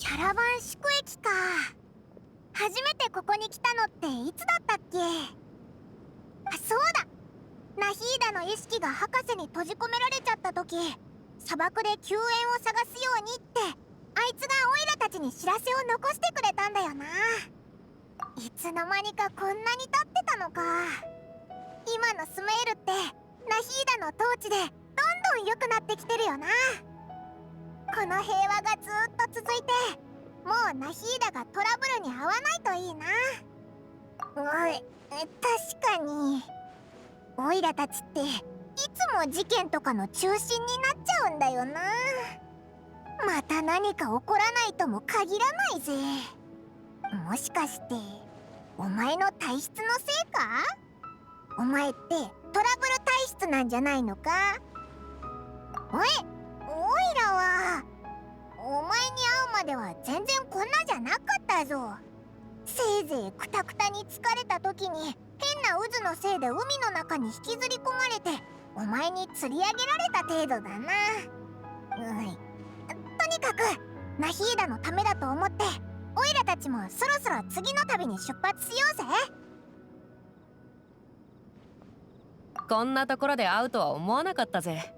キャラバン宿駅か。初めてここに来たのっていつだったっけ？あ、そうだ。ナヒーダの意識が博士に閉じ込められちゃった時、砂漠で救援を探すようにってあいつがオイラたちに知らせを残してくれたんだよな。いつの間にかこんなに経ってたのか。今のスメールってナヒーダの統治でどんどん良くなってきてるよな。この平和がずっと続いて、もうナヒーダがトラブルに遭わないといいな。確かにオイラたちっていつも事件とかの中心になっちゃうんだよな。また何か起こらないとも限らないぜ。もしかしてお前の体質のせいか？お前ってトラブル体質なんじゃないのか？オイラはお前に会うまでは全然こんなじゃなかったぞ。せいぜいクタクタに疲れた時に変な渦のせいで海の中に引きずり込まれてお前に釣り上げられた程度だな。とにかくナヒーダのためだと思ってオイラたちもそろそろ次の旅に出発しようぜ。こんなところで会うとは思わなかったぜ。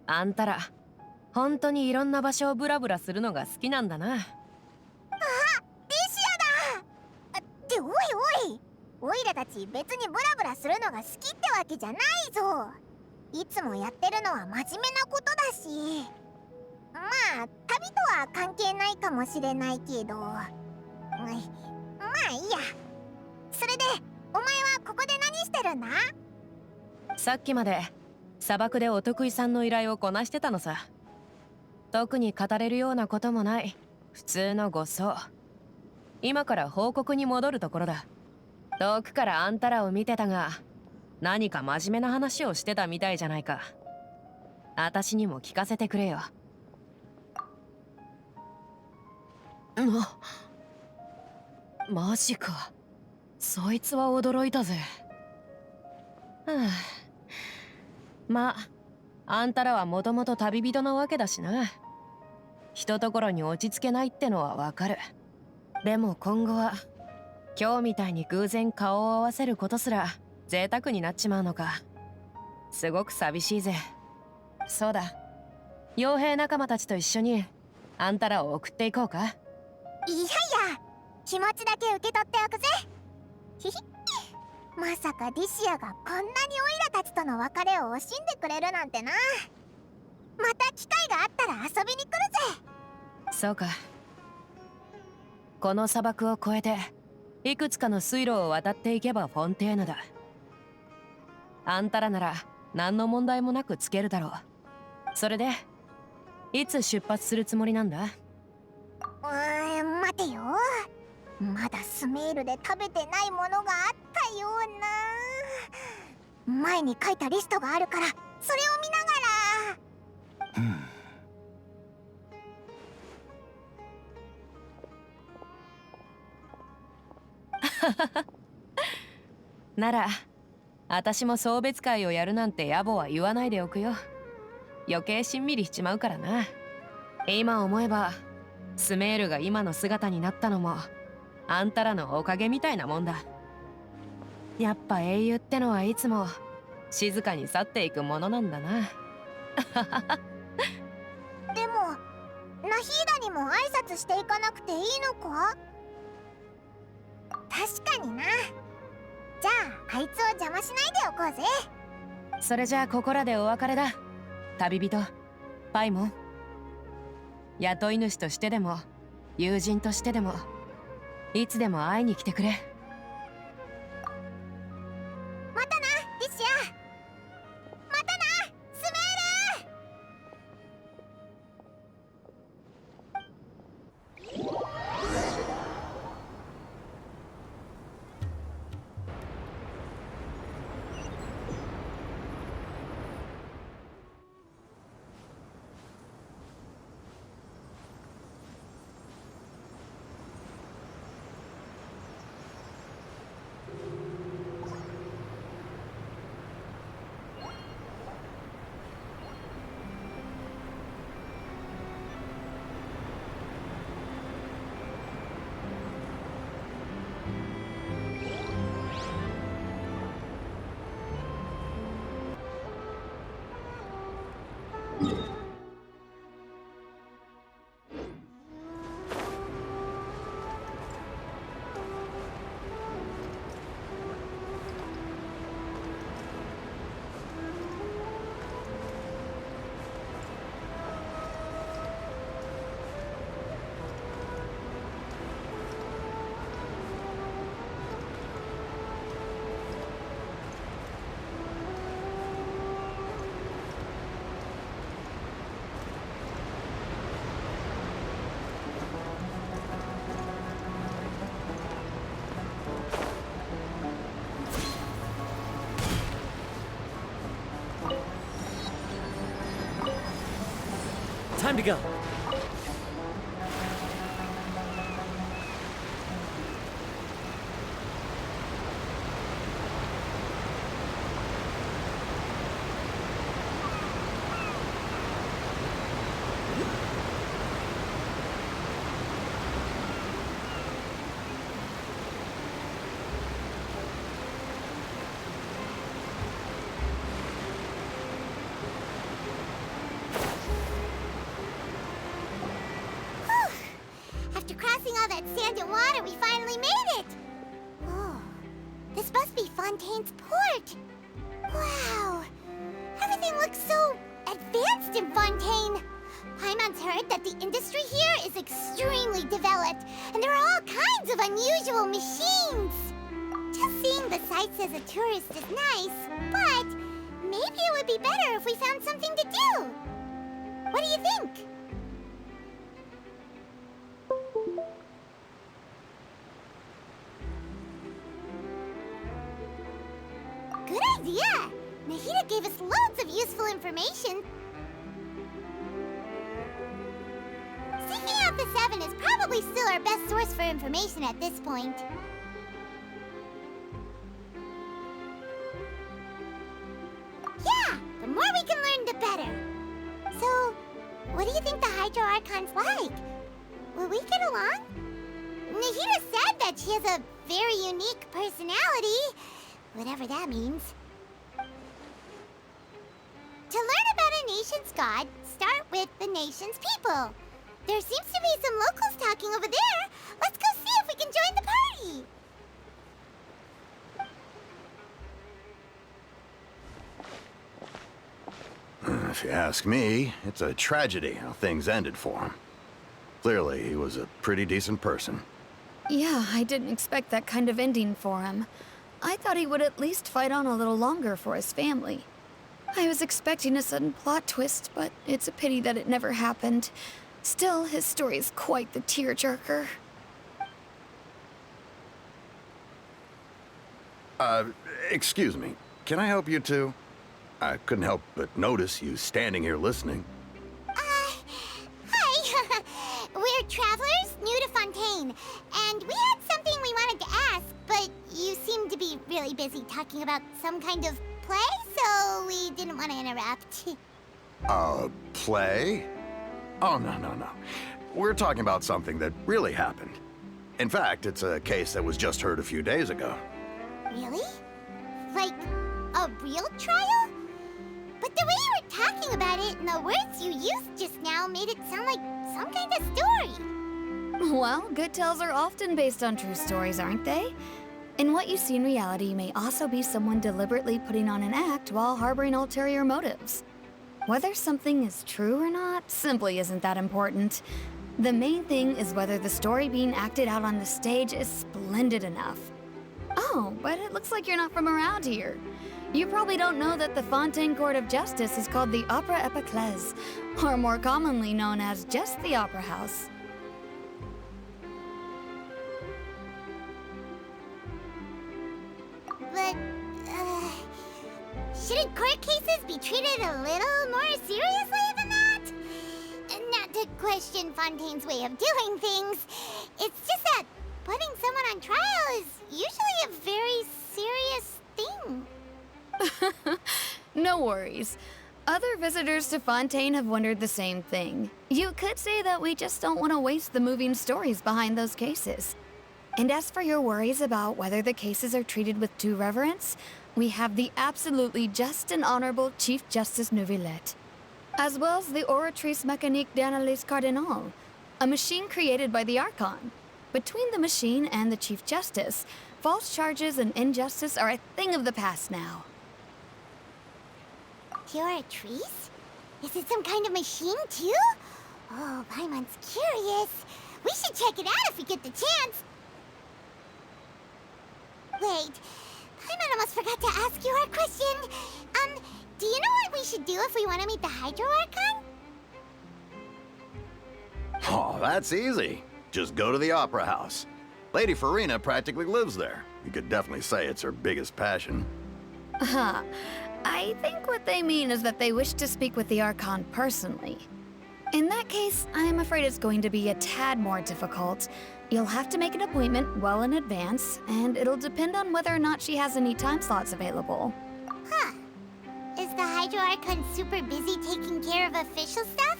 あんたら本当にいろんな場所をブラブラするのが好きなんだな。あ、リシアだ。っておいオイラたち別にブラブラするのが好きってわけじゃないぞ。いつもやってるのは真面目なことだし、まあ旅とは関係ないかもしれないけど、まあいいや。それでお前はここで何してるんだ？さっきまで砂漠でお得意さんの依頼をこなしてたのさ。特に語れるようなこともない普通の護送。今から報告に戻るところだ。遠くからあんたらを見てたが、何か真面目な話をしてたみたいじゃないか。私にも聞かせてくれよ。マジか。そいつは驚いたぜ。まあんたらはもともと旅人なわけだしな。ひとところに落ち着けないってのはわかる。でも今後は今日みたいに偶然顔を合わせることすら贅沢になっちまうのか。すごく寂しいぜ。そうだ、傭兵仲間たちと一緒にあんたらを送っていこうか。いや気持ちだけ受け取っておくぜ。ひひまさかリシアがこんなにオイラたちとの別れを惜しんでくれるなんてな。また機会があったら遊びに来るぜ。そうか。この砂漠を越えていくつかの水路を渡っていけばフォンテーヌだ。あんたらなら何の問題もなくつけるだろう。それでいつ出発するつもりなんだ？待てよ。まだスメールで食べてないものがあったような。前に書いたリストがあるからそれを見ながら。なら私も送別会をやるなんて野暮は言わないでおくよ。余計しんみりしちまうからな。今思えばスメールが今の姿になったのもあんたらのおかげみたいなもんだ。やっぱ英雄ってのはいつも静かに去っていくものなんだな。でもナヒーダにも挨拶していかなくていいのか？確かにな。じゃああいつを邪魔しないでおこうぜ。それじゃあここらでお別れだ。旅人パイモン。雇い主としてでも友人としてでもいつでも会いに来てくれ。またなリシア。またなスメール。Time to go. After crossing all that sand and water, we finally made it! Oh, this must be Fontaine's port. Wow, everything looks so advanced in Fontaine. Paimon's heard that the industry here is extremely developed, and there are all kinds of unusual machines. Just seeing the sights as a tourist is nice, but maybe it would be better if we found something to do. What do you think? Good idea! Nahida gave us loads of useful information. Seeking out the Seven is probably still our best source for information at this point. Yeah! The more we can learn, the better. So, what do you think the Hydro Archon's like? Will we get along? Nahida said that she has a very unique personality. Whatever that means. To learn about a nation's god, start with the nation's people. There seems to be some locals talking over there. Let's go see if we can join the party. If you ask me, it's a tragedy how things ended for him. Clearly, he was a pretty decent person. Yeah, I didn't expect that kind of ending for him. I thought he would at least fight on a little longer for his family. I was expecting a sudden plot twist, but it's a pity that it never happened. Still, his story is quite the tearjerker. Excuse me. Can I help you two? I couldn't help but notice you standing here listening. Hi. We're travelers new to Fontaine, and we had something we wanted to ask, but you seemed to be really busy talking about some kind of play, so we didn't want to interrupt. Play? Oh, no. We're talking about something that really happened. In fact, it's a case that was just heard a few days ago. Really? Like, a real trial? But the way you were talking about it and the words you used just now made it sound like some kind of story. Well, good tales are often based on true stories, aren't they? And what you see in reality may also be someone deliberately putting on an act while harboring ulterior motives. Whether something is true or not simply isn't that important. The main thing is whether the story being acted out on the stage is splendid enough. Oh, but it looks like you're not from around here. You probably don't know that the Fontaine Court of Justice is called the Opera Epiclese, or more commonly known as just the Opera House. But, shouldn't court cases be treated a little more seriously than that? Not to question Fontaine's way of doing things. It's just that putting someone on trial is usually a very serious thing. No worries. Other visitors to Fontaine have wondered the same thing. You could say that we just don't want to waste the moving stories behind those cases. And as for your worries about whether the cases are treated with due reverence, we have the absolutely just and honorable Chief Justice Neuvillette, as well as the Oratrice Mécanique d'Analyse Cardinal, a machine created by the Archon. Between the machine and the Chief Justice, false charges and injustice are a thing of the past now. Oratrice? Is it some kind of machine, too? Oh, Paimon's curious. We should check it out if we get the chance. Wait, Paimon almost forgot to ask you our question. Do you know what we should do if we want to meet the Hydro Archon? Oh, that's easy. Just go to the Opera House. Lady Farina practically lives there. You could definitely say it's her biggest passion. Huh. I think what they mean is that they wish to speak with the Archon personally. In that case, I'm afraid it's going to be a tad more difficult. You'll have to make an appointment well in advance, and it'll depend on whether or not she has any time slots available. Huh. Is the Hydro Archon super busy taking care of official stuff?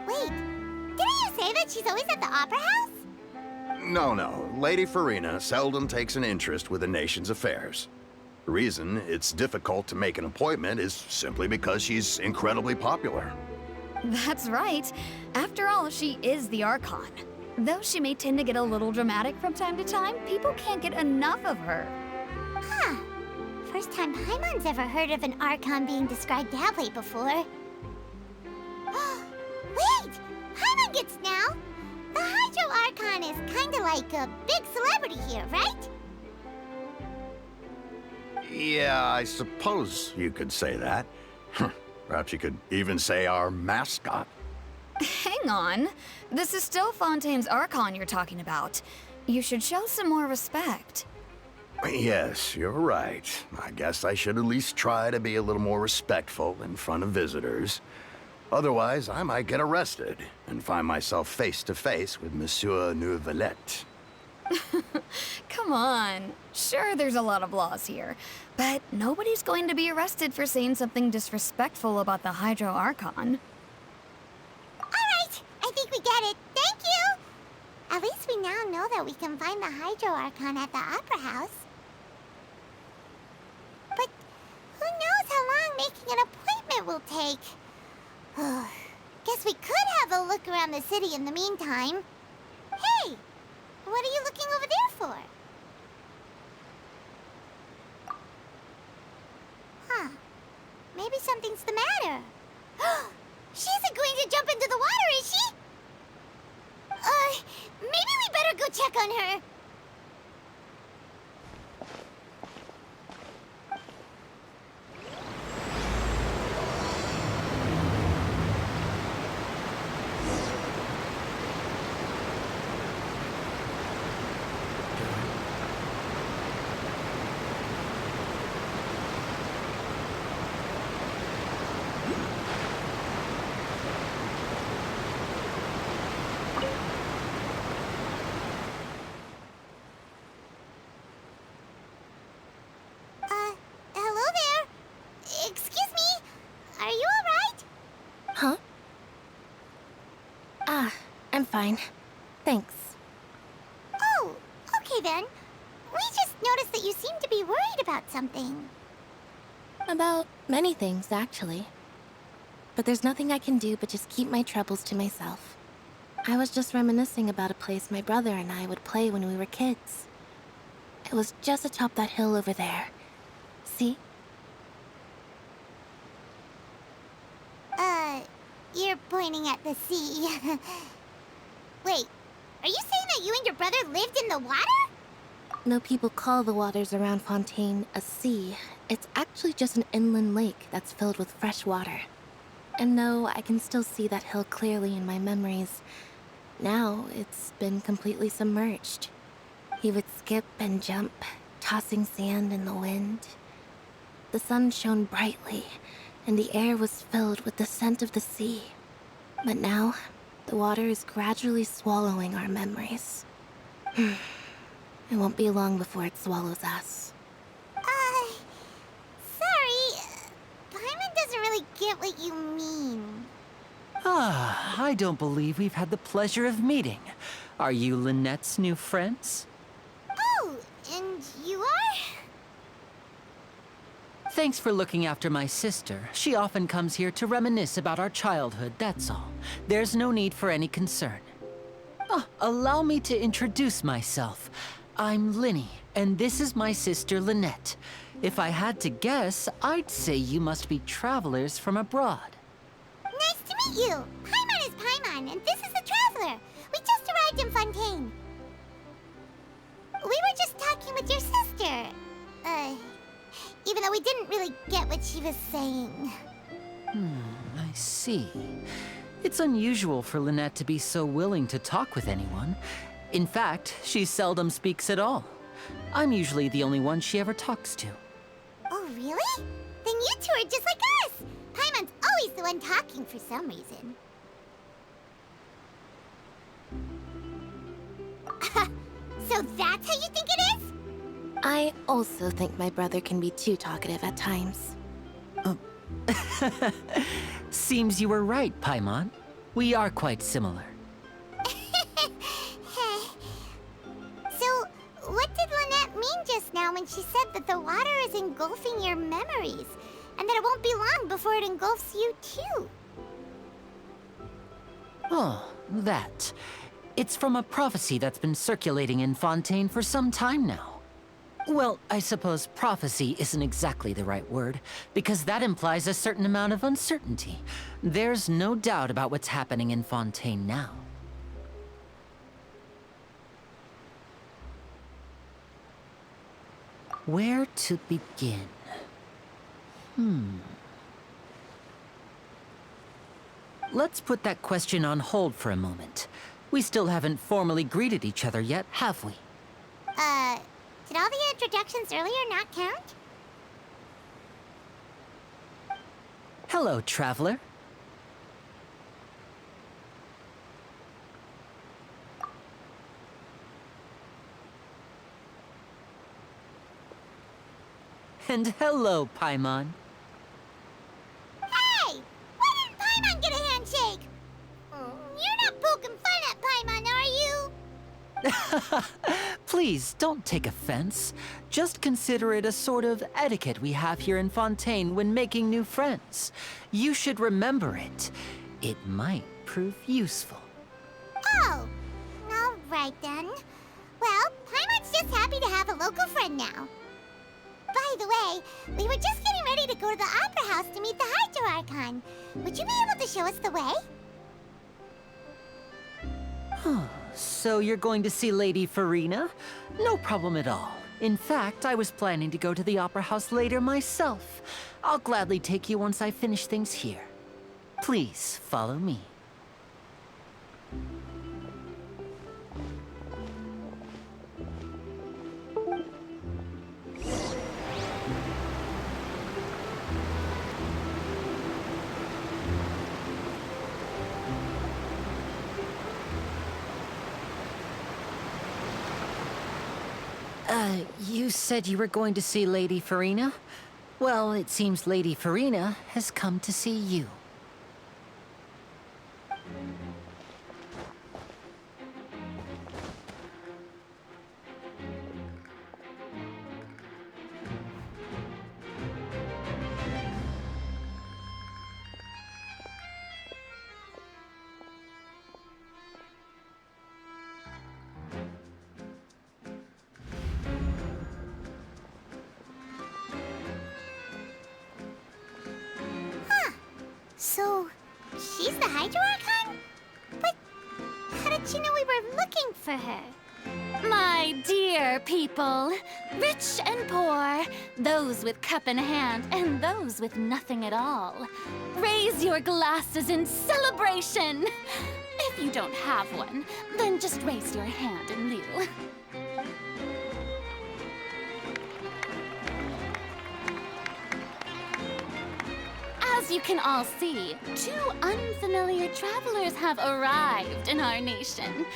Wait, didn't you say that she's always at the Opera House? No. Lady Farina seldom takes an interest with the nation's affairs. The reason it's difficult to make an appointment is simply because she's incredibly popular. That's right. After all, she is the Archon. Though she may tend to get a little dramatic from time to time, people can't get enough of her. Huh. First time Paimon's ever heard of an Archon being described that way before. Wait! Paimon gets now! The Hydro Archon is kinda like a big celebrity here, right? Yeah, I suppose you could say that. Perhaps you could even say our mascot. Hang on. This is still Fontaine's Archon you're talking about. You should show some more respect. Yes, you're right. I guess I should at least try to be a little more respectful in front of visitors. Otherwise, I might get arrested and find myself face to face with Monsieur Neuvillette. Come on. Sure, there's a lot of laws here, but nobody's going to be arrested for saying something disrespectful about the Hydro Archon. Alright, I think we get it. Thank you! At least we now know that we can find the Hydro Archon at the Opera House. But who knows how long making an appointment will take? Guess we could have a look around the city in the meantime. Hey! What are you looking over there for? Huh. Maybe something's the matter. She isn't going to jump into the water, is she? Maybe we better go check on her. Hello there. Excuse me. Are you alright? Huh? I'm fine. Thanks. Oh, okay then. We just noticed that you seem to be worried about something. About many things, actually. But there's nothing I can do but just keep my troubles to myself. I was just reminiscing about a place my brother and I would play when we were kids. It was just atop that hill over there. See? You're pointing at the sea. Wait, are you saying that you and your brother lived in the water? No, people call the waters around Fontaine a sea. It's actually just an inland lake that's filled with fresh water. And no, I can still see that hill clearly in my memories. Now, it's been completely submerged. He would skip and jump, tossing sand in the wind. The sun shone brightly, and the air was filled with the scent of the sea. But now, the water is gradually swallowing our memories. It won't be long before it swallows us. Sorry. Paimon doesn't really get what you mean. I don't believe we've had the pleasure of meeting. Are you Lynette's new friends? Oh, and you are? Thanks for looking after my sister. She often comes here to reminisce about our childhood, that's all. There's no need for any concern. Allow me to introduce myself. I'm Linny, and this is my sister Lynette. If I had to guess, I'd say you must be travelers from abroad. Nice to meet you. Paimon is Paimon, and this is a traveler. We just arrived in Fontaine. We were just talking with your sister. Even though we didn't really get what she was saying. I see. It's unusual for Lynette to be so willing to talk with anyone. In fact, she seldom speaks at all. I'm usually the only one she ever talks to. Oh, really? Then you two are just like us. Paimon's always the one talking for some reason. So that's how you think it is? I also think my brother can be too talkative at times. Seems you were right, Paimon. We are quite similar. So, what did Lynette mean just now when she said that the water is engulfing your memories? And that it won't be long before it engulfs you too? Oh, that. It's from a prophecy that's been circulating in Fontaine for some time now. Well, I suppose prophecy isn't exactly the right word, because that implies a certain amount of uncertainty. There's no doubt about what's happening in Fontaine now. Where to begin? Let's put that question on hold for a moment. We still haven't formally greeted each other yet, have we? Did all the introductions earlier not count? Hello, traveler. And hello, Paimon. Hey! Why didn't Paimon get a handshake? You're not poking fun at Paimon, are you? Please, don't take offense. Just consider it a sort of etiquette we have here in Fontaine when making new friends. You should remember it. It might prove useful. Oh, all right then. Well, Paimon's just happy to have a local friend now. By the way, we were just getting ready to go to the Opera House to meet the Hydro Archon. Would you be able to show us the way? So you're going to see Lady Farina? No problem at all. In fact, I was planning to go to the Opera House later myself. I'll gladly take you once I finish things here. Please, follow me. You said you were going to see Lady Farina? Well, it seems Lady Farina has come to see you. So, she's the Hydro Archon? But how did she know we were looking for her? My dear people, rich and poor, those with cup in hand and those with nothing at all, raise your glasses in celebration. If you don't have one, then just raise your hand in lieu. As you can all see, two unfamiliar travelers have arrived in our nation.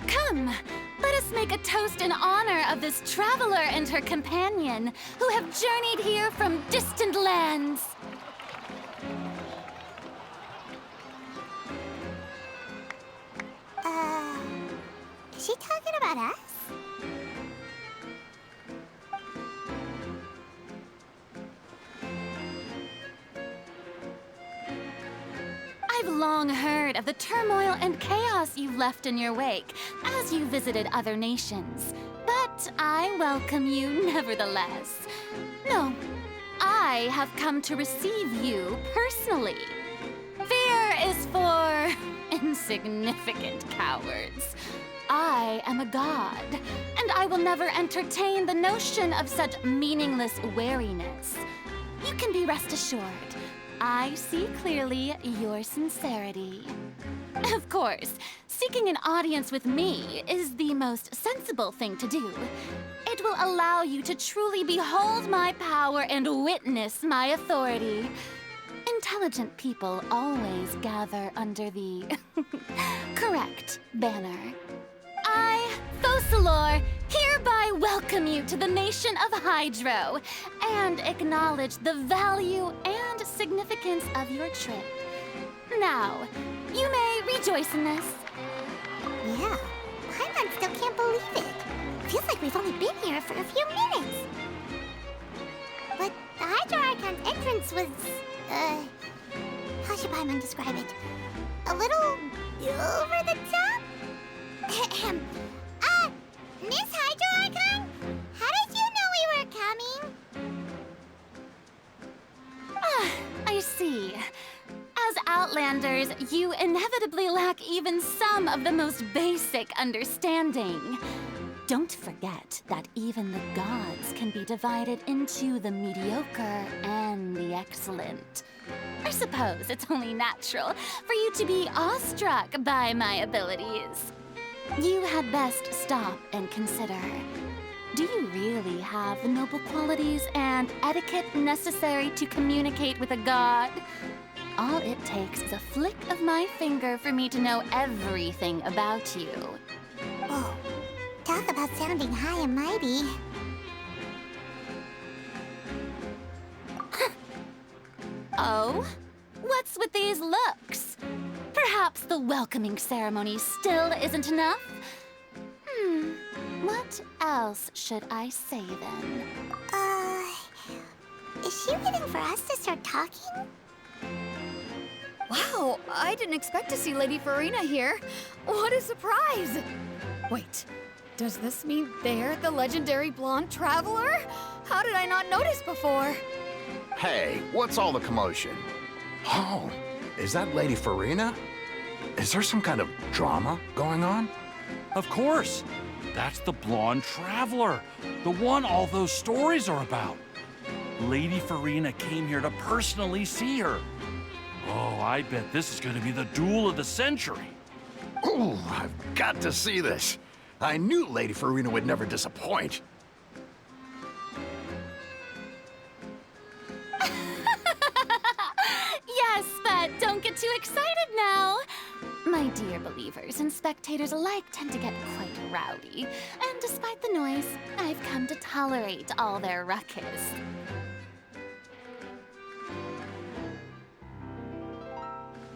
Come, let us make a toast in honor of this traveler and her companion who have journeyed here from distant lands. Is she talking about us? I've long heard of the turmoil and chaos you've left in your wake as you visited other nations. But I welcome you nevertheless. No, I have come to receive you personally. Fear is for insignificant cowards. I am a god, and I will never entertain the notion of such meaningless wariness. You can be rest assured. I see clearly your sincerity. Of course, seeking an audience with me is the most sensible thing to do. It will allow you to truly behold my power and witness my authority. Intelligent people always gather under the correct banner. I Rosalor hereby welcome you to the nation of Hydro and acknowledge the value and significance of your trip. Now, you may rejoice in this. Yeah, Paimon still can't believe it. Feels like we've only been here for a few minutes. But the Hydro Archon's entrance was, how should Paimon describe it? A little over the top? Miss Hydro Archon? How did you know we were coming? I see. As Outlanders, you inevitably lack even some of the most basic understanding. Don't forget that even the gods can be divided into the mediocre and the excellent. I suppose it's only natural for you to be awestruck by my abilities. You had best stop and consider. Do you really have the noble qualities and etiquette necessary to communicate with a god? All it takes is a flick of my finger for me to know everything about you. Oh, talk about sounding high and mighty. Oh? What's with these looks? Perhaps the welcoming ceremony still isn't enough? What else should I say then? Is she waiting for us to start talking? Wow, I didn't expect to see Lady Farina here. What a surprise! Wait, does this mean they're the legendary blonde traveler? How did I not notice before? Hey, what's all the commotion? Oh, is that Lady Farina? Is there some kind of drama going on? Of course. That's the blonde traveler, the one all those stories are about. Lady Farina came here to personally see her. Oh, I bet this is going to be the duel of the century. Ooh, I've got to see this. I knew Lady Farina would never disappoint. Yes, but don't get too excited now. My dear believers and spectators alike tend to get quite rowdy, and despite the noise, I've come to tolerate all their ruckus.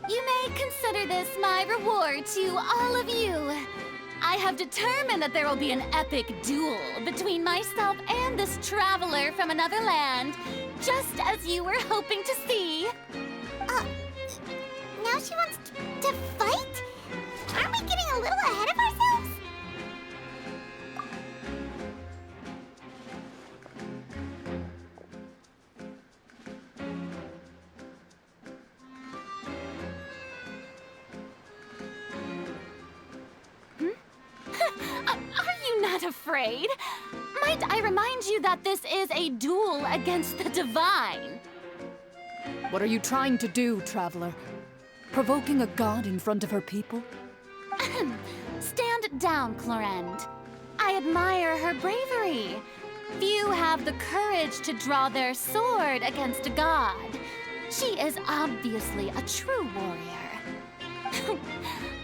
You may consider this my reward to all of you. I have determined that there will be an epic duel between myself and this traveler from another land, just as you were hoping to see. Now she wants to fight? Aren't we getting a little ahead of ourselves? Are you not afraid? Might I remind you that this is a duel against the divine? What are you trying to do, traveler? Provoking a god in front of her people? Stand down, Clorend. I admire her bravery. Few have the courage to draw their sword against a god. She is obviously a true warrior.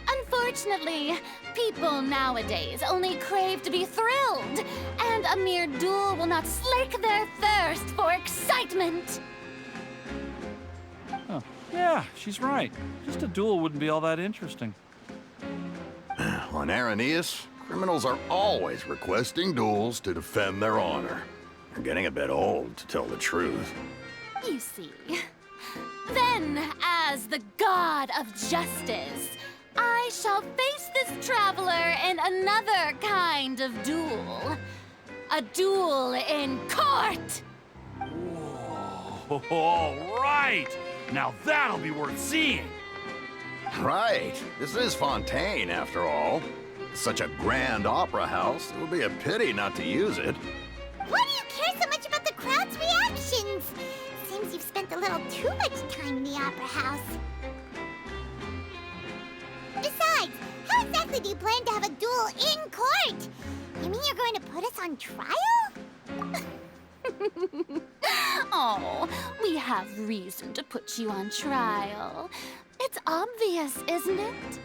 Unfortunately, people nowadays only crave to be thrilled, and a mere duel will not slake their thirst for excitement. Huh. Yeah, she's right. Just a duel wouldn't be all that interesting. On Araneus, criminals are always requesting duels to defend their honor. They're getting a bit old, to tell the truth. You see. Then, as the god of justice, I shall face this traveler in another kind of duel. A duel in court! Whoa, all right! Now that'll be worth seeing! Right. This is Fontaine, after all. Such a grand opera house, it would be a pity not to use it. Why do you care so much about the crowd's reactions? Seems you've spent a little too much time in the opera house. Besides, how exactly do you plan to have a duel in court? You mean you're going to put us on trial? Oh, we have reason to put you on trial. It's obvious, isn't it?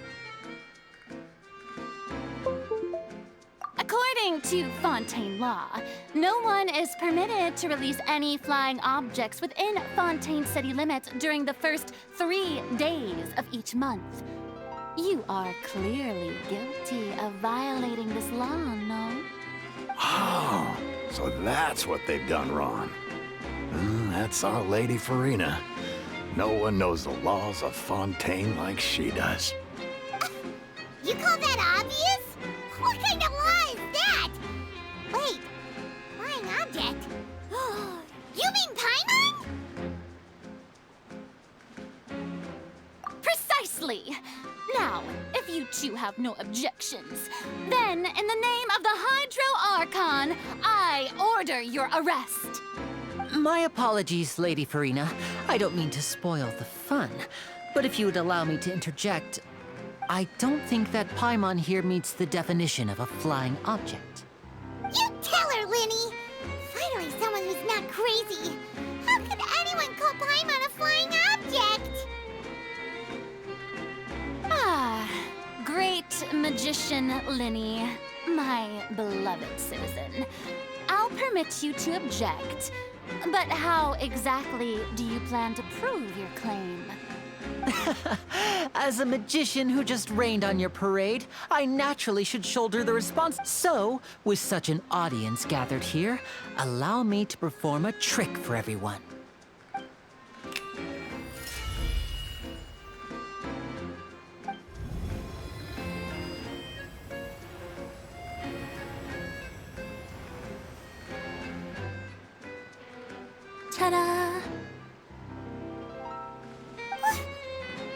According to Fontaine law, no one is permitted to release any flying objects within Fontaine city limits during the first 3 days of each month. You are clearly guilty of violating this law, no? Oh, so that's what they've done wrong. That's our Lady Farina. No one knows the laws of Fontaine like she does. You call that obvious? What kind of law is that? Wait, flying object? You mean Paimon? Precisely! Now, if you two have no objections, then in the name of the Hydro Archon, I order your arrest. My apologies, Lady Farina. I don't mean to spoil the fun, but if you would allow me to interject, I don't think that Paimon here meets the definition of a flying object. You tell her, Linny! Finally someone who's not crazy. How could anyone call Paimon a flying object? Ah, great magician Linny, my beloved citizen. I'll permit you to object, but how exactly do you plan to prove your claim? As a magician who just rained on your parade, I naturally should shoulder the response. So, with such an audience gathered here, allow me to perform a trick for everyone. Ta-da!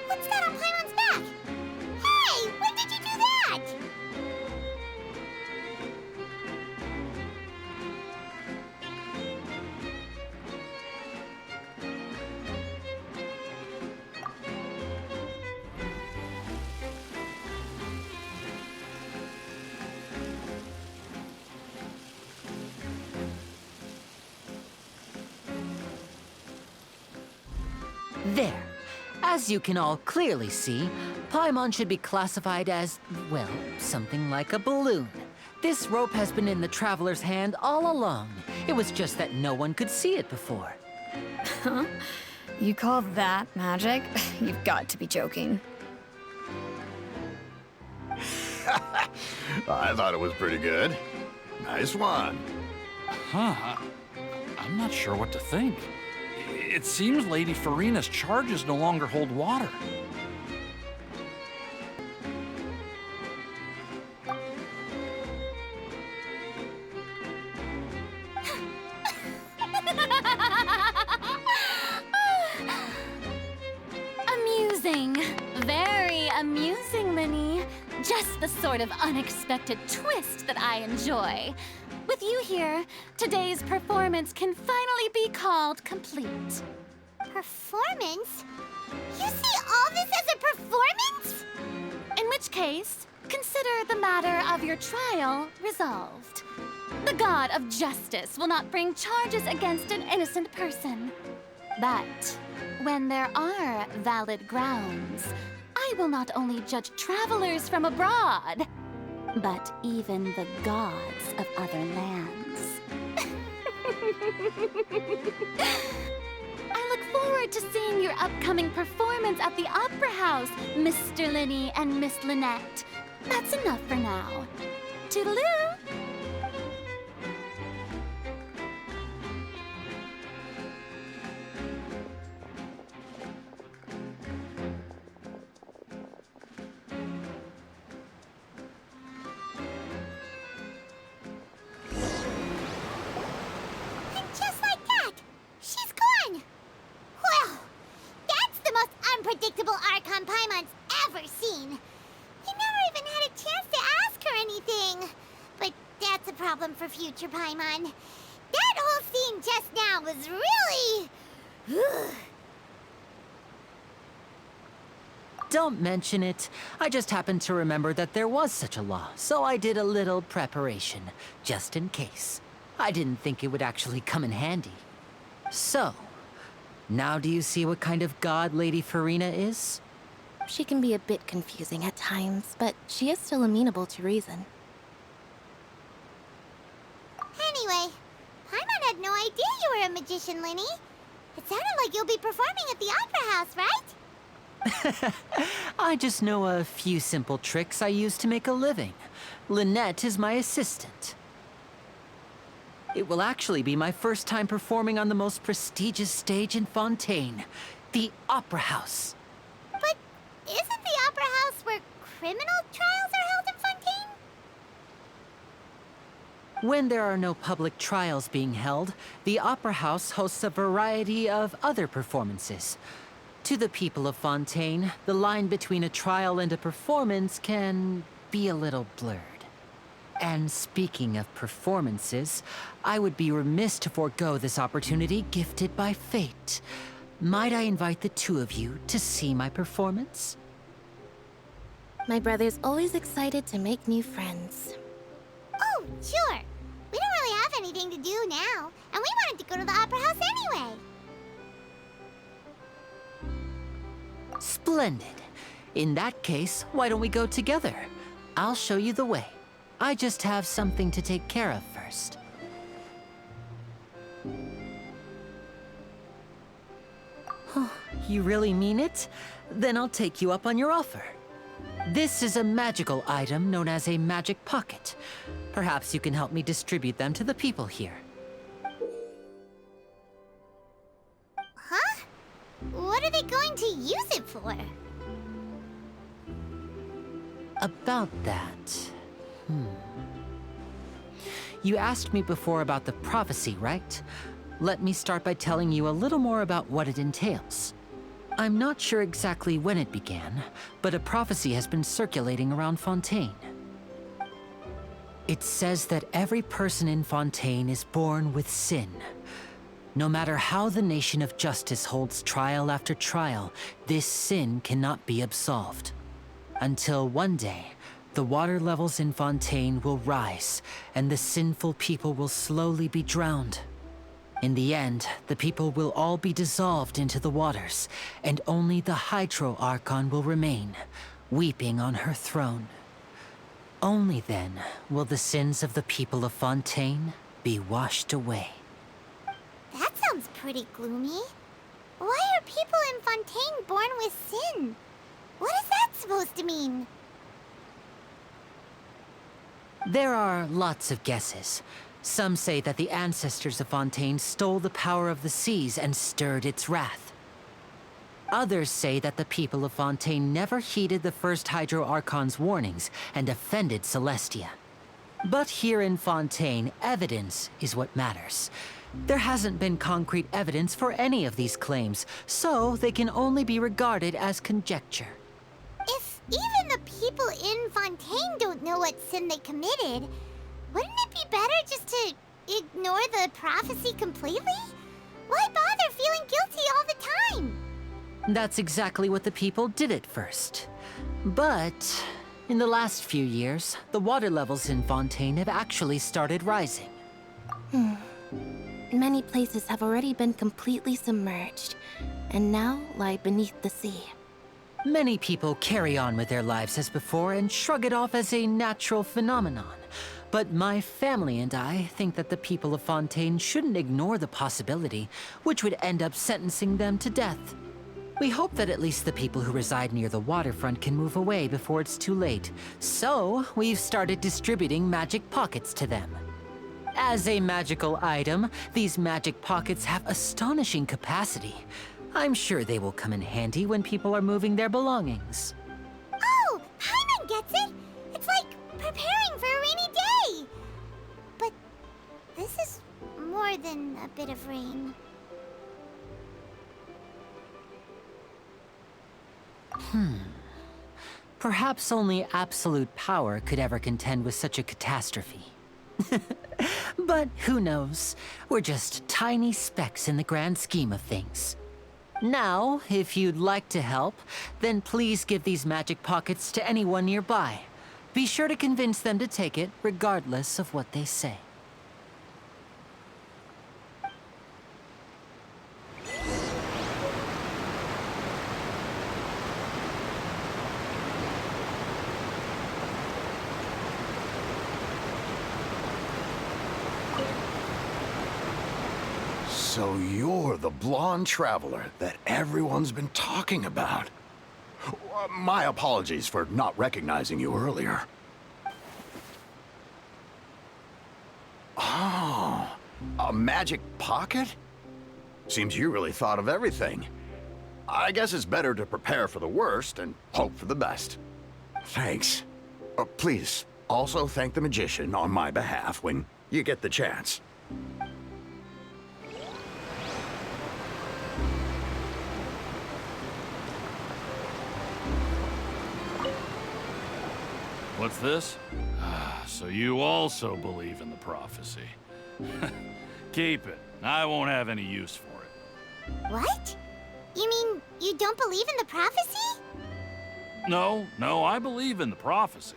What's that on Paimon's back? Hey, when did you do that? There. As you can all clearly see, Paimon should be classified as, well, something like a balloon. This rope has been in the Traveler's hand all along. It was just that no one could see it before. Huh? You call that magic? You've got to be joking. I thought it was pretty good. Nice one. Huh. I'm not sure what to think. It seems Lady Farina's charges no longer hold water. Amusing. Very amusing, Linny. Just the sort of unexpected twist that I enjoy. With you here, today's performance can finally be called complete. Performance? You see all this as a performance? In which case, consider the matter of your trial resolved. The god of justice will not bring charges against an innocent person. But when there are valid grounds, I will not only judge travelers from abroad, but even the gods of other lands. I look forward to seeing your upcoming performance at the Opera House, Mr. Linny and Miss Lynette. That's enough for now. Toodaloo! And just like that, she's gone. Well, that's the most unpredictable Archon Paimon's ever seen. He never even had a chance to ask her anything. But that's a problem for future Paimon. That whole scene just now was really... Don't mention it. I just happened to remember that there was such a law, so I did a little preparation, just in case. I didn't think it would actually come in handy. So, now do you see what kind of god Lady Farina is? She can be a bit confusing at times, but she is still amenable to reason. magician, Linny. It sounded like you'll be performing at the Opera House, right? I just know a few simple tricks I use to make a living. Lynette is my assistant. It will actually be my first time performing on the most prestigious stage in Fontaine, the Opera House. But isn't the Opera House where criminal trials are held in Fontaine? When there are no public trials being held, the Opera House hosts a variety of other performances. To the people of Fontaine, the line between a trial and a performance can be a little blurred. And speaking of performances, I would be remiss to forego this opportunity gifted by fate. Might I invite the two of you to see my performance? My brother's always excited to make new friends. Oh, sure. We don't really have anything to do now, and we wanted to go to the Opera House anyway. Splendid. In that case, why don't we go together? I'll show you the way. I just have something to take care of first. You really mean it? Then I'll take you up on your offer. This is a magical item known as a magic pocket. Perhaps you can help me distribute them to the people here. Huh? What are they going to use it for? About that... You asked me before about the prophecy, right? Let me start by telling you a little more about what it entails. I'm not sure exactly when it began, but a prophecy has been circulating around Fontaine. It says that every person in Fontaine is born with sin. No matter how the nation of justice holds trial after trial, this sin cannot be absolved. Until one day, the water levels in Fontaine will rise, and the sinful people will slowly be drowned. In the end, the people will all be dissolved into the waters, and only the Hydro Archon will remain, weeping on her throne. Only then will the sins of the people of Fontaine be washed away. That sounds pretty gloomy. Why are people in Fontaine born with sin? What is that supposed to mean? There are lots of guesses. Some say that the ancestors of Fontaine stole the power of the seas and stirred its wrath. Others say that the people of Fontaine never heeded the first Hydro Archon's warnings and offended Celestia. But here in Fontaine, evidence is what matters. There hasn't been concrete evidence for any of these claims, so they can only be regarded as conjecture. If even the people in Fontaine don't know what sin they committed, wouldn't it be better just to ignore the prophecy completely? Why bother feeling guilty all the time? That's exactly what the people did at first. But in the last few years, the water levels in Fontaine have actually started rising. Many places have already been completely submerged, and now lie beneath the sea. Many people carry on with their lives as before and shrug it off as a natural phenomenon. But my family and I think that the people of Fontaine shouldn't ignore the possibility, which would end up sentencing them to death. We hope that at least the people who reside near the waterfront can move away before it's too late. So, we've started distributing magic pockets to them. As a magical item, these magic pockets have astonishing capacity. I'm sure they will come in handy when people are moving their belongings. Oh, Paimon gets it! It's like preparing for a rainy day! But this is more than a bit of rain. Perhaps only absolute power could ever contend with such a catastrophe. But who knows? We're just tiny specks in the grand scheme of things. Now, if you'd like to help, then please give these magic pockets to anyone nearby. Be sure to convince them to take it, regardless of what they say. So you're the blonde traveler that everyone's been talking about. My apologies for not recognizing you earlier. Oh, a magic pocket? Seems you really thought of everything. I guess it's better to prepare for the worst and hope for the best. Thanks. Please, also thank the magician on my behalf when you get the chance. What's this? So you also believe in the prophecy. Keep it. I won't have any use for it. What? You mean you don't believe in the prophecy? No, I believe in the prophecy.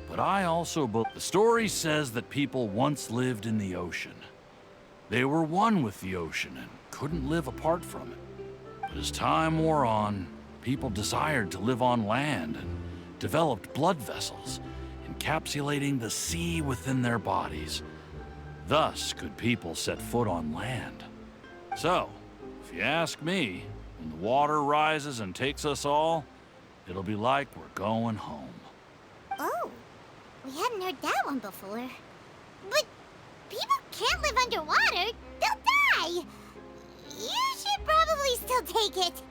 But I also believe... The story says that people once lived in the ocean. They were one with the ocean and couldn't live apart from it. But as time wore on, people desired to live on land and developed blood vessels, encapsulating the sea within their bodies. Thus could people set foot on land. So, if you ask me, when the water rises and takes us all, it'll be like we're going home. Oh, we hadn't heard that one before. But people can't live underwater. They'll die. You should probably still take it.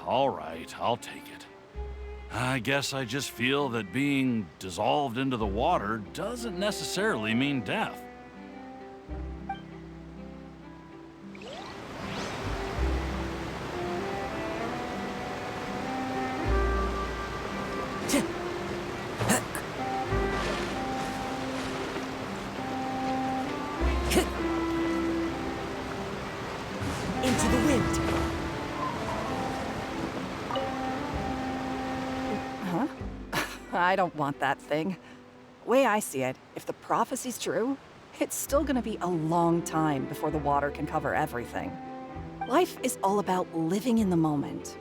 All right, I'll take it. I guess I just feel that being dissolved into the water doesn't necessarily mean death. Into the wind. Huh? I don't want that thing. Way I see it, if the prophecy's true, it's still gonna be a long time before the water can cover everything. Life is all about living in the moment.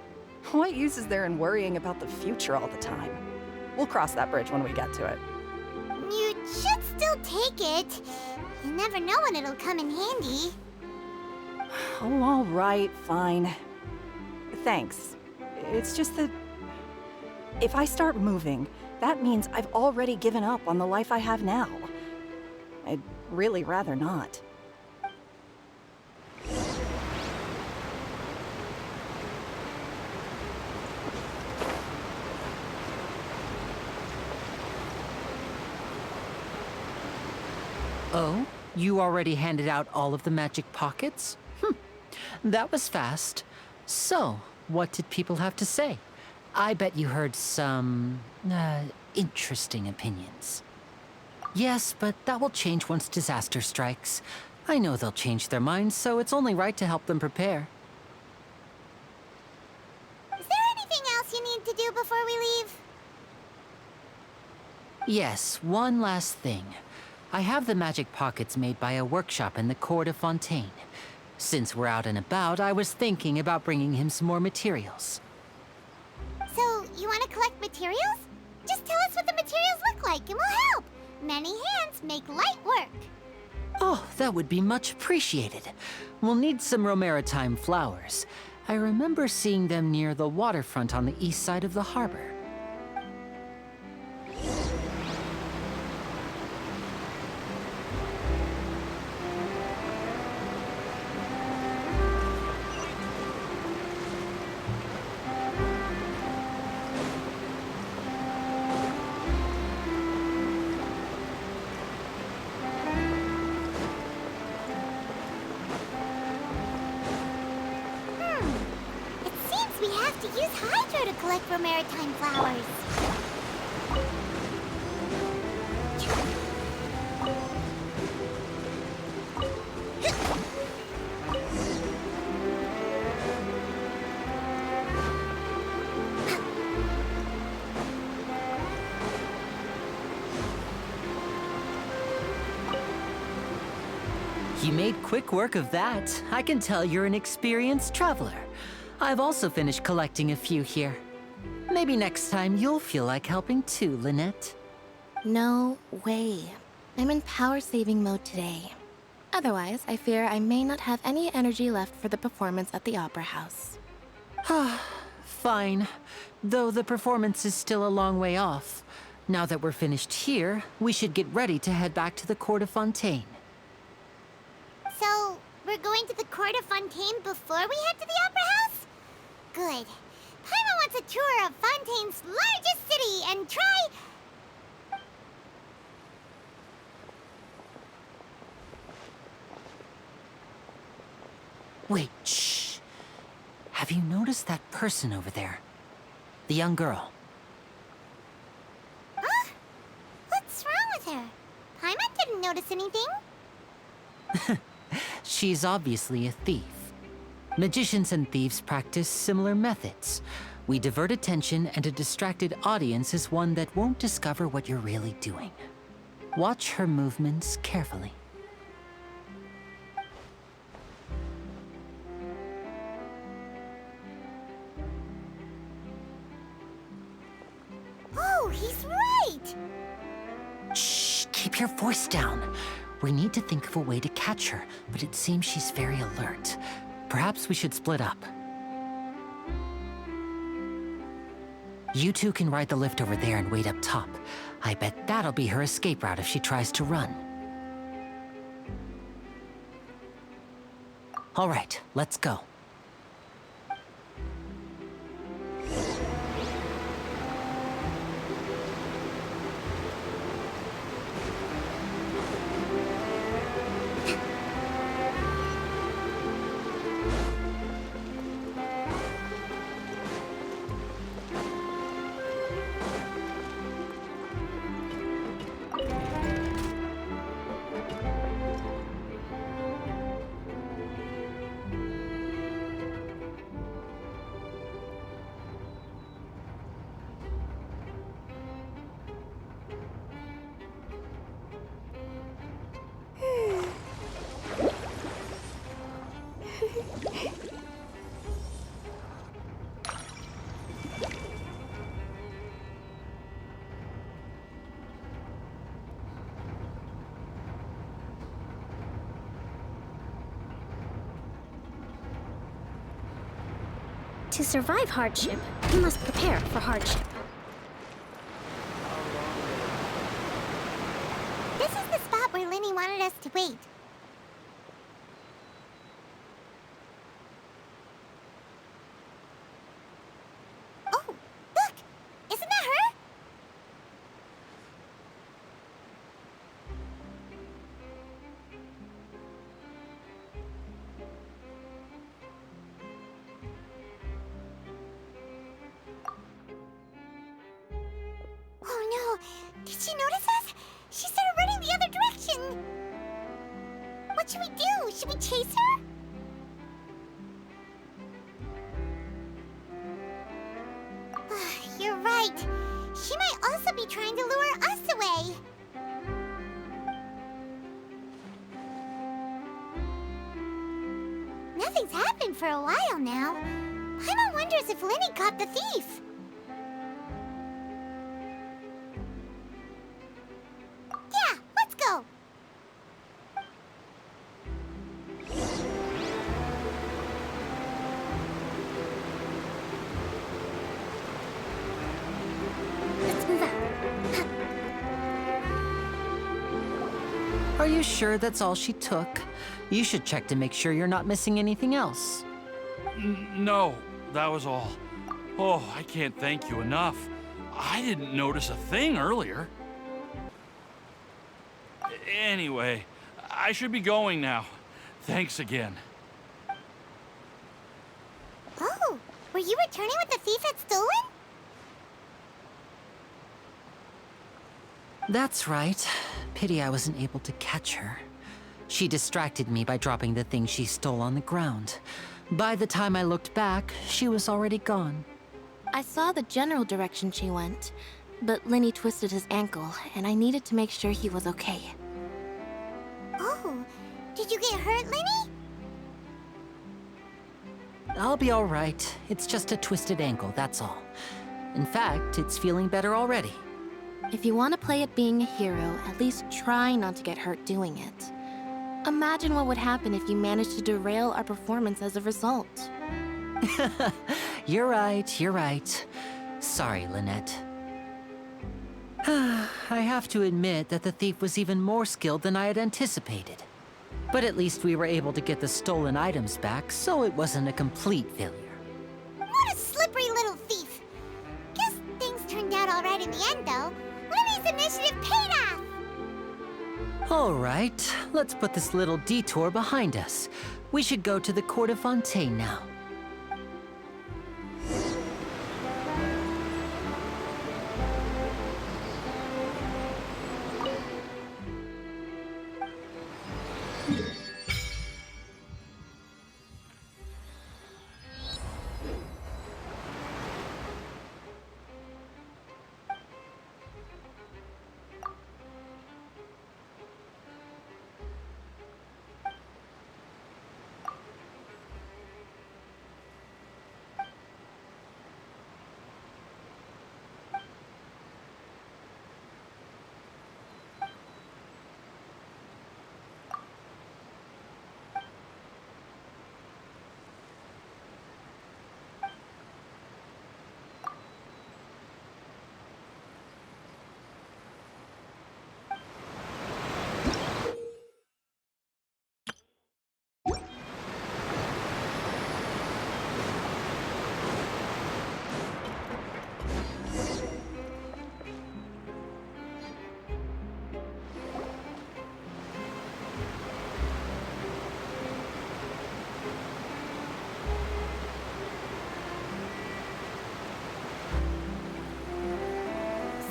What use is there in worrying about the future all the time? We'll cross that bridge when we get to it. You should still take it. You never know when it'll come in handy. Oh, all right, fine. Thanks. It's just that if I start moving, that means I've already given up on the life I have now. I'd really rather not. Oh? You already handed out all of the magic pockets? That was fast. So, what did people have to say? I bet you heard some... interesting opinions. Yes, but that will change once disaster strikes. I know they'll change their minds, so it's only right to help them prepare. Is there anything else you need to do before we leave? Yes, one last thing. I have the magic pockets made by a workshop in the court of Fontaine. Since we're out and about, I was thinking about bringing him some more materials. So, you want to collect materials? Just tell us what the materials look like and we'll help. Many hands make light work. Oh, that would be much appreciated. We'll need some Romaritime flowers. I remember seeing them near the waterfront on the east side of the harbor. We have to use Hydro to collect Romaritime flowers. You made quick work of that. I can tell you're an experienced traveler. I've also finished collecting a few here. Maybe next time you'll feel like helping too, Lynette. No way. I'm in power-saving mode today. Otherwise, I fear I may not have any energy left for the performance at the Opera House. Fine. Though the performance is still a long way off. Now that we're finished here, we should get ready to head back to the Court of Fontaine. So, we're going to the Court of Fontaine before we head to the Opera House? Good. Paimon wants a tour of Fontaine's largest city and try... Wait, shh. Have you noticed that person over there? The young girl. Huh? What's wrong with her? Paimon didn't notice anything. She's obviously a thief. Magicians and thieves practice similar methods. We divert attention, and a distracted audience is one that won't discover what you're really doing. Watch her movements carefully. Oh, he's right! Shh, keep your voice down. We need to think of a way to catch her, but it seems she's very alert. Perhaps we should split up. You two can ride the lift over there and wait up top. I bet that'll be her escape route if she tries to run. All right, let's go. To survive hardship, you must prepare for hardship. This is the spot where Linny wanted us to wait. Oh, look! Isn't that her? Oh no! Did she notice us? She started running the other direction! What should we do? Should we chase her? You're right. She might also be trying to lure us away. Nothing's happened for a while now. Paimon wonders if Linny caught the thief. Yeah, let's go. Let's move out. Are you sure that's all she took? You should check to make sure you're not missing anything else. No, that was all. Oh, I can't thank you enough. I didn't notice a thing earlier. Anyway, I should be going now. Thanks again. Oh, were you returning what the thief had stolen? That's right. Pity I wasn't able to catch her. She distracted me by dropping the thing she stole on the ground. By the time I looked back, she was already gone. I saw the general direction she went, but Linny twisted his ankle, and I needed to make sure he was okay. Oh, did you get hurt, Linny? I'll be all right. It's just a twisted ankle, that's all. In fact, it's feeling better already. If you want to play at being a hero, at least try not to get hurt doing it. Imagine what would happen if you managed to derail our performance as a result. You're right. Sorry, Lynette. I have to admit that the thief was even more skilled than I had anticipated. But at least we were able to get the stolen items back, so it wasn't a complete failure. What a slippery little thief! Guess things turned out alright in the end, though. Livy's initiative paid off! All right, let's put this little detour behind us. We should go to the Court of Fontaine now.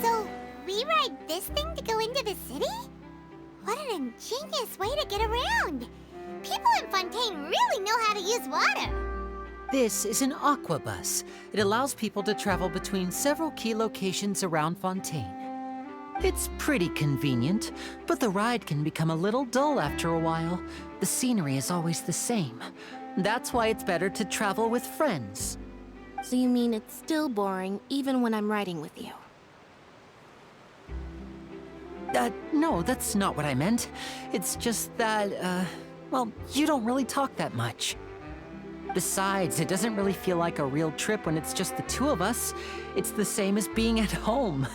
So, we ride this thing to go into the city? What an ingenious way to get around! People in Fontaine really know how to use water! This is an aquabus. It allows people to travel between several key locations around Fontaine. It's pretty convenient, but the ride can become a little dull after a while. The scenery is always the same. That's why it's better to travel with friends. So you mean it's still boring even when I'm riding with you? No, that's not what I meant. It's just that, well, you don't really talk that much. Besides, it doesn't really feel like a real trip when it's just the two of us. It's the same as being at home.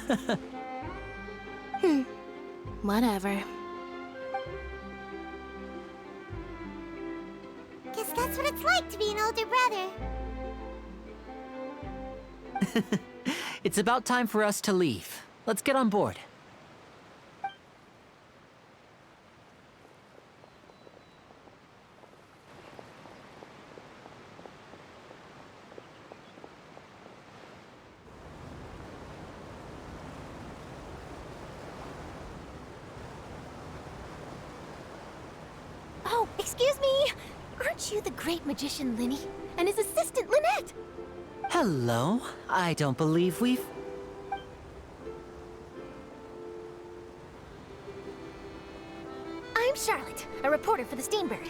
Whatever. Guess that's what it's like to be an older brother. It's about time for us to leave. Let's get on board. Oh, excuse me! Aren't you the great magician Linny? And his assistant Lynette? Hello. I don't believe we've... I'm Charlotte, a reporter for the Steambird.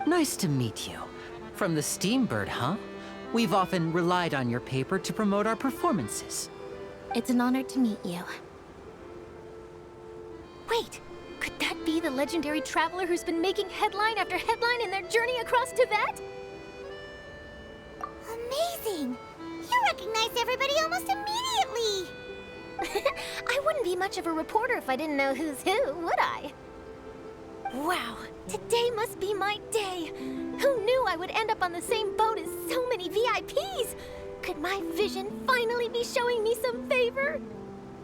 Nice to meet you. From the Steambird, huh? We've often relied on your paper to promote our performances. It's an honor to meet you. Wait, could that be the legendary traveler who's been making headline after headline in their journey across Tibet? Amazing! You recognize everybody almost immediately! I wouldn't be much of a reporter if I didn't know who's who, would I? Wow, today must be my day! Who knew I would end up on the same boat as so many VIPs? Could my vision finally be showing me some favor?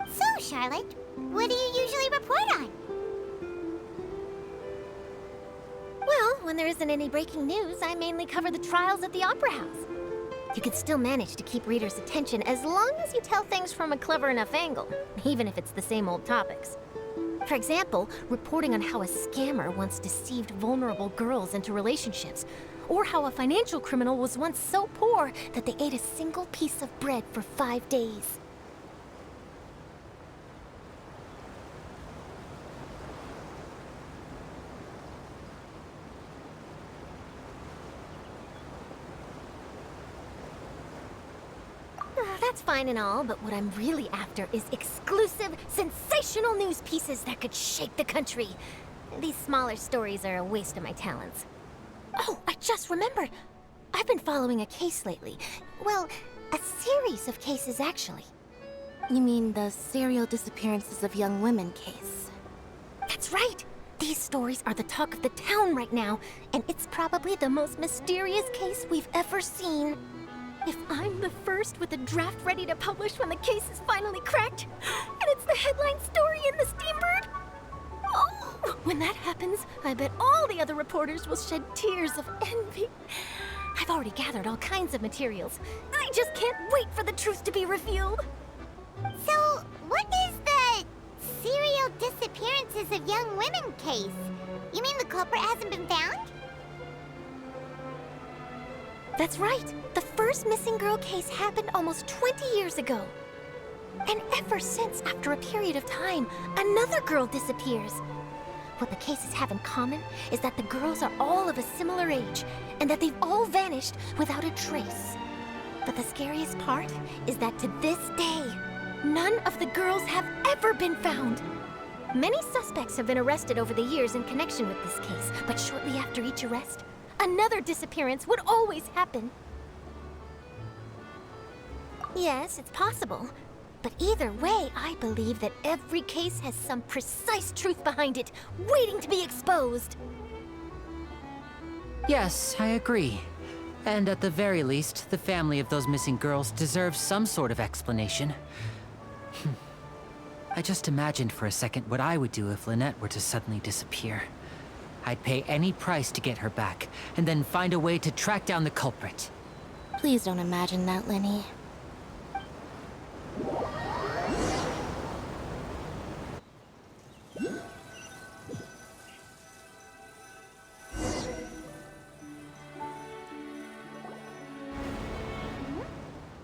So, Charlotte, what do you usually report on? Well, when there isn't any breaking news, I mainly cover the trials at the Opera House. You can still manage to keep readers' attention as long as you tell things from a clever enough angle, even if it's the same old topics. For example, reporting on how a scammer once deceived vulnerable girls into relationships, or how a financial criminal was once so poor that they ate a single piece of bread for 5 days. That's fine and all, but what I'm really after is exclusive, sensational news pieces that could shake the country. These smaller stories are a waste of my talents. Oh, I just remembered. I've been following a case lately. Well, a series of cases, actually. You mean the serial disappearances of young women case? That's right! These stories are the talk of the town right now, and it's probably the most mysterious case we've ever seen. If I'm the first with a draft ready to publish when the case is finally cracked, and it's the headline story in the Steambird, oh, when that happens, I bet all the other reporters will shed tears of envy. I've already gathered all kinds of materials. I just can't wait for the truth to be revealed. So, what is the serial disappearances of young women case? You mean the culprit hasn't been found? That's right. The first missing girl case happened almost 20 years ago. And ever since, after a period of time, another girl disappears. What the cases have in common is that the girls are all of a similar age, and that they've all vanished without a trace. But the scariest part is that to this day, none of the girls have ever been found. Many suspects have been arrested over the years in connection with this case, but shortly after each arrest, another disappearance would always happen. Yes, it's possible. But either way, I believe that every case has some precise truth behind it, waiting to be exposed. Yes, I agree. And at the very least, the family of those missing girls deserves some sort of explanation. I just imagined for a second what I would do if Lynette were to suddenly disappear. I'd pay any price to get her back, and then find a way to track down the culprit. Please don't imagine that, Lenny.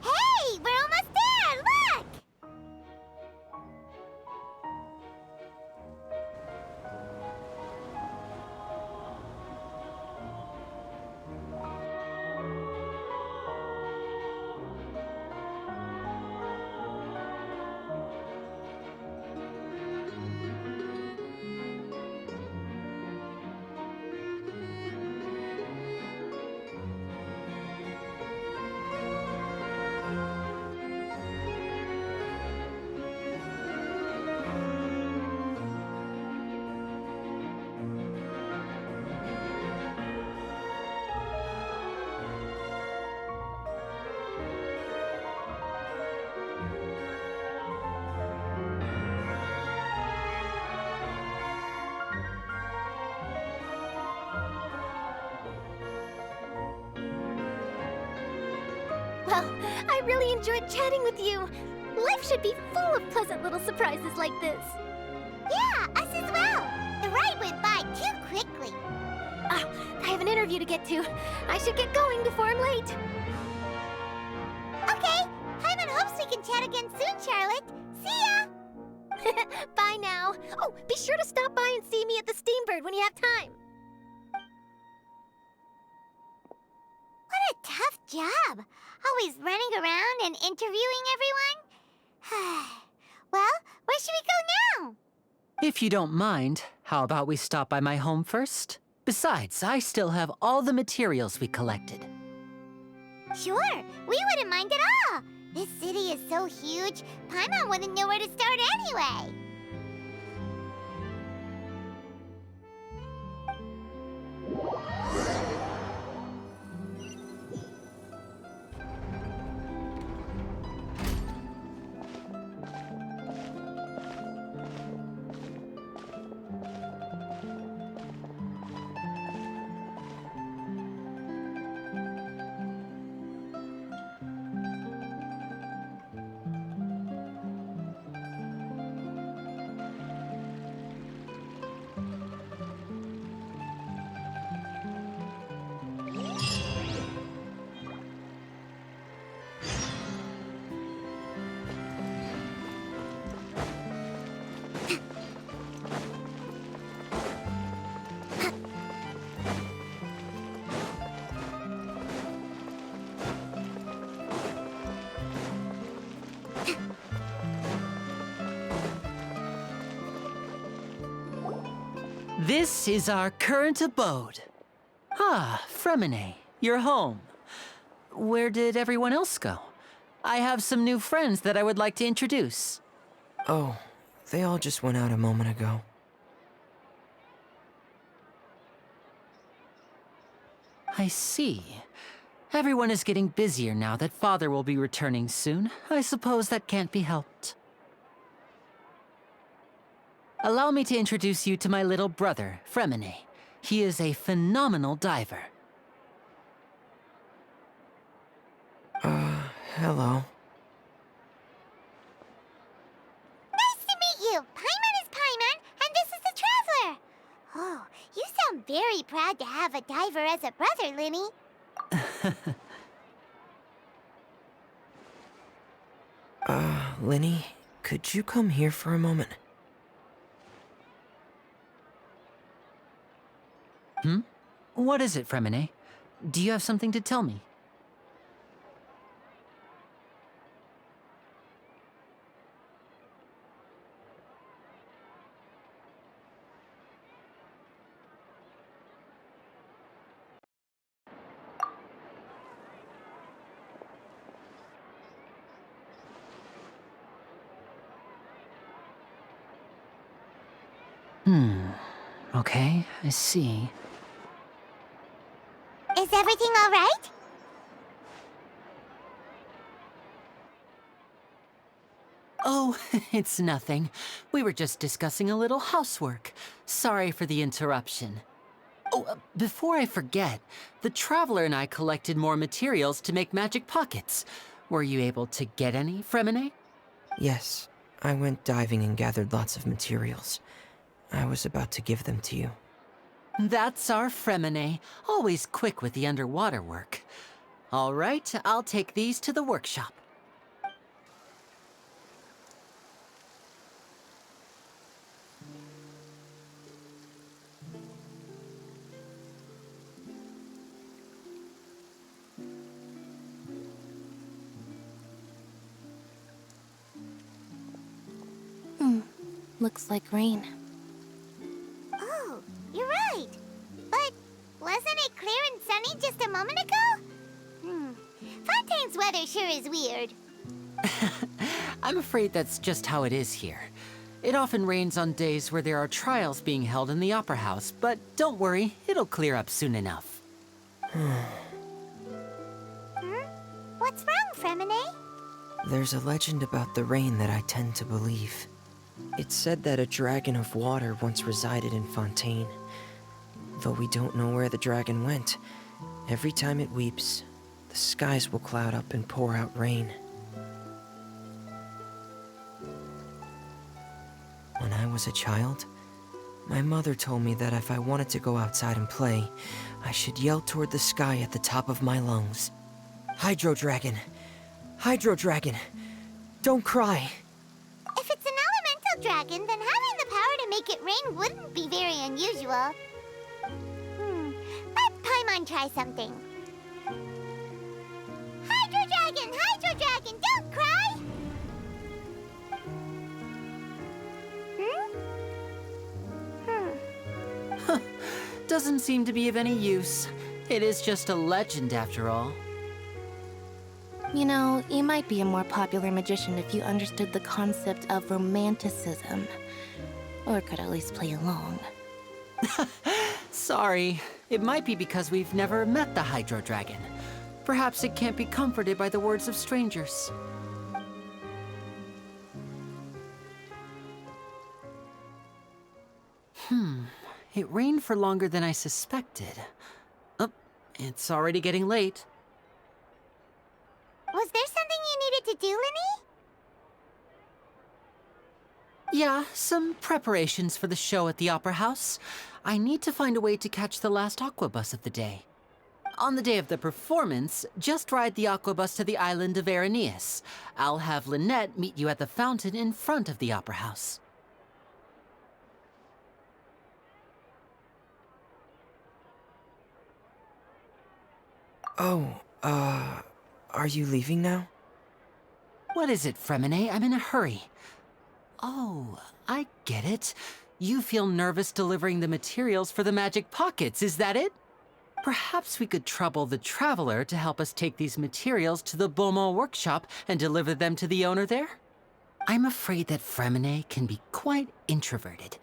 Hey, we're almost there! Look! Well, I really enjoyed chatting with you. Life should be full of pleasant little surprises like this. Yeah, us as well. The ride went by too quickly. I have an interview to get to. I should get going before I'm late. Okay, Hyman hopes we can chat again soon, Charlotte. See ya! Bye now. Oh, be sure to stop by and see me at the Steambird when you have time. What a tough job. Always running around and interviewing everyone. Well, where should we go now? If you don't mind, how about we stop by my home first? Besides, I still have all the materials we collected. Sure, we wouldn't mind at all. This city is so huge, Paimon wouldn't know where to start anyway. This is our current abode. Ah, Fremine, you're home. Where did everyone else go? I have some new friends that I would like to introduce. Oh, they all just went out a moment ago. I see. Everyone is getting busier now that Father will be returning soon. I suppose that can't be helped. Allow me to introduce you to my little brother, Fremine. He is a phenomenal diver. Hello. Nice to meet you. Paimon is Paimon, and this is the Traveler. Oh, you sound very proud to have a diver as a brother, Linny. Linny, could you come here for a moment? What is it, Fremine? Do you have something to tell me? Okay, I see. Is everything all right? Oh, it's nothing. We were just discussing a little housework. Sorry for the interruption. Oh, before I forget, the Traveler and I collected more materials to make magic pockets. Were you able to get any, Fremine? Yes, I went diving and gathered lots of materials. I was about to give them to you. That's our Fremine, always quick with the underwater work. All right, I'll take these to the workshop. Looks like rain. Oh, you're right. But wasn't it clear and sunny just a moment ago? Fontaine's weather sure is weird. I'm afraid that's just how it is here. It often rains on days where there are trials being held in the Opera House, but don't worry, it'll clear up soon enough. What's wrong, Fremine? There's a legend about the rain that I tend to believe. It's said that a dragon of water once resided in Fontaine. Though we don't know where the dragon went, every time it weeps, the skies will cloud up and pour out rain. When I was a child, my mother told me that if I wanted to go outside and play, I should yell toward the sky at the top of my lungs. Hydro Dragon! Hydro Dragon! Don't cry! If it's an elemental dragon, then having the power to make it rain wouldn't be very unusual. Let Paimon try something. Hydro Dragon, don't cry! Doesn't seem to be of any use. It is just a legend after all. You know, you might be a more popular magician if you understood the concept of romanticism. Or could at least play along. Sorry. It might be because we've never met the Hydro Dragon. Perhaps it can't be comforted by the words of strangers. It rained for longer than I suspected. Oh, it's already getting late. Was there something you needed to do, Linny? Yeah, some preparations for the show at the Opera House. I need to find a way to catch the last aqua bus of the day. On the day of the performance, just ride the aqua bus to the island of Aeneas. I'll have Lynette meet you at the fountain in front of the Opera House. Oh, are you leaving now? What is it, Fremine? I'm in a hurry. Oh, I get it. You feel nervous delivering the materials for the magic pockets, is that it? Perhaps we could trouble the Traveler to help us take these materials to the Beaumont workshop and deliver them to the owner there? I'm afraid that Fremine can be quite introverted,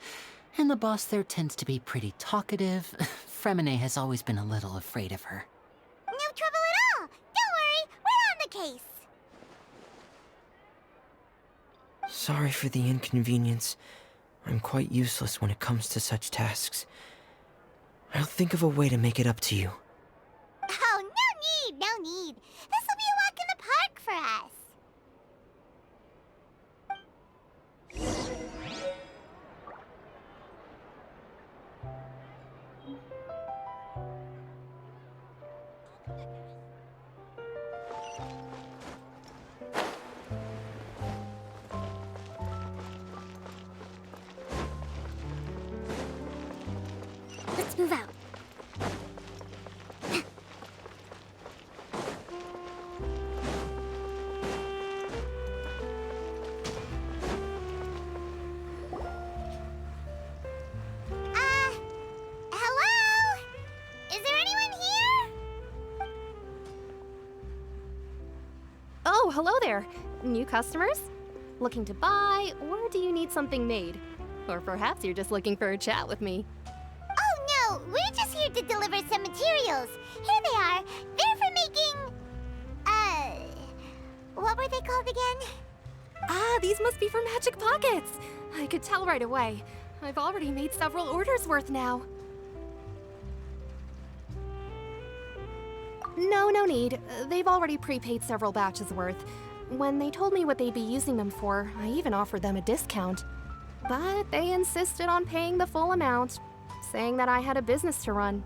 and the boss there tends to be pretty talkative. Fremine has always been a little afraid of her. No trouble at all! Don't worry, we're on the case! Sorry for the inconvenience. I'm quite useless when it comes to such tasks. I'll think of a way to make it up to you. Oh, no need! This'll be a walk in the park for us! Let's move out. Hello? Is there anyone here? Oh, hello there. New customers? Looking to buy, or do you need something made? Or perhaps you're just looking for a chat with me. Oh no, we're just here to deliver some materials. Here they are. They're for making... what were they called again? Ah, these must be for magic pockets. I could tell right away. I've already made several orders worth now. No need. They've already prepaid several batches worth. When they told me what they'd be using them for, I even offered them a discount. But they insisted on paying the full amount, saying that I had a business to run.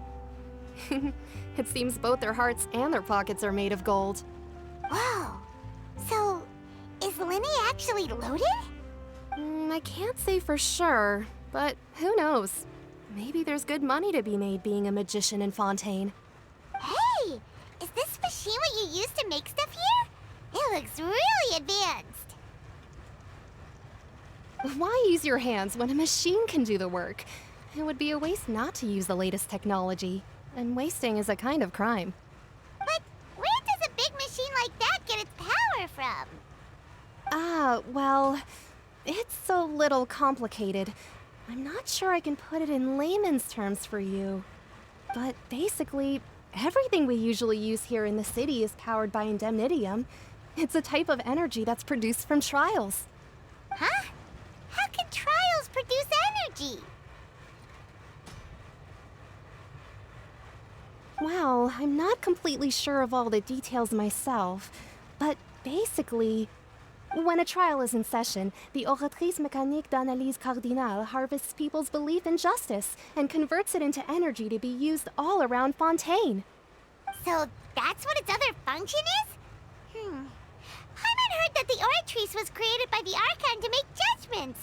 It seems both their hearts and their pockets are made of gold. Whoa. So, is Linny actually loaded? I can't say for sure, but who knows? Maybe there's good money to be made being a magician in Fontaine. Hey! Is this machine what you use to make stuff here? It looks really advanced. Why use your hands when a machine can do the work? It would be a waste not to use the latest technology, and wasting is a kind of crime. But where does a big machine like that get its power from? Well, it's a little complicated. I'm not sure I can put it in layman's terms for you. But basically, everything we usually use here in the city is powered by indemnitium. It's a type of energy that's produced from trials. Huh? How can trials produce energy? Well, I'm not completely sure of all the details myself, but basically, when a trial is in session, the Oratrice Mécanique d'Analyse Cardinale harvests people's belief in justice and converts it into energy to be used all around Fontaine. So that's what its other function is? Paimon heard that the Oratrice was created by the Archon to make judgments.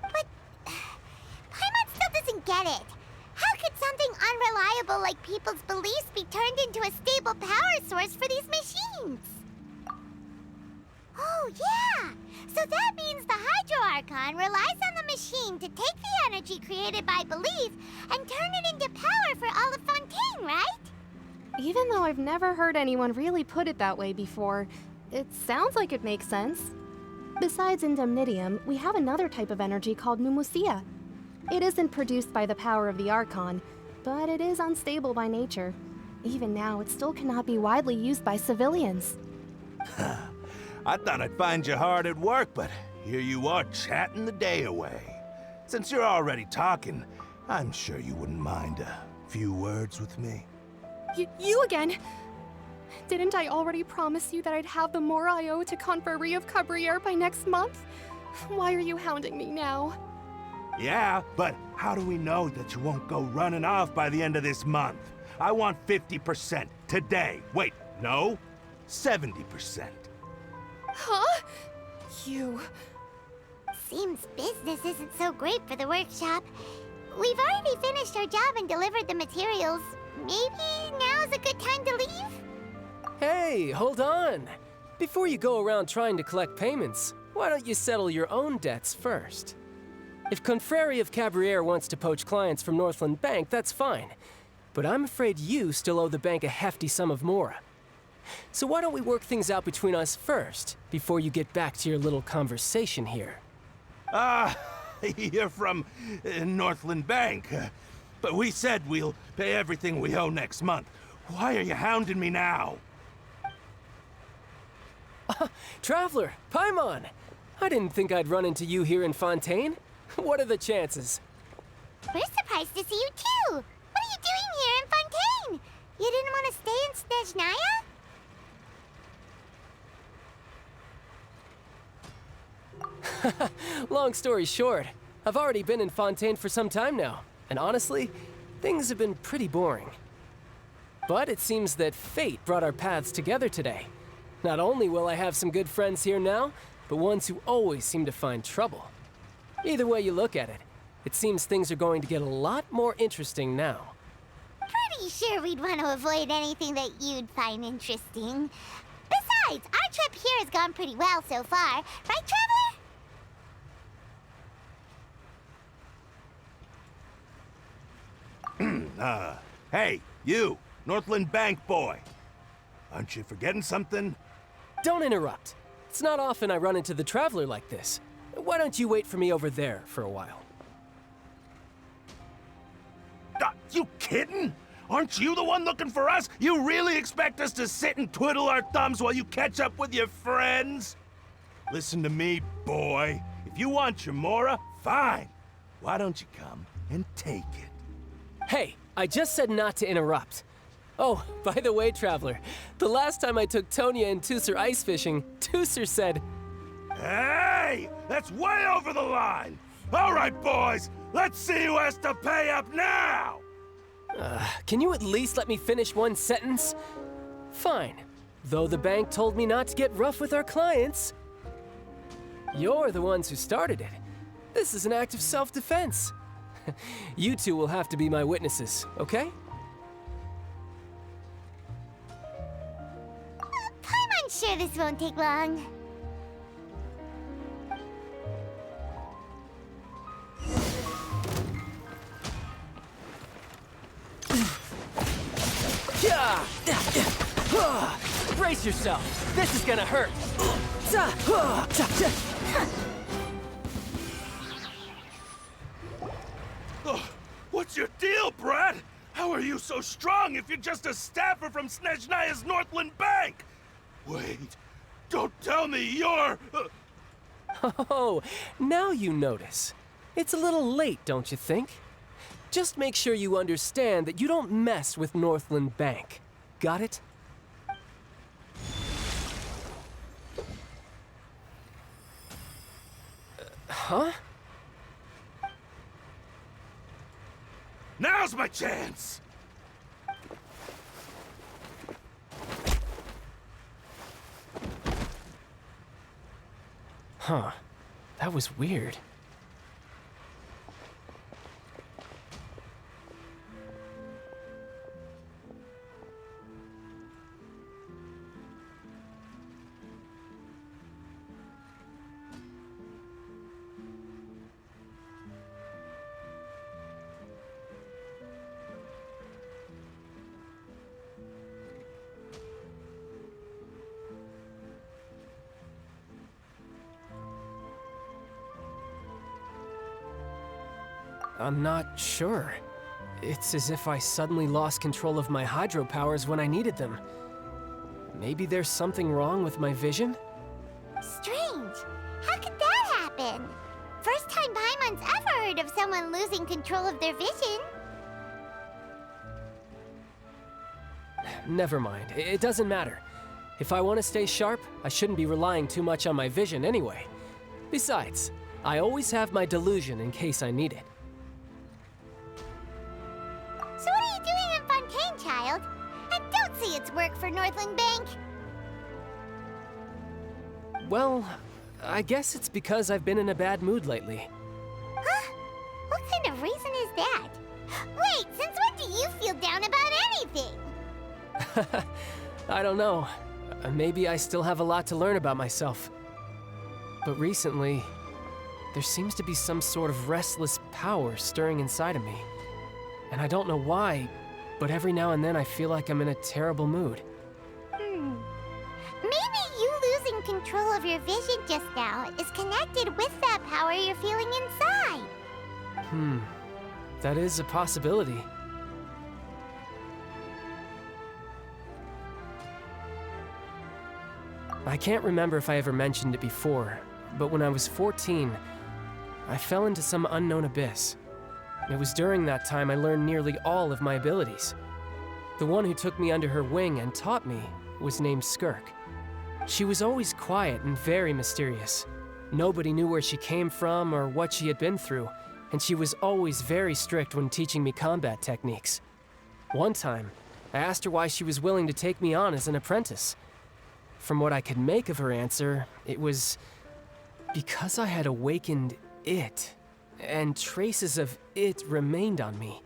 But Paimon still doesn't get it. How could something unreliable like people's beliefs be turned into a stable power source for these machines? Oh, yeah! So that means the Hydro Archon relies on the machine to take the energy created by belief and turn it into power for all of Fontaine, right? Even though I've never heard anyone really put it that way before, it sounds like it makes sense. Besides indemnitium, we have another type of energy called pneumosia. It isn't produced by the power of the Archon, but it is unstable by nature. Even now, it still cannot be widely used by civilians. I thought I'd find you hard at work, but here you are chatting the day away. Since you're already talking, I'm sure you wouldn't mind a few words with me. You again? Didn't I already promise you that I'd have the more I owe to Confrérie of Cabriere by next month? Why are you hounding me now? Yeah, but how do we know that you won't go running off by the end of this month? I want 50% today. Wait, no, 70%. Huh? You... Seems business isn't so great for the workshop. We've already finished our job and delivered the materials. Maybe now's a good time to leave? Hey, hold on! Before you go around trying to collect payments, why don't you settle your own debts first? If Confrérie of Cabriere wants to poach clients from Northland Bank, that's fine. But I'm afraid you still owe the bank a hefty sum of mora. So why don't we work things out between us first, before you get back to your little conversation here? You're from Northland Bank. But we said we'll pay everything we owe next month. Why are you hounding me now? Traveler, Paimon! I didn't think I'd run into you here in Fontaine. What are the chances? We're surprised to see you too! What are you doing here in Fontaine? You didn't want to stay in Snezhnaya? Long story short, I've already been in Fontaine for some time now, and honestly, things have been pretty boring. But it seems that fate brought our paths together today. Not only will I have some good friends here now, but ones who always seem to find trouble. Either way you look at it, it seems things are going to get a lot more interesting now. Pretty sure we'd want to avoid anything that you'd find interesting. Besides, our trip here has gone pretty well so far. Right, Traveler? Hey, you, Northland Bank boy. Aren't you forgetting something? Don't interrupt. It's not often I run into the Traveler like this. Why don't you wait for me over there for a while? You kidding? Aren't you the one looking for us? You really expect us to sit and twiddle our thumbs while you catch up with your friends? Listen to me, boy. If you want your mora, fine. Why don't you come and take it? Hey, I just said not to interrupt. Oh, by the way, Traveler, the last time I took Tonya and Tusser ice fishing, Tusser said, "Hey! That's way over the line! All right, boys, let's see who has to pay up now!" Can you at least let me finish one sentence? Fine. Though the bank told me not to get rough with our clients. You're the ones who started it. This is an act of self-defense. You two will have to be my witnesses, okay? I'm sure this won't take long. Brace yourself. This is gonna hurt. What's your deal, Brad? How are you so strong if you're just a staffer from Snezhnaya's Northland Bank? Wait, don't tell me you're... Oh, now you notice. It's a little late, don't you think? Just make sure you understand that you don't mess with Northland Bank. Got it? Huh? Now's my chance! Huh. That was weird. I'm not sure. It's as if I suddenly lost control of my hydro powers when I needed them. Maybe there's something wrong with my vision? Strange. How could that happen? First time Paimon's ever heard of someone losing control of their vision. Never mind. It doesn't matter. If I want to stay sharp, I shouldn't be relying too much on my vision anyway. Besides, I always have my delusion in case I need it. So what are you doing in Fontaine, child? And don't say it's work for Northland Bank. Well, I guess it's because I've been in a bad mood lately. Huh? What kind of reason is that? Wait, since when do you feel down about anything? I don't know. Maybe I still have a lot to learn about myself. But recently, there seems to be some sort of restless power stirring inside of me. And I don't know why, but every now and then I feel like I'm in a terrible mood. Maybe you losing control of your vision just now is connected with that power you're feeling inside. That is a possibility. I can't remember if I ever mentioned it before, but when I was 14, I fell into some unknown abyss. It was during that time I learned nearly all of my abilities. The one who took me under her wing and taught me was named Skirk. She was always quiet and very mysterious. Nobody knew where she came from or what she had been through, and she was always very strict when teaching me combat techniques. One time, I asked her why she was willing to take me on as an apprentice. From what I could make of her answer, it was because I had awakened it, and traces of it remained on me.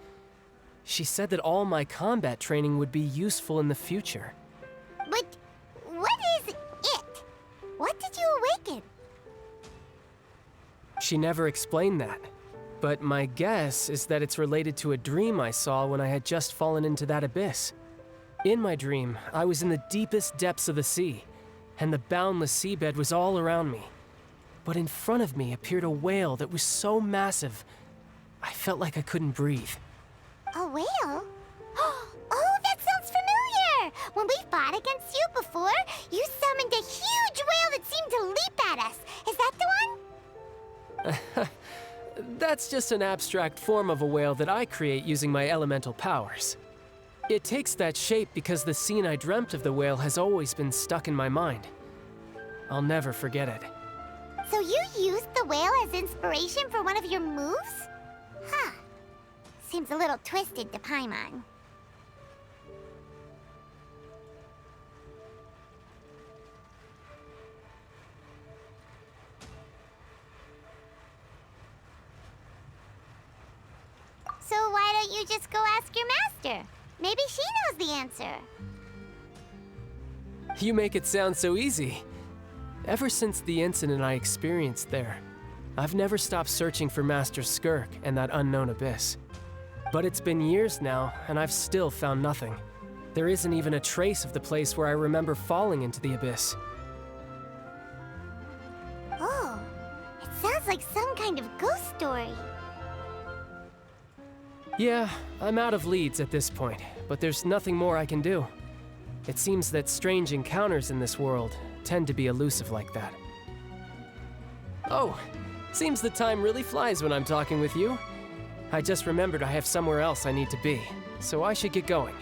She said that all my combat training would be useful in the future. But what is it? What did you awaken? She never explained that, but my guess is that it's related to a dream I saw when I had just fallen into that abyss. In my dream, I was in the deepest depths of the sea, and the boundless seabed was all around me. But in front of me appeared a whale that was so massive, I felt like I couldn't breathe. A whale? Oh, that sounds familiar! When we fought against you before, you summoned a huge whale that seemed to leap at us. Is that the one? That's just an abstract form of a whale that I create using my elemental powers. It takes that shape because the scene I dreamt of the whale has always been stuck in my mind. I'll never forget it. So you used the whale as inspiration for one of your moves? Huh. Seems a little twisted to Paimon. So why don't you just go ask your master? Maybe she knows the answer. You make it sound so easy. Ever since the incident I experienced there, I've never stopped searching for Master Skirk and that unknown abyss. But it's been years now, and I've still found nothing. There isn't even a trace of the place where I remember falling into the abyss. Oh, it sounds like some kind of ghost story. Yeah, I'm out of leads at this point, but there's nothing more I can do. It seems that strange encounters in this world tend to be elusive like that. Oh, seems the time really flies when I'm talking with you. I just remembered I have somewhere else I need to be, so I should get going.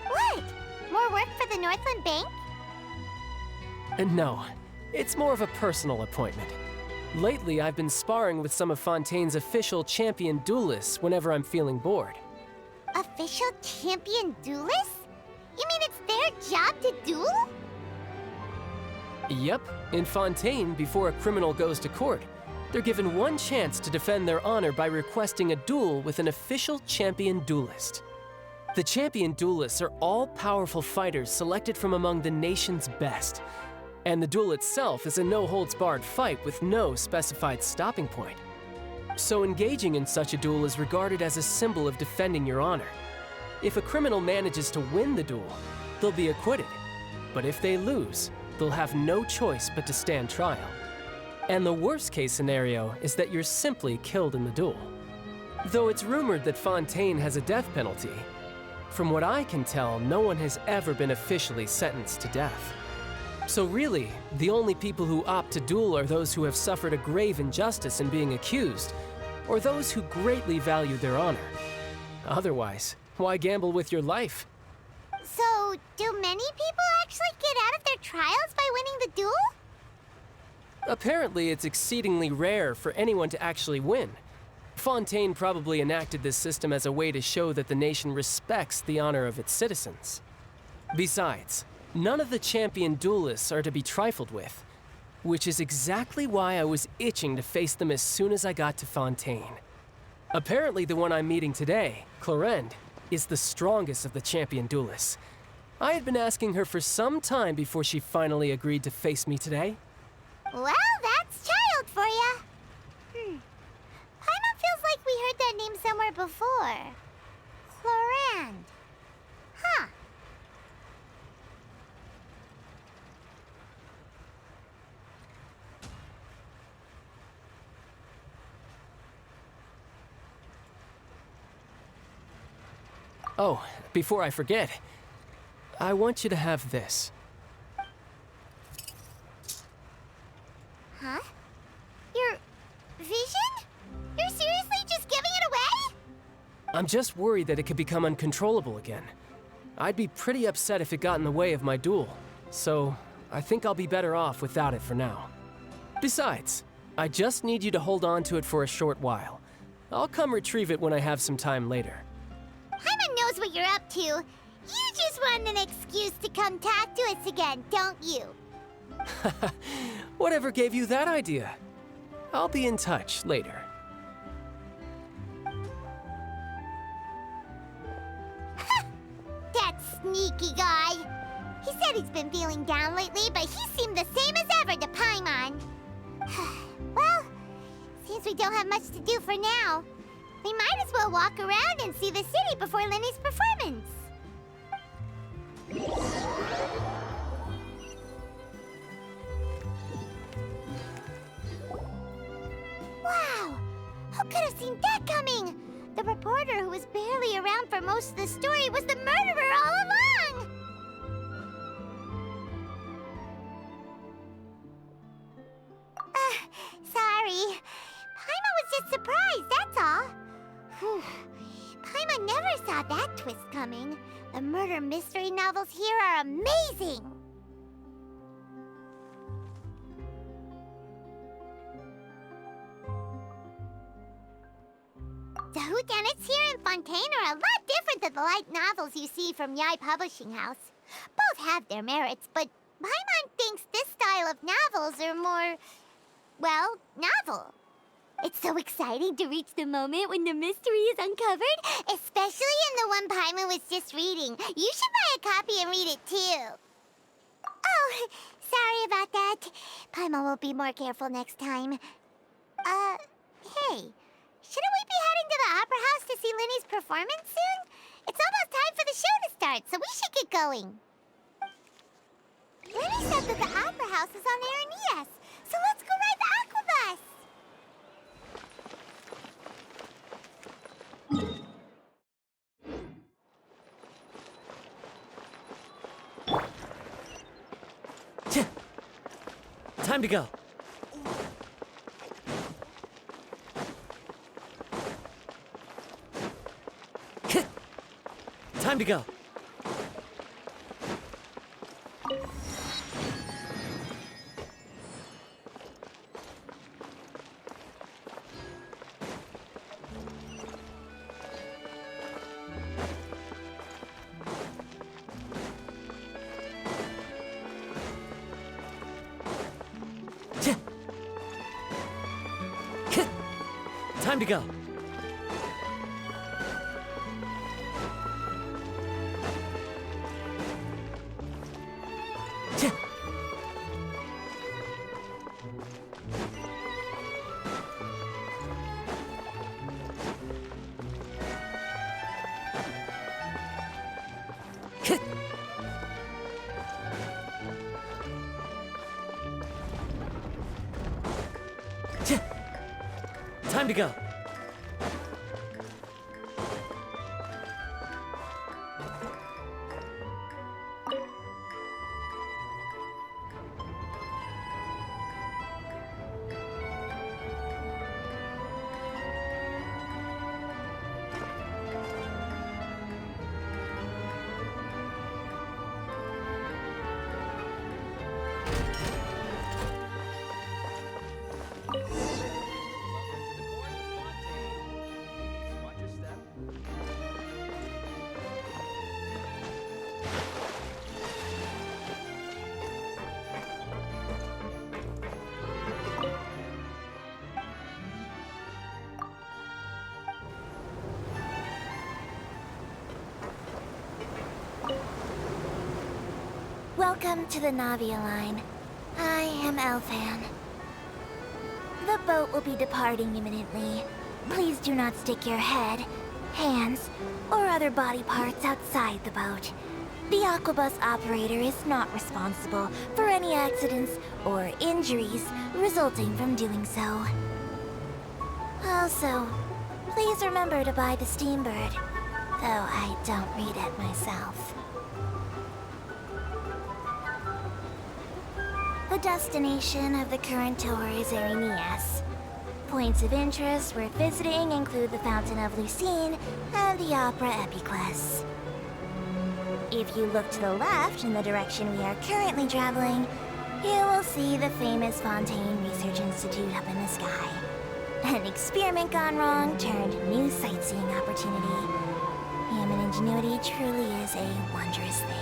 What? More work for the Northland Bank? No, it's more of a personal appointment. Lately, I've been sparring with some of Fontaine's official champion duelists whenever I'm feeling bored. Official champion duelists? You mean it's their job to duel? Yep, in Fontaine, before a criminal goes to court, they're given one chance to defend their honor by requesting a duel with an official champion duelist. The champion duelists are all powerful fighters selected from among the nation's best. And the duel itself is a no-holds-barred fight with no specified stopping point. So engaging in such a duel is regarded as a symbol of defending your honor. If a criminal manages to win the duel, they'll be acquitted. But if they lose, they'll have no choice but to stand trial. And the worst-case scenario is that you're simply killed in the duel. Though it's rumored that Fontaine has a death penalty, from what I can tell, no one has ever been officially sentenced to death. So really, the only people who opt to duel are those who have suffered a grave injustice in being accused, or those who greatly value their honor. Otherwise, why gamble with your life? So, do many people actually get out of their trials by winning the duel? Apparently, it's exceedingly rare for anyone to actually win. Fontaine probably enacted this system as a way to show that the nation respects the honor of its citizens. Besides, none of the champion duelists are to be trifled with, which is exactly why I was itching to face them as soon as I got to Fontaine. Apparently the one I'm meeting today, Clorinde, is the strongest of the champion duelists. I had been asking her for some time before she finally agreed to face me today. Well, that's child for ya. somewhere before. Chlorand. Huh. Oh, before I forget, I want you to have this. Huh? Your vision? You're seriously just giving it away? I'm just worried that it could become uncontrollable again. I'd be pretty upset if it got in the way of my duel, so I think I'll be better off without it for now. Besides, I just need you to hold on to it for a short while. I'll come retrieve it when I have some time later. Paimon knows what you're up to. You just want an excuse to come talk to us again, don't you? Whatever gave you that idea? I'll be in touch later. That sneaky guy. He said he's been feeling down lately, but he seemed the same as ever to Paimon. Well, seems we don't have much to do for now. We might as well walk around and see the city before Lenny's performance. Wow! Who could have seen that coming? The reporter who was barely around for most of the story was the murderer all along! Sorry. Paimon was just surprised, that's all. Whew. Paimon never saw that twist coming. The murder mystery novels here are amazing! The whodunits here in Fontaine are a lot different than the light novels you see from Yai Publishing House. Both have their merits, but Paimon thinks this style of novels are more, well, novel. It's so exciting to reach the moment when the mystery is uncovered, especially in the one Paimon was just reading. You should buy a copy and read it too. Oh, sorry about that. Paimon will be more careful next time. Hey, shouldn't we be heading to the Opera House to see Linny's performance soon? It's almost time for the show to start, so we should get going. Linny said that the Opera House is on Aeneas, so let's go ride the Aquabus! Time to go. Time to go. Time to go. Time to go. Welcome to the Navia line. I am Elfan. The boat will be departing imminently. Please do not stick your head, hands, or other body parts outside the boat. The Aquabus operator is not responsible for any accidents or injuries resulting from doing so. Also, please remember to buy the Steambird, though I don't read it myself. The destination of the current tour is Erinias. Points of interest worth visiting include the Fountain of Lucine and the Opera Epiclese. If you look to the left in the direction we are currently traveling, you will see the famous Fontaine Research Institute up in the sky. An experiment gone wrong turned new sightseeing opportunity. Human ingenuity truly is a wondrous thing.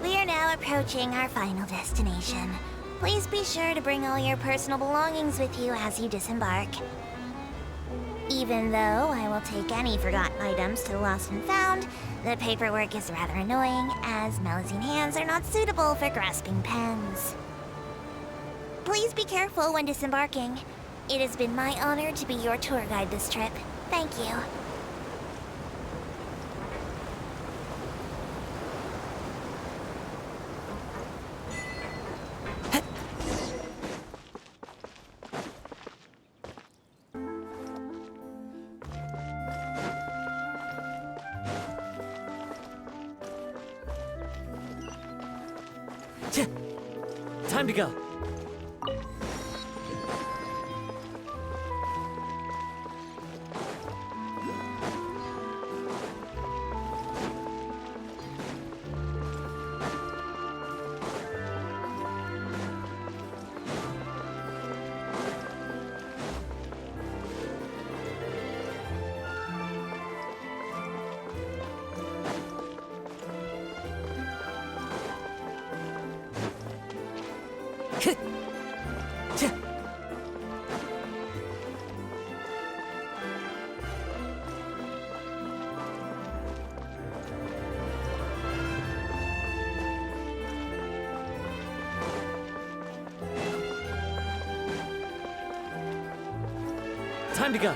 We are now approaching our final destination. Please be sure to bring all your personal belongings with you as you disembark. Even though I will take any forgotten items to the Lost and Found, the paperwork is rather annoying, as Melusine hands are not suitable for grasping pens. Please be careful when disembarking. It has been my honor to be your tour guide this trip. Thank you. Time to go. Time to go.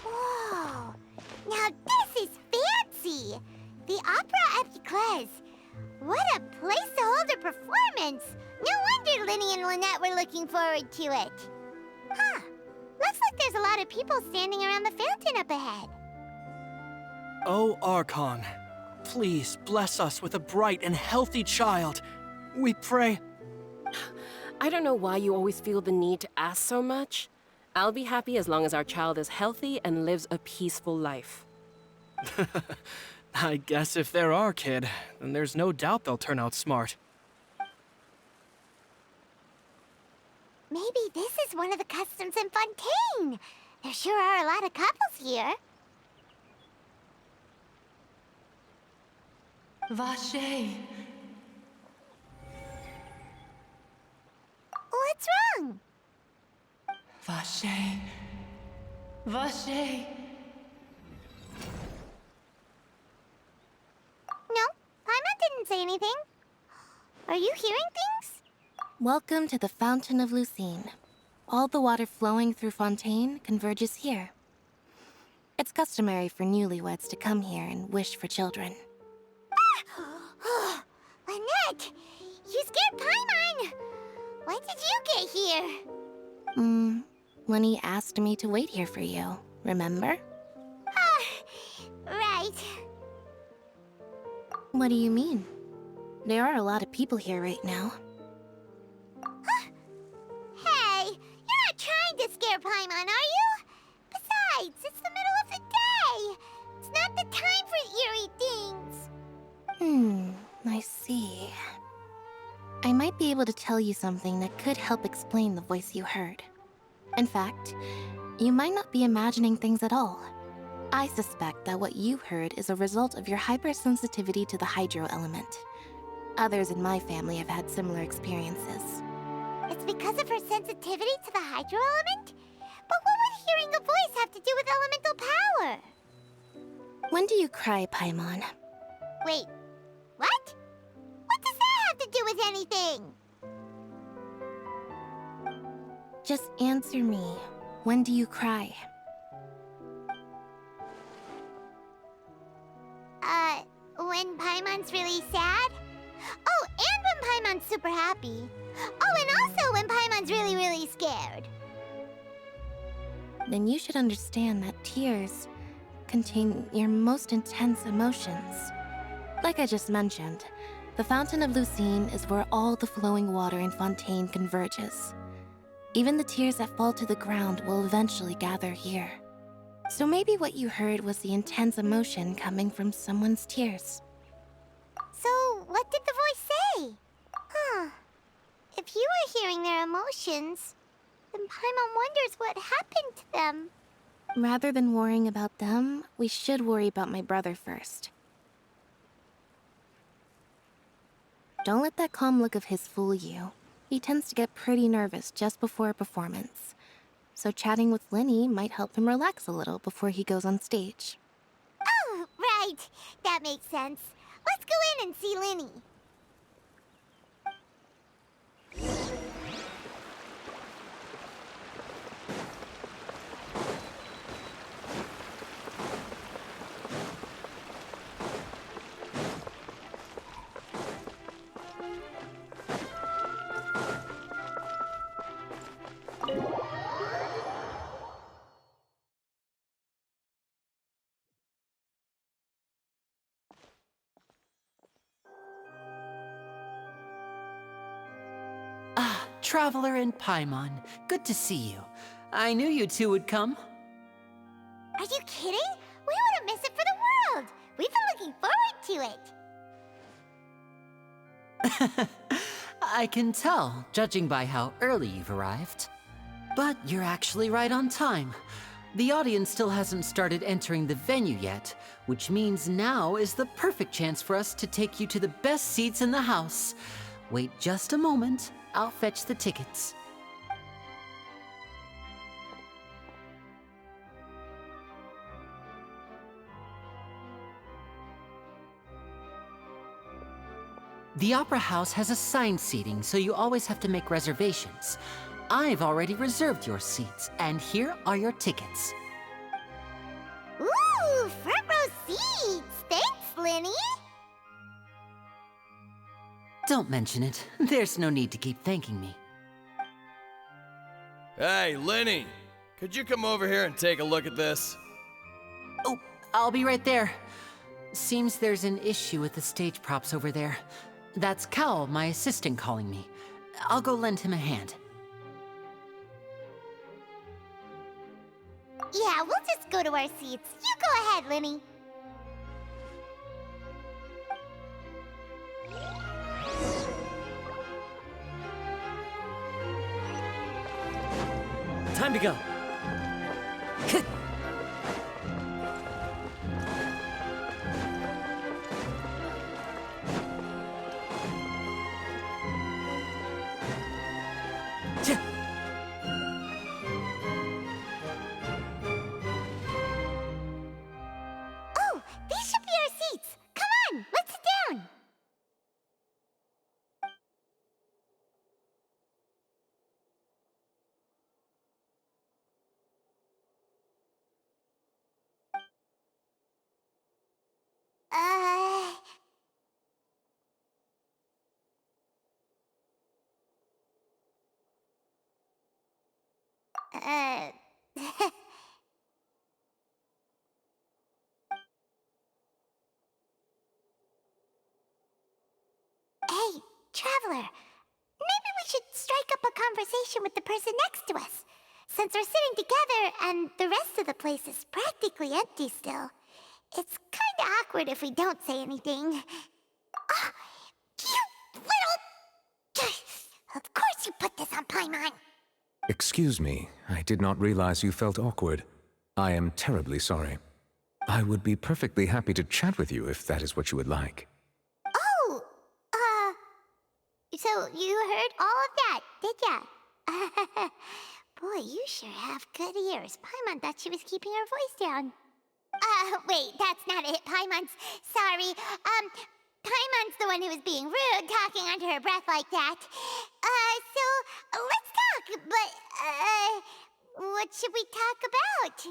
Whoa! Now this is fancy! The Opera Epiclese. What a place to hold a performance! No wonder Linny and Lynette were looking forward to it. Huh. Looks like there's a lot of people standing around the fountain up ahead. Oh, Archon, please bless us with a bright and healthy child. We pray. I don't know why you always feel the need to ask so much. I'll be happy as long as our child is healthy and lives a peaceful life. I guess if they're our kid, then there's no doubt they'll turn out smart. Maybe this is one of the customs in Fontaine. There sure are a lot of couples here. Vache. What's wrong? Vache. Vache. No, Paimon didn't say anything. Are you hearing things? Welcome to the Fountain of Lucine. All the water flowing through Fontaine converges here. It's customary for newlyweds to come here and wish for children. Ah! Lynette! You scared Paimon! When did you get here? Lenny asked me to wait here for you, remember? Right. What do you mean? There are a lot of people here right now. Hey, you're not trying to scare Paimon, are you? Besides, it's the middle of the day. It's not the I see. I might be able to tell you something that could help explain the voice you heard. In fact, you might not be imagining things at all. I suspect that what you heard is a result of your hypersensitivity to the hydro element. Others in my family have had similar experiences. It's because of her sensitivity to the hydro element? But what would hearing a voice have to do with elemental power? When do you cry, Paimon? Wait, what? What does that have to do with anything? Just answer me. When do you cry? When Paimon's really sad? Oh, and when Paimon's super happy. Oh, and also when Paimon's really, really scared. Then you should understand that tears contain your most intense emotions. Like I just mentioned, the Fountain of Lucine is where all the flowing water in Fontaine converges. Even the tears that fall to the ground will eventually gather here. So maybe what you heard was the intense emotion coming from someone's tears. So, what did the voice say? Huh. If you were hearing their emotions, then Paimon wonders what happened to them. Rather than worrying about them, we should worry about my brother first. Don't let that calm look of his fool you. He tends to get pretty nervous just before a performance. So chatting with Linny might help him relax a little before he goes on stage. Oh, right. That makes sense. Let's go in and see Linny. Traveler and Paimon, good to see you. I knew you two would come. Are you kidding? We wouldn't miss it for the world. We've been looking forward to it. I can tell, judging by how early you've arrived. But you're actually right on time. The audience still hasn't started entering the venue yet, which means now is the perfect chance for us to take you to the best seats in the house. Wait just a moment. I'll fetch the tickets. The Opera House has assigned seating, so you always have to make reservations. I've already reserved your seats, and here are your tickets. Ooh, front row seats! Thanks, Linny! Don't mention it. There's no need to keep thanking me. Hey, Linny! Could you come over here and take a look at this? Oh, I'll be right there. Seems there's an issue with the stage props over there. That's Cal, my assistant, calling me. I'll go lend him a hand. Yeah, we'll just go to our seats. You go ahead, Linny. Time to go. Oh, these should be our seats. Come on, let's sit down. Uh... Uh... Hey, Traveler. Maybe we should strike up a conversation with the person next to us. Since we're sitting together and the rest of the place is practically empty still, it's kinda awkward if we don't say anything. Ah, Paimon. Excuse me, I did not realize you felt awkward. I am terribly sorry. I would be perfectly happy to chat with you if that is what you would like. Oh, so you heard all of that, did ya? Boy, you sure have good ears. Paimon thought she was keeping her voice down. Wait, that's not it. Paimon's sorry. Paimon's the one who was being rude, talking under her breath like that. So let's talk, but, what should we talk about?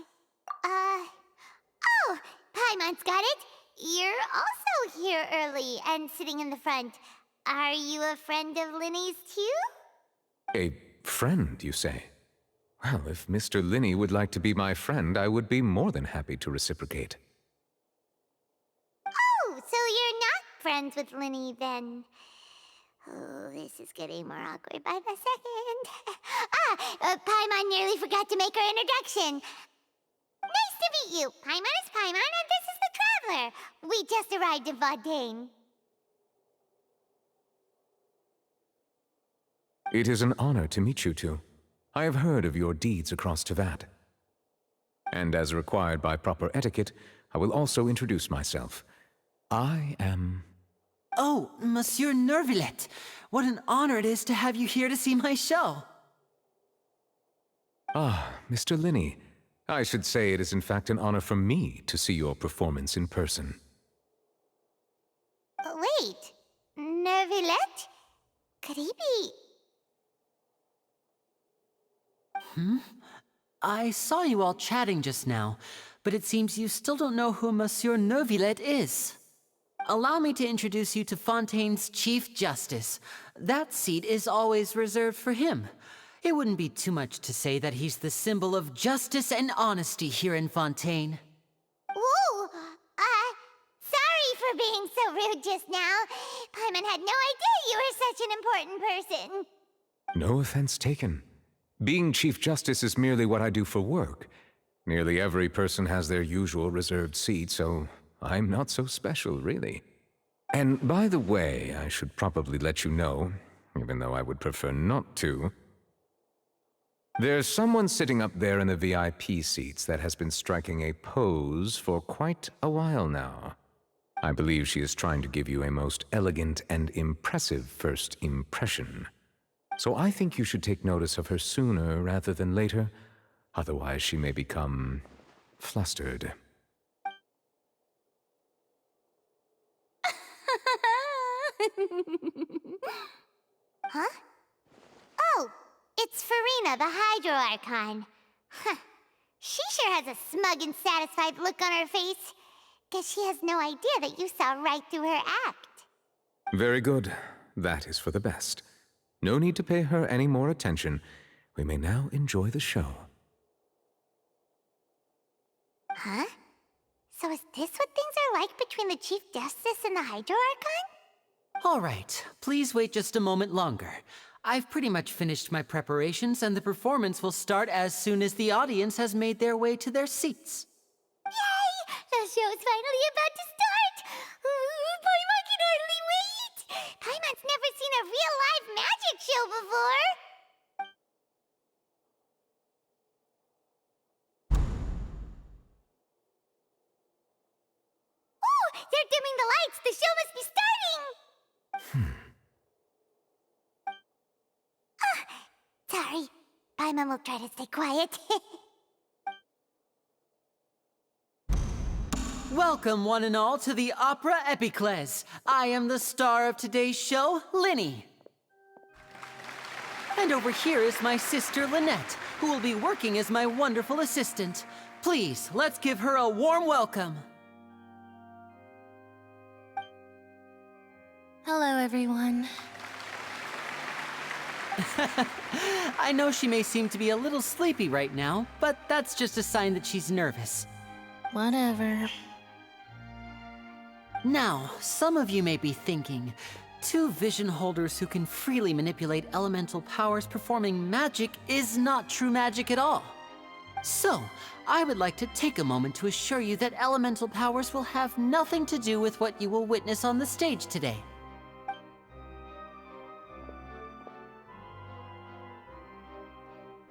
Oh, Paimon's got it. You're also here early and sitting in the front. Are you a friend of Linny's too? A friend, you say? Well, if Mr. Linney would like to be my friend, I would be more than happy to reciprocate. Oh, so you're not friends with Linny then? Oh, this is getting more awkward by the second. Paimon nearly forgot to make her introduction. Nice to meet you. Paimon is Paimon, and this is the Traveler. We just arrived in Fontaine. It is an honor to meet you two. I have heard of your deeds across Tevat. And as required by proper etiquette, I will also introduce myself. I am... Oh, Monsieur Nervillet. What an honor it is to have you here to see my show. Ah, Mr. Linney. I should say it is in fact an honor for me to see your performance in person. Wait, Nervillet? Could he be... I saw you all chatting just now, but it seems you still don't know who Monsieur Nervillet is. Allow me to introduce you to Fontaine's Chief Justice. That seat is always reserved for him. It wouldn't be too much to say that he's the symbol of justice and honesty here in Fontaine. Ooh, sorry for being so rude just now. Paimon had no idea you were such an important person. No offense taken. Being Chief Justice is merely what I do for work. Nearly every person has their usual reserved seat, so I'm not so special, really. And by the way, I should probably let you know, even though I would prefer not to. There's someone sitting up there in the VIP seats that has been striking a pose for quite a while now. I believe she is trying to give you a most elegant and impressive first impression. So I think you should take notice of her sooner rather than later, otherwise she may become flustered. Huh? Oh, it's Farina, the Hydro Archon. Huh. She sure has a smug and satisfied look on her face. Guess she has no idea that you saw right through her act. Very good. That is for the best. No need to pay her any more attention. We may now enjoy the show. Huh? So is this what things are like between the Chief Justice and the Hydro Archon? All right, please wait just a moment longer. I've pretty much finished my preparations, and the performance will start as soon as the audience has made their way to their seats. Yay! The show's finally about to start! Paimon can hardly wait! Paimon's never seen a real live magic show before! Ooh! They're dimming the lights! The show must be starting! Sorry. Paimon will try to stay quiet. Welcome, one and all, to the Opera Epiclese. I am the star of today's show, Linny. And over here is my sister, Lynette, who will be working as my wonderful assistant. Please, let's give her a warm welcome. Hello, everyone. I know she may seem to be a little sleepy right now, but that's just a sign that she's nervous. Whatever. Now, some of you may be thinking, two vision holders who can freely manipulate elemental powers performing magic is not true magic at all. So, I would like to take a moment to assure you that elemental powers will have nothing to do with what you will witness on the stage today.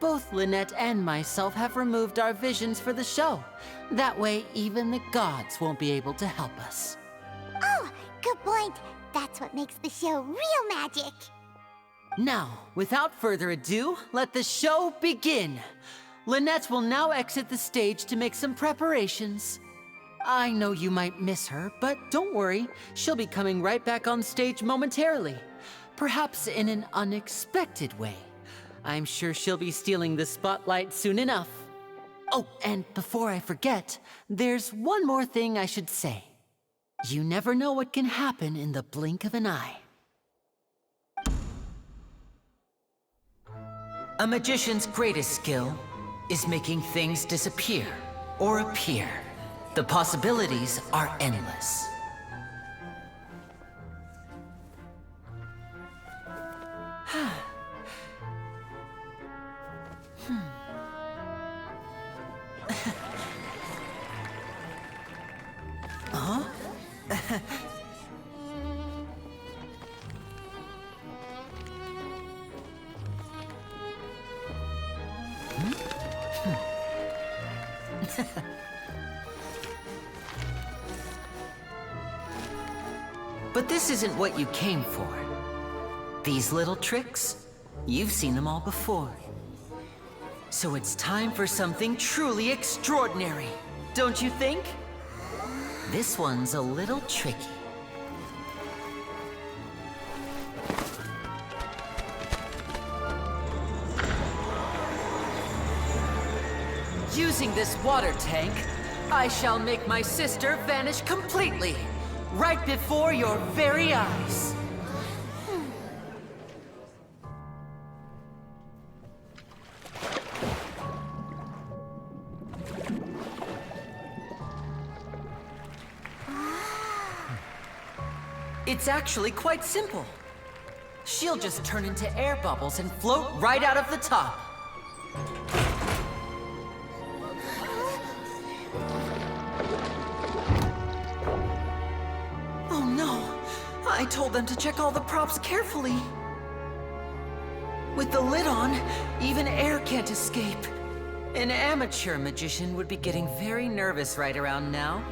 Both Lynette and myself have removed our visions for the show. That way, even the gods won't be able to help us. Oh, good point. That's what makes the show real magic. Now, without further ado, let the show begin. Lynette will now exit the stage to make some preparations. I know you might miss her, but don't worry. She'll be coming right back on stage momentarily. Perhaps in an unexpected way. I'm sure she'll be stealing the spotlight soon enough. Oh, and before I forget, there's one more thing I should say. You never know what can happen in the blink of an eye. A magician's greatest skill is making things disappear or appear. The possibilities are endless. Huh? But this isn't what you came for. These little tricks, you've seen them all before. So it's time for something truly extraordinary, don't you think? This one's a little tricky. Using this water tank, I shall make my sister vanish completely, right before your very eyes. It's actually quite simple. She'll just turn into air bubbles and float right out of the top. Oh no! I told them to check all the props carefully. With the lid on, even air can't escape. An amateur magician would be getting very nervous right around now.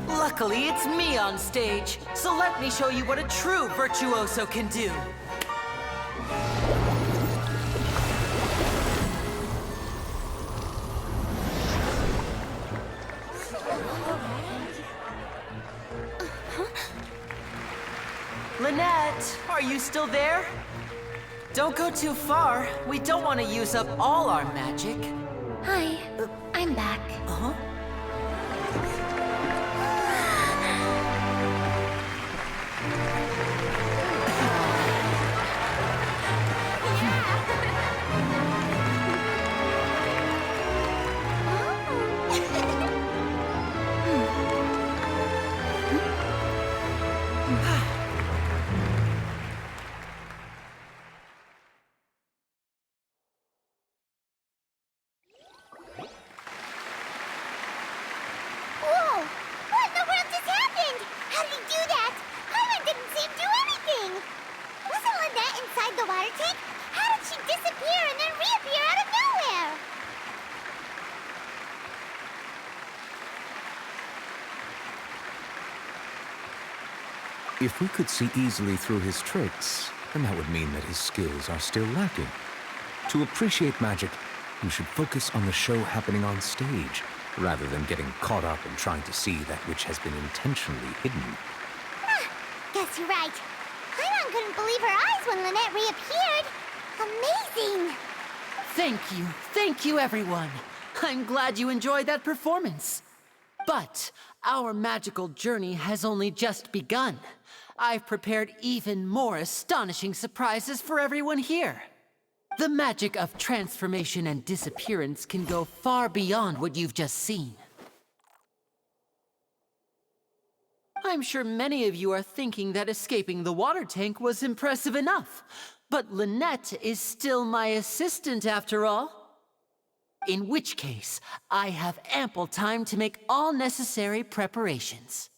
Luckily, it's me on stage, so let me show you what a true virtuoso can do. Lynette, are you still there? Don't go too far. We don't want to use up all our magic. Hi, I'm back. Uh-huh. Whoa! What in the world just happened? How did he do that? Hyman didn't seem to do anything. Wasn't Lynette inside the water tank? How did she disappear and then reappear out of nowhere? If we could see easily through his tricks, then that would mean that his skills are still lacking. To appreciate magic, you should focus on the show happening on stage, rather than getting caught up in trying to see that which has been intentionally hidden. Guess you're right. Hyman couldn't believe her eyes when Lynette reappeared. Amazing! Thank you everyone. I'm glad you enjoyed that performance. But our magical journey has only just begun. I've prepared even more astonishing surprises for everyone here. The magic of transformation and disappearance can go far beyond what you've just seen. I'm sure many of you are thinking that escaping the water tank was impressive enough, but Lynette is still my assistant after all. In which case, I have ample time to make all necessary preparations.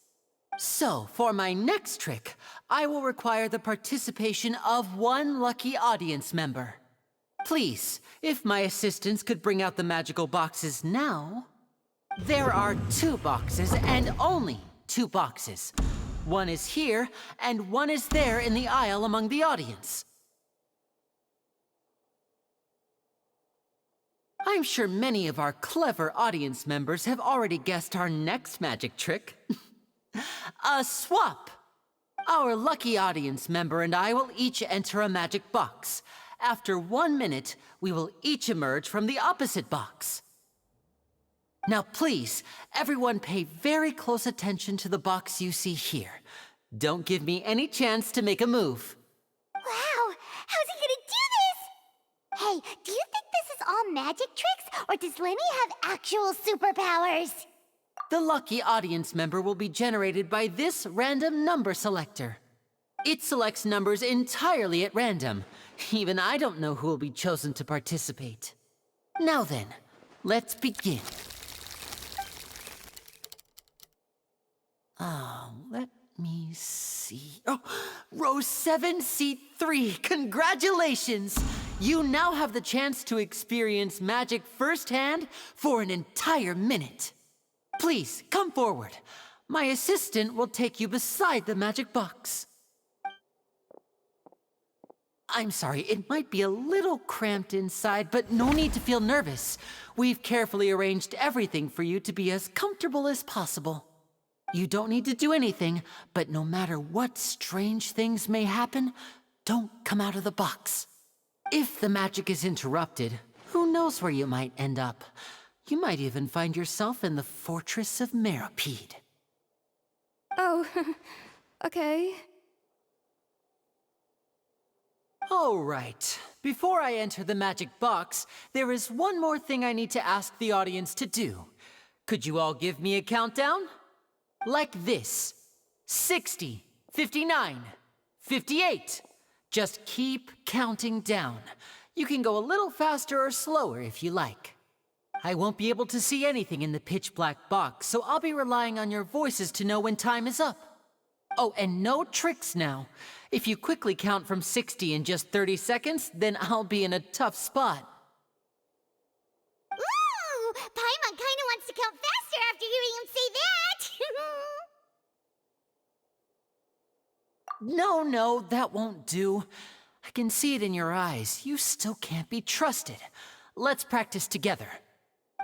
So, for my next trick, I will require the participation of one lucky audience member. Please, if my assistants could bring out the magical boxes now. There are 2 boxes, and only 2 boxes. One is here, and one is there in the aisle among the audience. I'm sure many of our clever audience members have already guessed our next magic trick. A swap! Our lucky audience member and I will each enter a magic box. After 1 minute, we will each emerge from the opposite box. Now please, everyone pay very close attention to the box you see here. Don't give me any chance to make a move. Wow! How's he gonna do this? Hey, do you think this is all magic tricks, or does Lenny have actual superpowers? The lucky audience member will be generated by this random number selector. It selects numbers entirely at random. Even I don't know who will be chosen to participate. Now then, let's begin. Let me see. Oh, row 7, seat 3. Congratulations! You now have the chance to experience magic firsthand for an entire minute. Please, come forward. My assistant will take you beside the magic box. I'm sorry, it might be a little cramped inside, but no need to feel nervous. We've carefully arranged everything for you to be as comfortable as possible. You don't need to do anything, but no matter what strange things may happen, don't come out of the box. If the magic is interrupted, who knows where you might end up? You might even find yourself in the Fortress of Meropide. Oh, okay. All right. Before I enter the magic box, there is one more thing I need to ask the audience to do. Could you all give me a countdown? Like this. 60, 59, 58. Just keep counting down. You can go a little faster or slower if you like. I won't be able to see anything in the pitch black box, so I'll be relying on your voices to know when time is up. Oh, and no tricks now. If you quickly count from 60 in just 30 seconds, then I'll be in a tough spot. Ooh! Paimon kinda wants to count faster after hearing him say that! No, that won't do. I can see it in your eyes. You still can't be trusted. Let's practice together.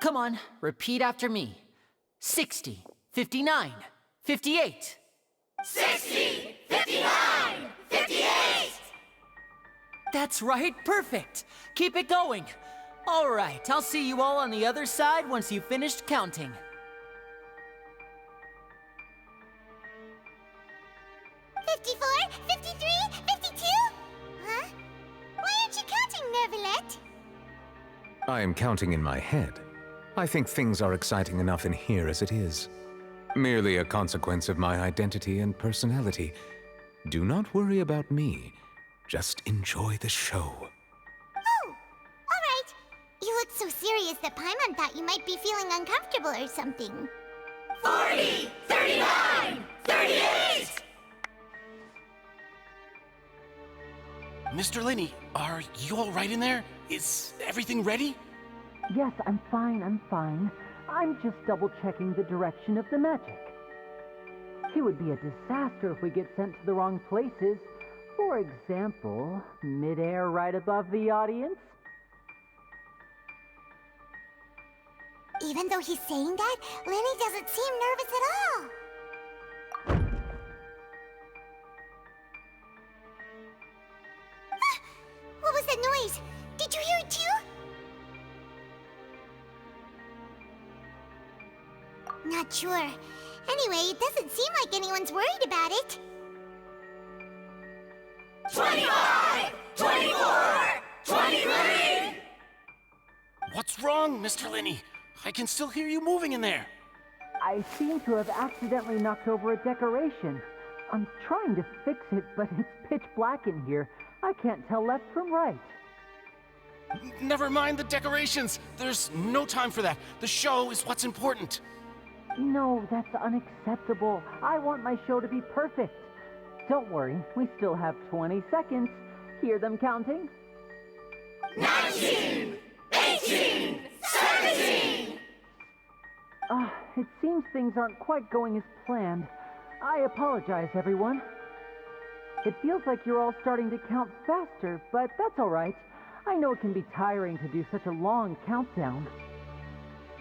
Come on, repeat after me. 60, 59, 58. 60, 59, 58! That's right, perfect. Keep it going. All right, I'll see you all on the other side once you've finished counting. 54, 53, 52? Huh? Why aren't you counting, Nervalet? I am counting in my head. I think things are exciting enough in here as it is. Merely a consequence of my identity and personality. Do not worry about me. Just enjoy the show. Oh, alright. You look so serious that Paimon thought you might be feeling uncomfortable or something. 40, 39, 38! Mr. Linney, are you all right in there? Is everything ready? Yes, I'm fine. I'm just double-checking the direction of the magic. It would be a disaster if we get sent to the wrong places. For example, mid-air right above the audience. Even though he's saying that, Lenny doesn't seem nervous at all. Ah! What was that noise? Did you hear it too? Not sure. Anyway, it doesn't seem like anyone's worried about it. 25! 24! 23! What's wrong, Mr. Linney? I can still hear you moving in there. I seem to have accidentally knocked over a decoration. I'm trying to fix it, but it's pitch black in here. I can't tell left from right. Never mind the decorations. There's no time for that. The show is what's important. No, that's unacceptable. I want my show to be perfect. Don't worry, we still have 20 seconds. Hear them counting? 19, 18, 17! It seems things aren't quite going as planned. I apologize, everyone. It feels like you're all starting to count faster, but that's all right. I know it can be tiring to do such a long countdown.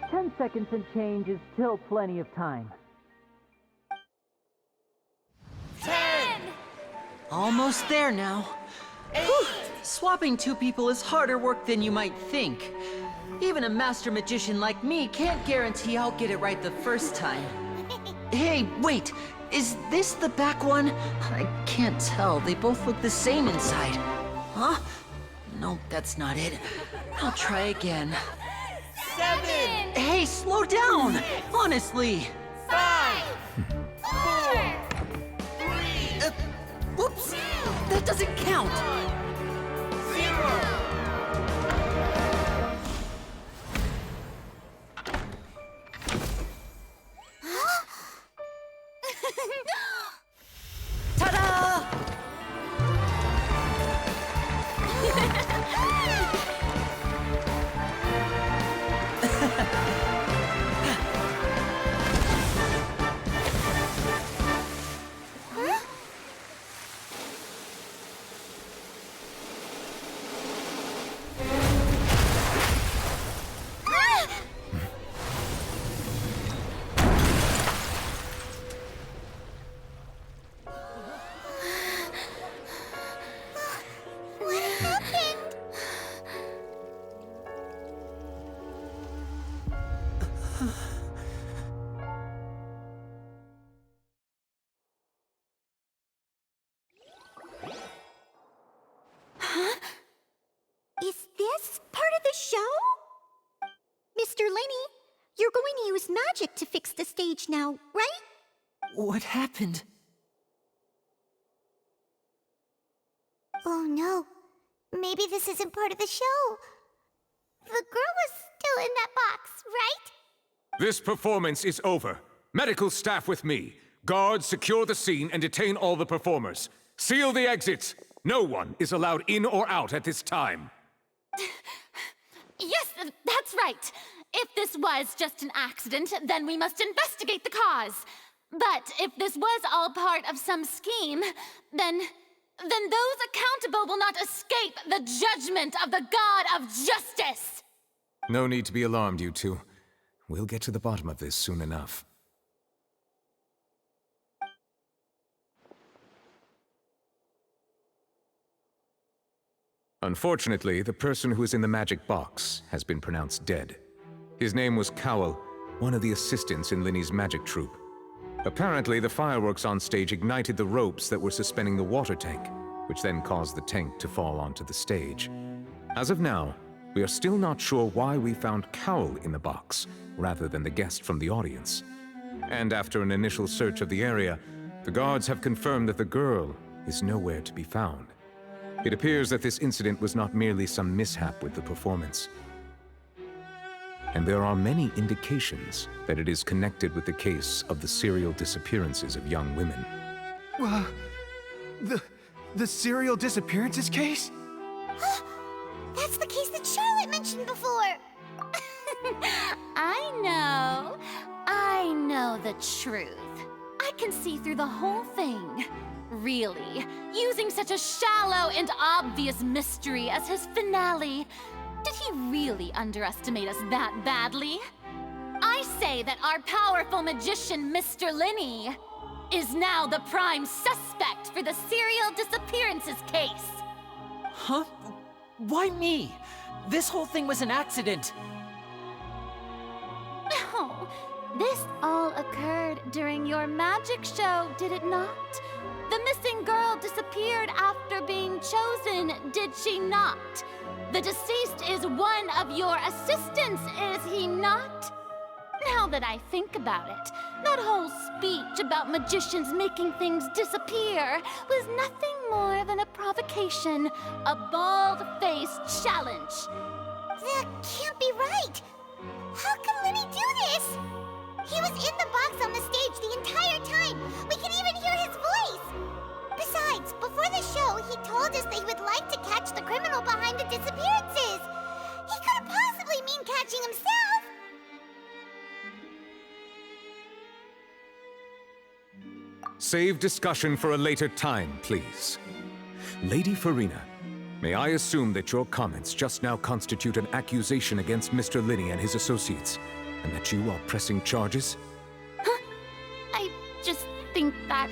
10 seconds and change is still plenty of time. 10! Almost there now. Whew. Swapping two people is harder work than you might think. Even a master magician like me can't guarantee I'll get it right the first time. Hey, wait! Is this the back one? I can't tell. They both look the same inside. Huh? No, that's not it. I'll try again. 7! Hey, slow down! Honestly! 5, 4, 3, Whoops! That doesn't count! 0! Ta-da! What happened? Huh? Is this part of the show? Mr. Lenny, you're going to use magic to fix the stage now, right? What happened? Oh no. Maybe this isn't part of the show. The girl was still in that box, right? This performance is over. Medical staff with me. Guards, secure the scene and detain all the performers. Seal the exits. No one is allowed in or out at this time. Yes, that's right. If this was just an accident, then we must investigate the cause. But if this was all part of some scheme, then those accountable will not escape the judgment of the God of Justice. No need to be alarmed, you two. We'll get to the bottom of this soon enough. Unfortunately, the person who is in the magic box has been pronounced dead. His name was Cowell, one of the assistants in Linny's magic troupe. Apparently, the fireworks on stage ignited the ropes that were suspending the water tank, which then caused the tank to fall onto the stage. As of now, we are still not sure why we found Cowell in the box, rather than the guest from the audience. And after an initial search of the area, the guards have confirmed that the girl is nowhere to be found. It appears that this incident was not merely some mishap with the performance. And there are many indications that it is connected with the case of the serial disappearances of young women. The serial disappearances case? That's the case that Charlotte mentioned before. I know the truth. I can see through the whole thing. Really, using such a shallow and obvious mystery as his finale. Did he really underestimate us that badly? I say that our powerful magician, Mr. Linny, is now the prime suspect for the serial disappearances case. Huh? Why me? This whole thing was an accident. No, this all occurred during your magic show, did it not? The missing girl disappeared after being chosen, did she not? The deceased is one of your assistants, is he not? Now that I think about it, that whole speech about magicians making things disappear was nothing more than a provocation, a bald-faced challenge. That can't be right. How can Linny do this? He was in the box on the stage the entire time. We can even hear his voice. Besides, before the show, he told us that he would like to catch the criminal behind the disappearances. He couldn't possibly mean catching himself. Save discussion for a later time, please. Lady Farina, may I assume that your comments just now constitute an accusation against Mr. Linney and his associates, and that you are pressing charges? I just think that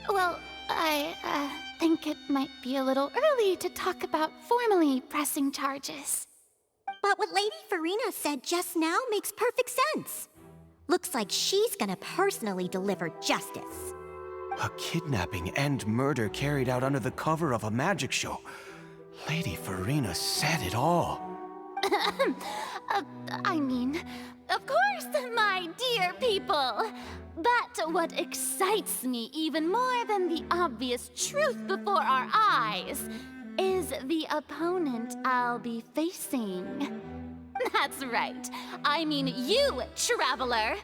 well, I think it might be a little early to talk about formally pressing charges. But what Lady Farina said just now makes perfect sense. Looks like she's gonna personally deliver justice. A kidnapping and murder carried out under the cover of a magic show. Lady Farina said it all. I mean, of course, my dear people. But what excites me even more than the obvious truth before our eyes is the opponent I'll be facing. That's right. I mean you, Traveler.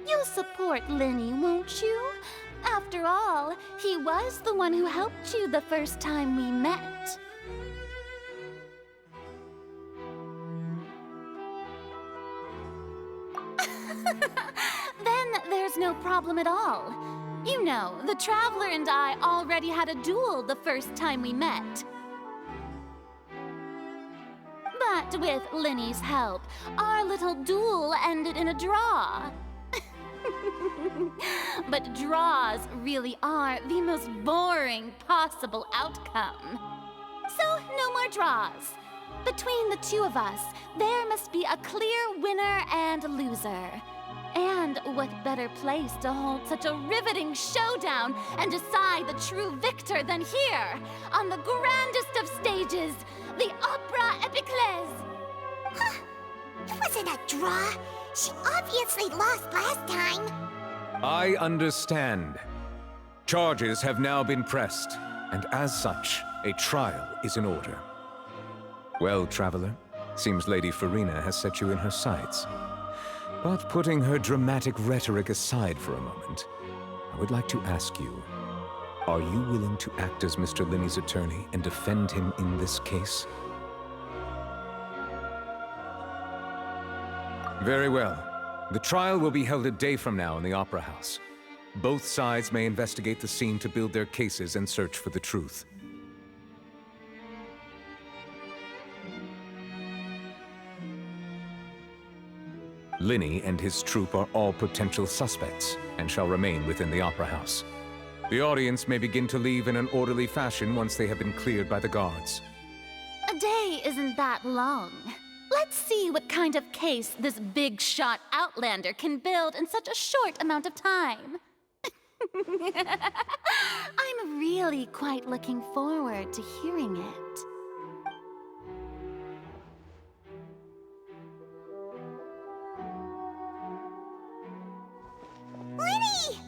You'll support Linney, won't you? After all, he was the one who helped you the first time we met. Then there's no problem at all. You know, the Traveler and I already had a duel the first time we met. But with Linney's help, our little duel ended in a draw. But draws really are the most boring possible outcome. So, no more draws. Between the two of us, there must be a clear winner and loser. And what better place to hold such a riveting showdown and decide the true victor than here, on the grandest of stages, the Opera Epiclese? It wasn't a draw. She obviously lost last time. I understand. Charges have now been pressed, and as such, a trial is in order. Well, Traveler, seems Lady Farina has set you in her sights. But putting her dramatic rhetoric aside for a moment, I would like to ask you, are you willing to act as Mr. Linney's attorney and defend him in this case? Very well. The trial will be held a day from now in the Opera House. Both sides may investigate the scene to build their cases and search for the truth. Linney and his troupe are all potential suspects and shall remain within the Opera House. The audience may begin to leave in an orderly fashion once they have been cleared by the guards. A day isn't that long. Let's see what kind of case this big-shot Outlander can build in such a short amount of time. I'm really quite looking forward to hearing it. Linney!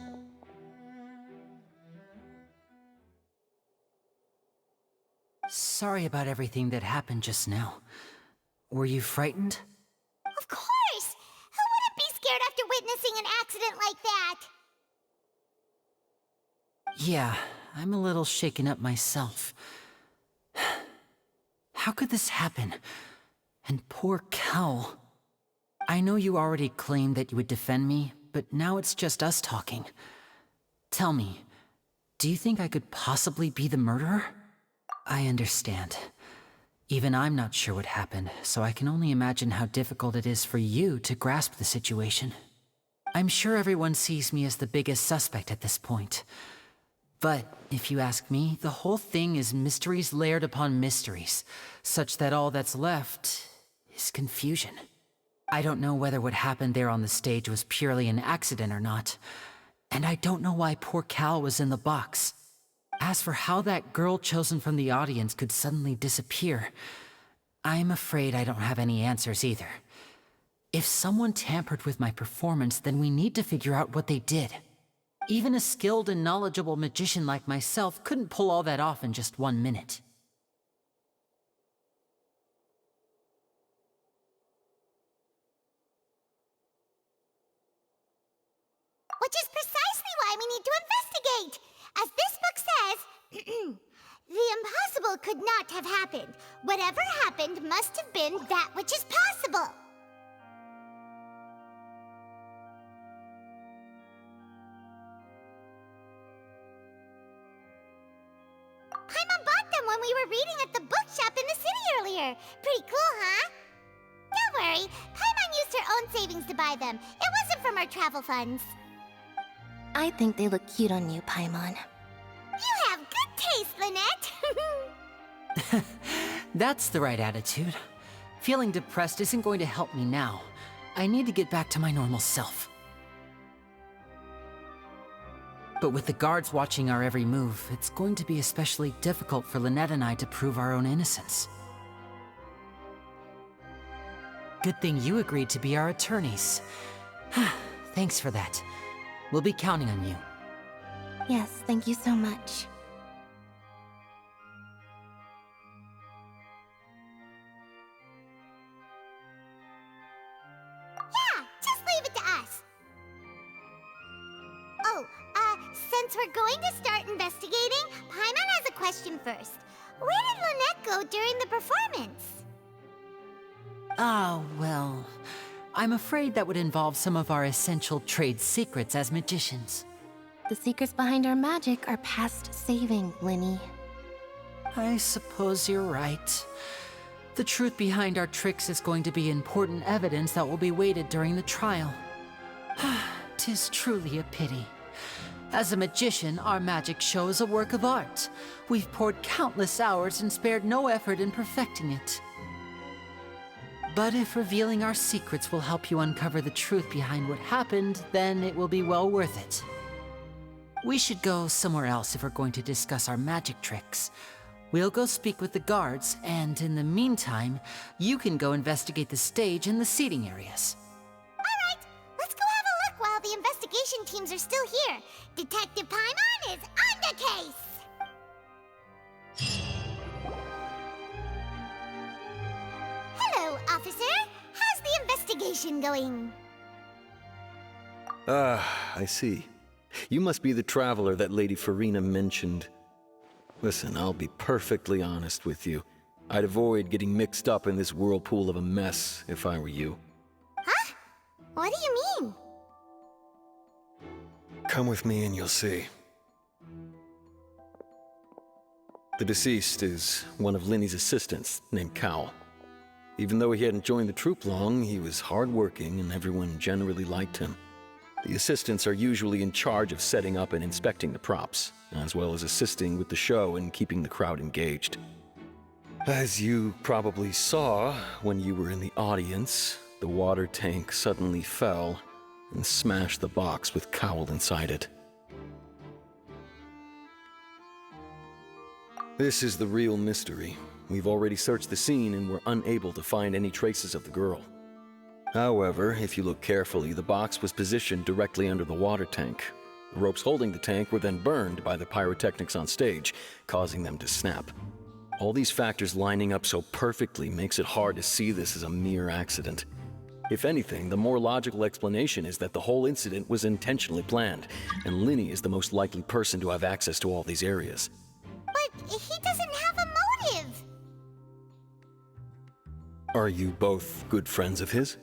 Sorry about everything that happened just now. Were you frightened? Of course! Who wouldn't be scared after witnessing an accident like that? Yeah, I'm a little shaken up myself. How could this happen? And poor Cal. I know you already claimed that you would defend me, but now it's just us talking. Tell me, do you think I could possibly be the murderer? I understand. Even I'm not sure what happened, so I can only imagine how difficult it is for you to grasp the situation. I'm sure everyone sees me as the biggest suspect at this point. But if you ask me, the whole thing is mysteries layered upon mysteries, such that all that's left is confusion. I don't know whether what happened there on the stage was purely an accident or not, and I don't know why poor Cal was in the box. As for how that girl chosen from the audience could suddenly disappear, I'm afraid I don't have any answers either. If someone tampered with my performance, then we need to figure out what they did. Even a skilled and knowledgeable magician like myself couldn't pull all that off in just 1 minute. Which is precisely why we need to investigate. As this book says, the could not have happened. Whatever happened must have been that which is possible. Paimon bought them when we were reading at the bookshop in the city earlier. Pretty cool, huh? Don't worry, Paimon used her own savings to buy them. It wasn't from our travel funds. I think they look cute on you, Paimon. You have good taste, Lynette. That's the right attitude. Feeling depressed isn't going to help me now. I need to get back to my normal self. But with the guards watching our every move, it's going to be especially difficult for Lynette and I to prove our own innocence. Good thing you agreed to be our attorneys. Thanks for that. We'll be counting on you. Yes, thank you so much. Yeah, just leave it to us. Oh, since we're going to start investigating, Paimon has a question first. Where did Lynette go during the performance? Well, I'm afraid that would involve some of our essential trade secrets as magicians. The secrets behind our magic are past saving, Linny. I suppose you're right. The truth behind our tricks is going to be important evidence that will be weighted during the trial. 'Tis truly a pity. As a magician, our magic show is a work of art. We've poured countless hours and spared no effort in perfecting it. But if revealing our secrets will help you uncover the truth behind what happened, then it will be well worth it. We should go somewhere else if we're going to discuss our magic tricks. We'll go speak with the guards, and in the meantime, you can go investigate the stage and the seating areas. Alright, let's go have a look while the investigation teams are still here. Detective Paimon is on the case! Hello, officer. How's the investigation going? I see. You must be the traveler that Lady Farina mentioned. Listen, I'll be perfectly honest with you. I'd avoid getting mixed up in this whirlpool of a mess if I were you. Huh? What do you mean? Come with me and you'll see. The deceased is one of Linny's assistants named Cal. Even though he hadn't joined the troupe long, he was hardworking and everyone generally liked him. The assistants are usually in charge of setting up and inspecting the props, as well as assisting with the show and keeping the crowd engaged. As you probably saw when you were in the audience, the water tank suddenly fell and smashed the box with Cowl inside it. This is the real mystery. We've already searched the scene and were unable to find any traces of the girl. However, if you look carefully, the box was positioned directly under the water tank. The ropes holding the tank were then burned by the pyrotechnics on stage, causing them to snap. All these factors lining up so perfectly makes it hard to see this as a mere accident. If anything, the more logical explanation is that the whole incident was intentionally planned, and Linny is the most likely person to have access to all these areas. But he doesn't have a motive! Are you both good friends of his?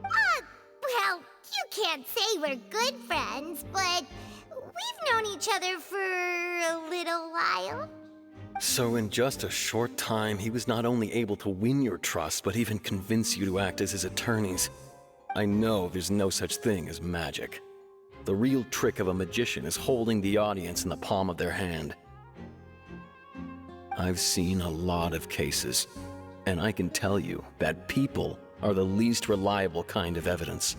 Well, you can't say we're good friends, but we've known each other for a little while. So in just a short time, he was not only able to win your trust, but even convince you to act as his attorneys. I know there's no such thing as magic. The real trick of a magician is holding the audience in the palm of their hand. I've seen a lot of cases, and I can tell you that people are the least reliable kind of evidence.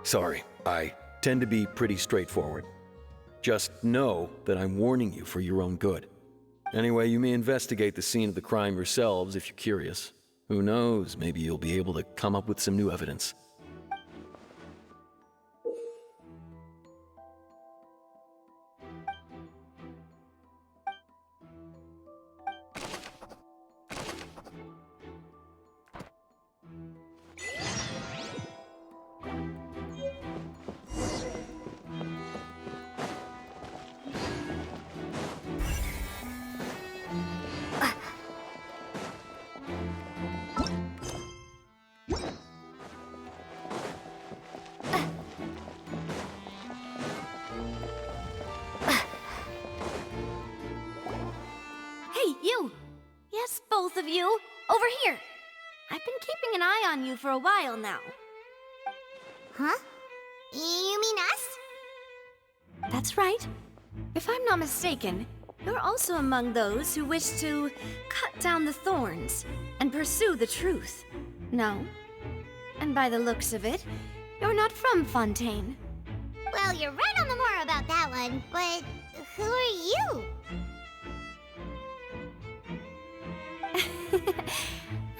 Sorry, I tend to be pretty straightforward. Just know that I'm warning you for your own good. Anyway, you may investigate the scene of the crime yourselves if you're curious. Who knows, maybe you'll be able to come up with some new evidence. both of you. Over here. I've been keeping an eye on you for a while now. Huh? You mean us? That's right. If I'm not mistaken, you're also among those who wish to cut down the thorns and pursue the truth. No? And by the looks of it, you're not from Fontaine. Well, you're right on the moor about that one, but who are you?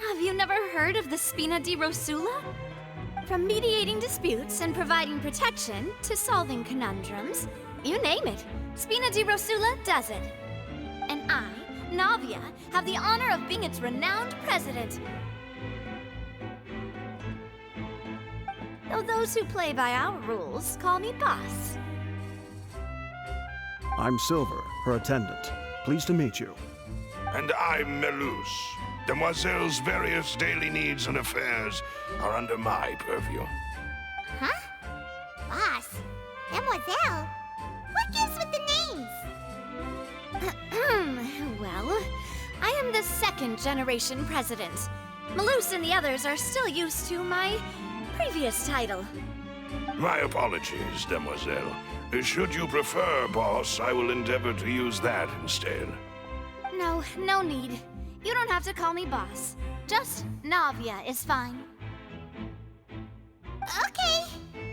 Have you never heard of the Spina di Rosula? From mediating disputes and providing protection to solving conundrums, you name it, Spina di Rosula does it. And I, Navia, have the honor of being its renowned president. Though those who play by our rules call me boss. I'm Silver, her attendant. Pleased to meet you. And I'm Melus. Demoiselle's various daily needs and affairs are under my purview. Huh? Boss? Mademoiselle? What gives with the names? Well, I am the second generation president. Melus and the others are still used to my previous title. My apologies, Demoiselle. Should you prefer, boss, I will endeavor to use that instead. No, no need. You don't have to call me boss. Just Navia is fine. Okay,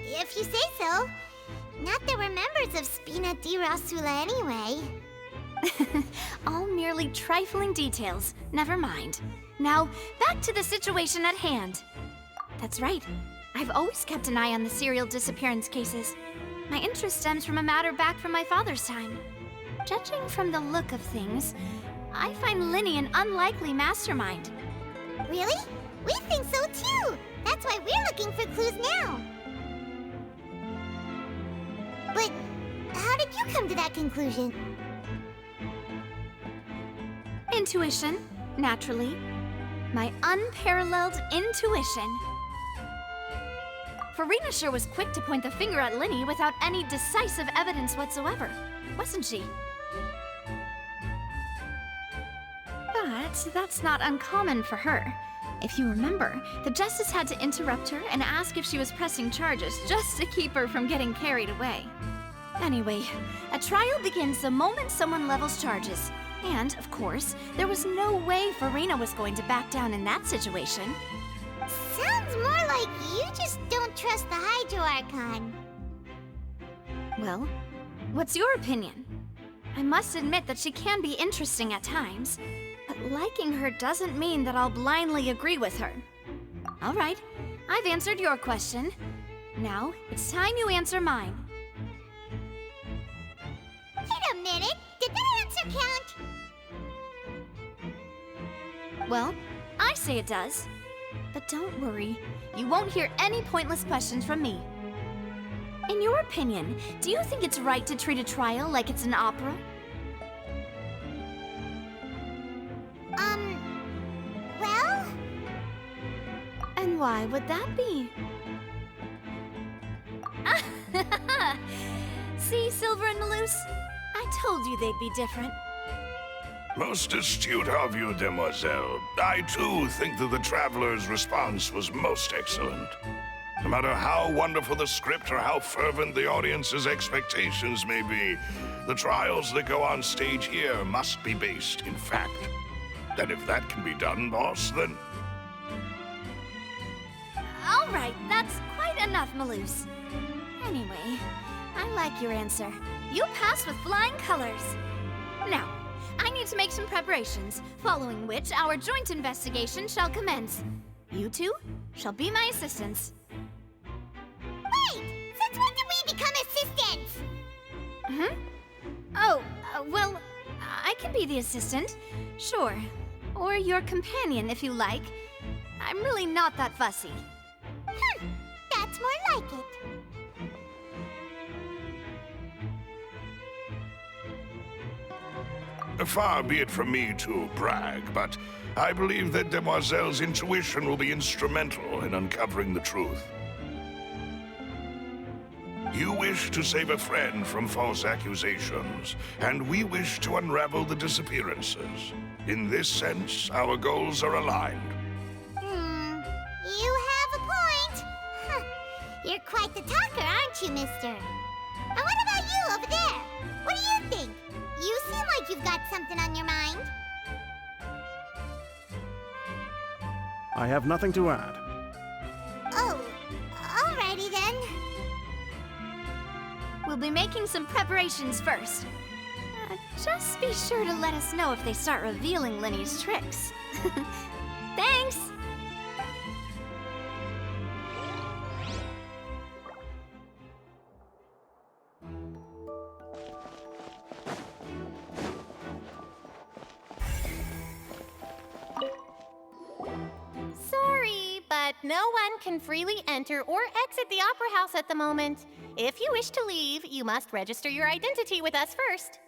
if you say so. Not that we're members of Spina di Rosula anyway. All merely trifling details. Never mind. Now, back to the situation at hand. That's right. I've always kept an eye on the serial disappearance cases. My interest stems from a matter back from my father's time. Judging from the look of things, I find Linny an unlikely mastermind. Really? We think so too! That's why we're looking for clues now. But how did you come to that conclusion? Intuition, naturally. My unparalleled intuition. Farina sure was quick to point the finger at Linny without any decisive evidence whatsoever, wasn't she? But that's not uncommon for her. If you remember, the Justice had to interrupt her and ask if she was pressing charges just to keep her from getting carried away. Anyway, a trial begins the moment someone levels charges. And, of course, there was no way Farina was going to back down in that situation. Sounds more like you just don't trust the Hydro Archon. Well, what's your opinion? I must admit that she can be interesting at times, but liking her doesn't mean that I'll blindly agree with her. All right, I've answered your question. Now, it's time you answer mine. Wait a minute, did that answer count? Well, I say it does. But don't worry, you won't hear any pointless questions from me. In your opinion, do you think it's right to treat a trial like it's an opera? Well? And why would that be? See, Silver and Melus? I told you they'd be different. Most astute of you, Demoiselle. I, too, think that the Traveler's response was most excellent. No matter how wonderful the script or how fervent the audience's expectations may be, the trials that go on stage here must be based in fact. And if that can be done, boss, then... All right, that's quite enough, Melus. Anyway, I like your answer. You passed with flying colors. Now, I need to make some preparations, following which our joint investigation shall commence. You two shall be my assistants. Wait! Since when did we become assistants? Oh, well, I can be the assistant, sure. Or your companion, if you like. I'm really not that fussy. That's more like it. Far be it from me to brag, but I believe that Demoiselle's intuition will be instrumental in uncovering the truth. You wish to save a friend from false accusations, and we wish to unravel the disappearances. In this sense, our goals are aligned. You have a point. Huh. You're quite the talker, aren't you, mister? And what about you over there? What do you think? You seem like you've got something on your mind. I have nothing to add. Oh, alrighty then. We'll be making some preparations first. Just be sure to let us know if they start revealing Linny's tricks. Thanks! Sorry, but no one can freely enter or exit the Opera House at the moment. If you wish to leave, you must register your identity with us first.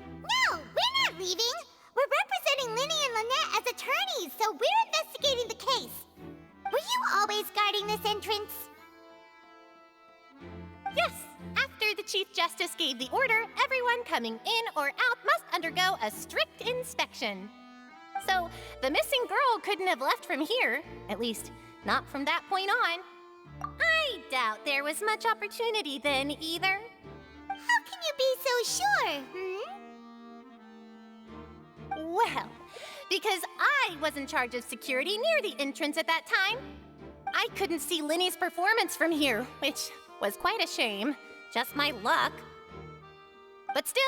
No, we're not leaving. We're representing Linny and Lynette as attorneys, so we're investigating the case. Were you always guarding this entrance? Yes, after the Chief Justice gave the order, everyone coming in or out must undergo a strict inspection. So, the missing girl couldn't have left from here, at least not from that point on. I doubt there was much opportunity then either. How can you be so sure, Well, because I was in charge of security near the entrance at that time. I couldn't see Linny's performance from here, which was quite a shame. Just my luck. But still,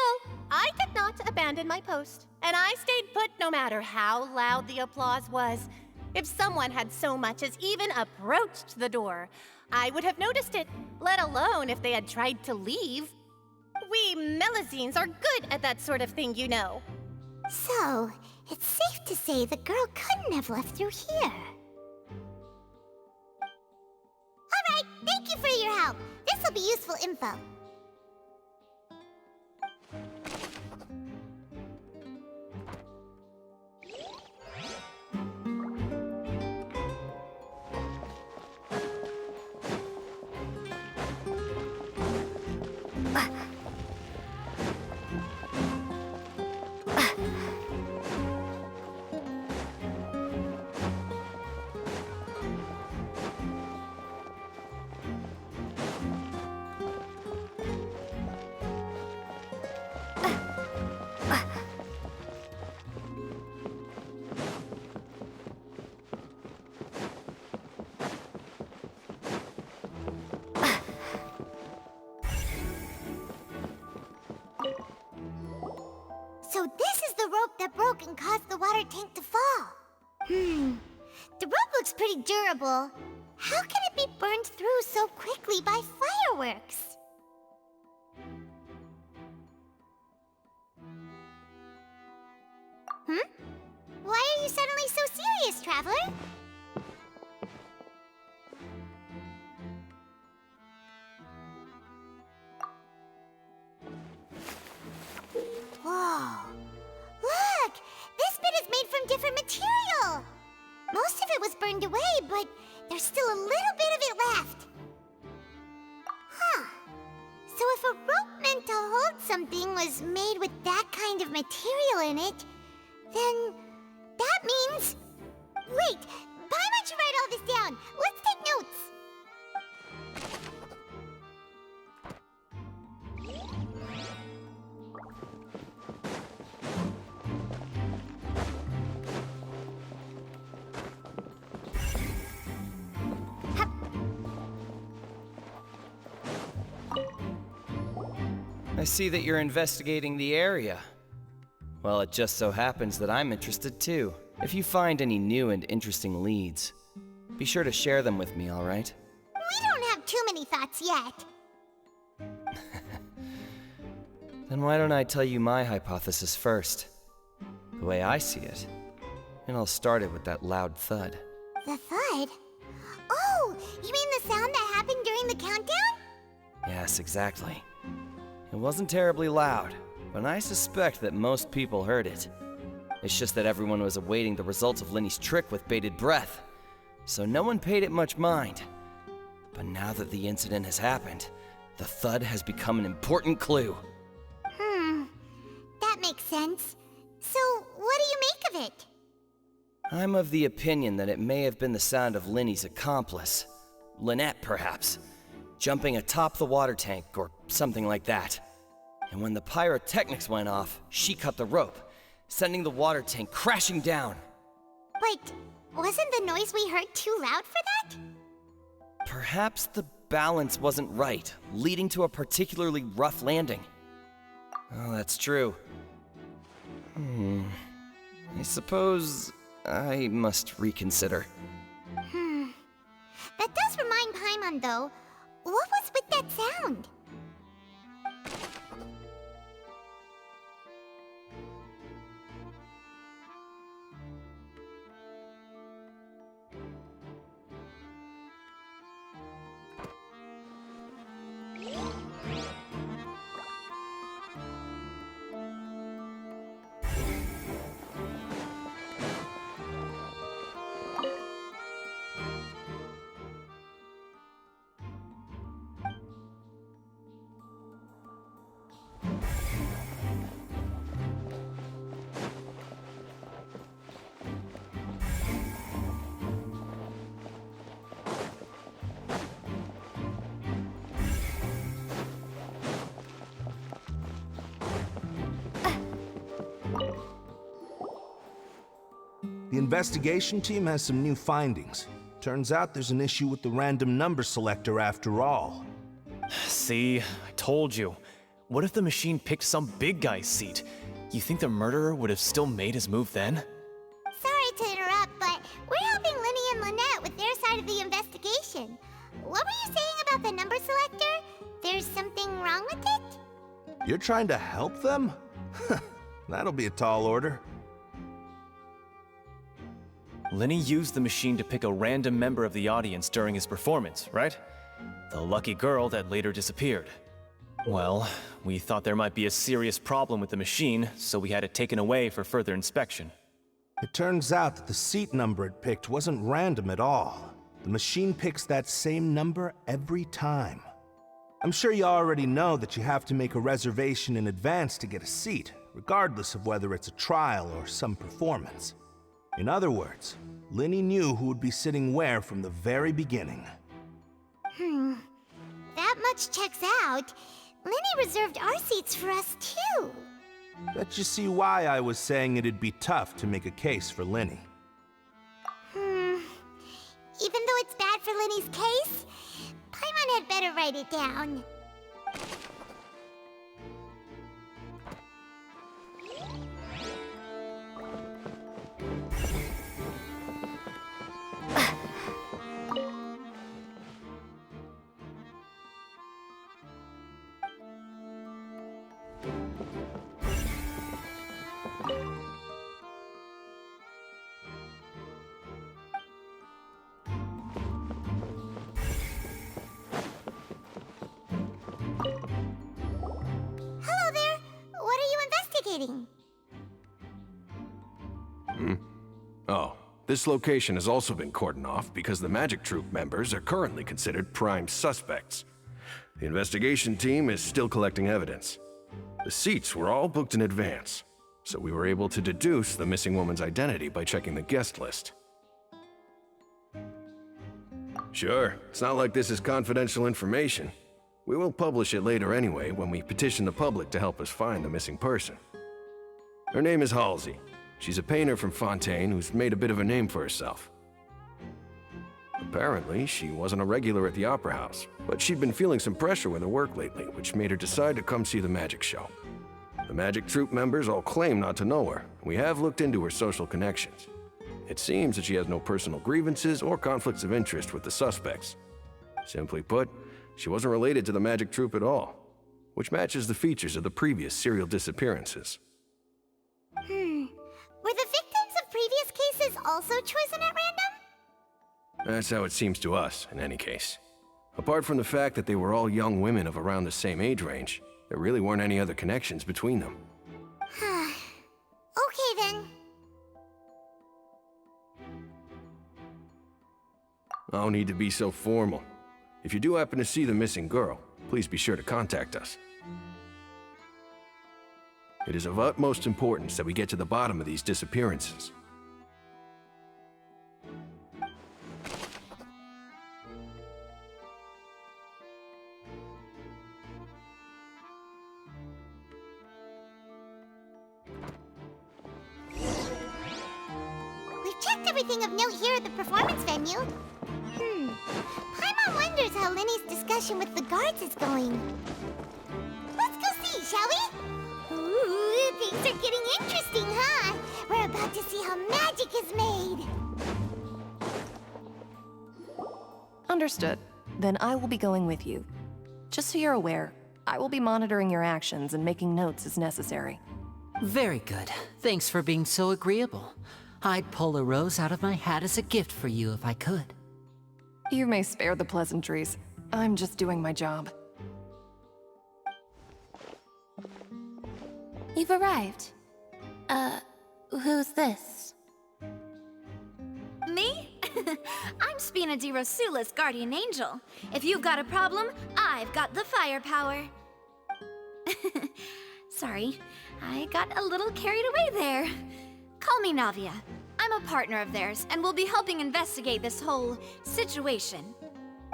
I did not abandon my post, and I stayed put no matter how loud the applause was. If someone had so much as even approached the door, I would have noticed it, let alone if they had tried to leave. We Melazines are good at that sort of thing, you know. So, it's safe to say the girl couldn't have left through here. Alright, thank you for your help. This'll be useful info. So this is the rope that broke and caused the water tank to fall. The rope looks pretty durable. How can it be burned through so quickly by fireworks? Why are you suddenly so serious, Traveler? Whoa! Look! This bit is made from different material! Most of it was burned away, but there's still a little bit of it left. Huh. So if a rope meant to hold something was made with that kind of material in it, then that means... Wait! Why don't you write all this down? Let's take notes! I see that you're investigating the area. Well, it just so happens that I'm interested too. If you find any new and interesting leads, be sure to share them with me, alright? We don't have too many thoughts yet. Then why don't I tell you my hypothesis first? The way I see it. And I'll start it with that loud thud. The thud? Oh, you mean the sound that happened during the countdown? Yes, exactly. It wasn't terribly loud, but I suspect that most people heard it. It's just that everyone was awaiting the results of Linny's trick with bated breath, so no one paid it much mind. But now that the incident has happened, The thud has become an important clue. That makes sense. So, what do you make of it? I'm of the opinion that it may have been the sound of Linny's accomplice. Lynette, perhaps. Jumping atop the water tank or something like that. And when the pyrotechnics went off, she cut the rope, sending the water tank crashing down. But wasn't the noise we heard too loud for that? Perhaps the balance wasn't right, leading to a particularly rough landing. Oh, that's true. I suppose I must reconsider. That does remind Paimon, though. What was with that sound? The investigation team has some new findings. Turns out there's an issue with the random number selector after all. See, I told you. What if the machine picked some big guy's seat? You think the murderer would have still made his move then? Sorry to interrupt, but we're helping Linny and Lynette with their side of the investigation. What were you saying about the number selector? There's something wrong with it? You're trying to help them? That'll be a tall order. Linny used the machine to pick a random member of the audience during his performance, right? The lucky girl that later disappeared. Well, we thought there might be a serious problem with the machine, so we had it taken away for further inspection. It turns out that the seat number it picked wasn't random at all. The machine picks that same number every time. I'm sure you already know that you have to make a reservation in advance to get a seat, regardless of whether it's a trial or some performance. In other words, Linny knew who would be sitting where from the very beginning. That much checks out. Linny reserved our seats for us, too. Bet you see why I was saying it'd be tough to make a case for Linny. Even though it's bad for Linny's case, Paimon had better write it down. Hello there. What are you investigating? Oh, this location has also been cordoned off because the Magic Troupe members are currently considered prime suspects. The investigation team is still collecting evidence. The seats were all booked in advance, so we were able to deduce the missing woman's identity by checking the guest list. Sure, it's not like this is confidential information. We will publish it later anyway when we petition the public to help us find the missing person. Her name is Halsey. She's a painter from Fontaine who's made a bit of a name for herself. Apparently, she wasn't a regular at the Opera House, but she'd been feeling some pressure with her work lately, which made her decide to come see the magic show. The Magic Troupe members all claim not to know her. We have looked into her social connections. It seems that she has no personal grievances or conflicts of interest with the suspects. Simply put, she wasn't related to the Magic Troupe at all, which matches the features of the previous serial disappearances. Were the victims of previous cases also chosen at random? That's how it seems to us, in any case. Apart from the fact that they were all young women of around the same age range, there really weren't any other connections between them. Okay then. No need to be so formal. If you do happen to see the missing girl, please be sure to contact us. It is of utmost importance that we get to the bottom of these disappearances. We've checked everything of note here at the performance venue. Paimon wonders how Lenny's discussion with the guards is going. Let's go see, shall we? Ooh, things are getting interesting, huh? We're about to see how magic is made. Understood. Then I will be going with you. Just so you're aware, I will be monitoring your actions and making notes as necessary. Very good. Thanks for being so agreeable. I'd pull a rose out of my hat as a gift for you if I could. You may spare the pleasantries. I'm just doing my job. You've arrived. Who's this? Me? I'm Spina di Rosula's guardian angel. If you've got a problem, I've got the firepower. Sorry, I got a little carried away there. Call me Navia. I'm a partner of theirs, and will be helping investigate this whole situation.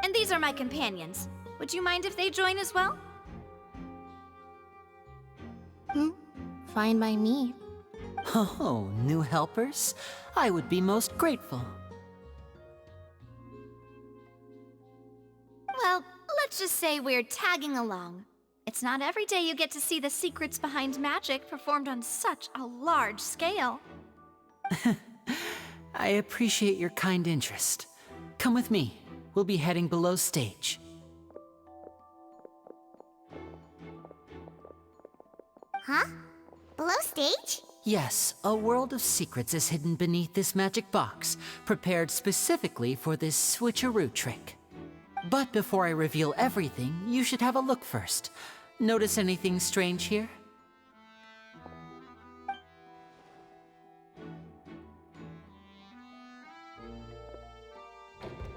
And these are my companions. Would you mind if they join as well? Fine by me. Oh, new helpers? I would be most grateful. Well, let's just say we're tagging along. It's not every day you get to see the secrets behind magic performed on such a large scale. I appreciate your kind interest. Come with me. We'll be heading below stage. Huh? Below stage? Yes, a world of secrets is hidden beneath this magic box, prepared specifically for this switcheroo trick. But before I reveal everything, you should have a look first. Notice anything strange here?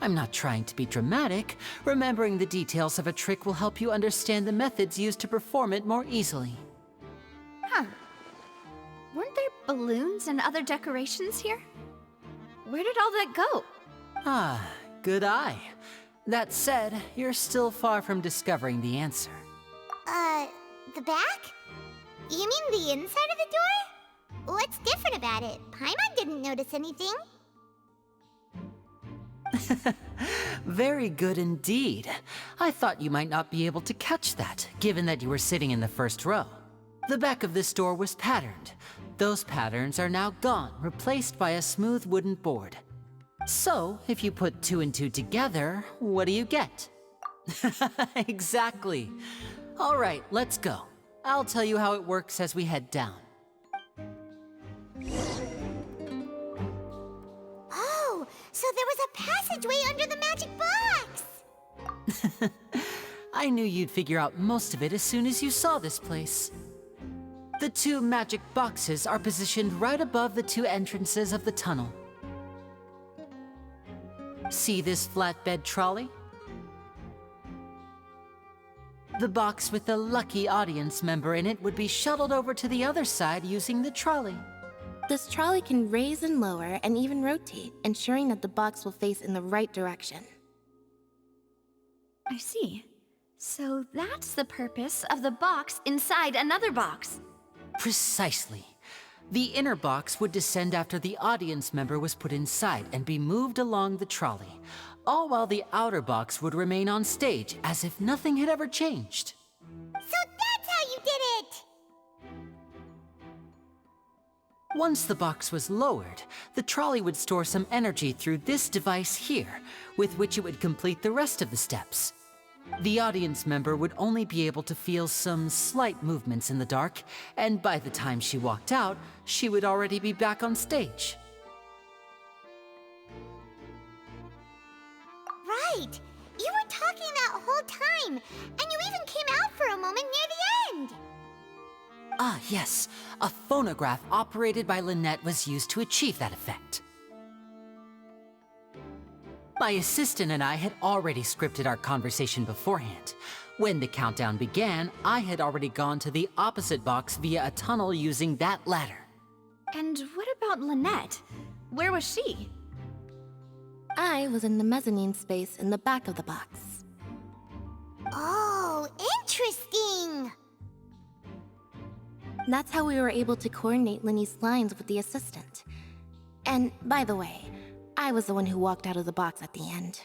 I'm not trying to be dramatic. Remembering the details of a trick will help you understand the methods used to perform it more easily. Huh. Weren't there balloons and other decorations here? Where did all that go? Ah, good eye. That said, you're still far from discovering the answer. The back? You mean the inside of the door? What's different about it? Paimon didn't notice anything. Very good indeed. I thought you might not be able to catch that, given that you were sitting in the first row. The back of this door was patterned. Those patterns are now gone, replaced by a smooth wooden board. So, if you put 2 and 2 together, what do you get? Exactly. All right, let's go. I'll tell you how it works as we head down. Oh, so there was a passageway under the magic box! I knew you'd figure out most of it as soon as you saw this place. The 2 magic boxes are positioned right above the 2 entrances of the tunnel. See this flatbed trolley? The box with the lucky audience member in it would be shuttled over to the other side using the trolley. This trolley can raise and lower and even rotate, ensuring that the box will face in the right direction. I see. So that's the purpose of the box inside another box. Precisely. The inner box would descend after the audience member was put inside and be moved along the trolley, all while the outer box would remain on stage as if nothing had ever changed. So that's how you did it! Once the box was lowered, the trolley would store some energy through this device here, with which it would complete the rest of the steps. The audience member would only be able to feel some slight movements in the dark, and by the time she walked out, she would already be back on stage. Right! You were talking that whole time, and you even came out for a moment near the end! Ah, yes. A phonograph operated by Lynette was used to achieve that effect. My assistant and I had already scripted our conversation beforehand. When the countdown began, I had already gone to the opposite box via a tunnel using that ladder. And what about Lynette? Where was she? I was in the mezzanine space in the back of the box. Oh, interesting! That's how we were able to coordinate Linny's lines with the assistant. And by the way, I was the one who walked out of the box at the end.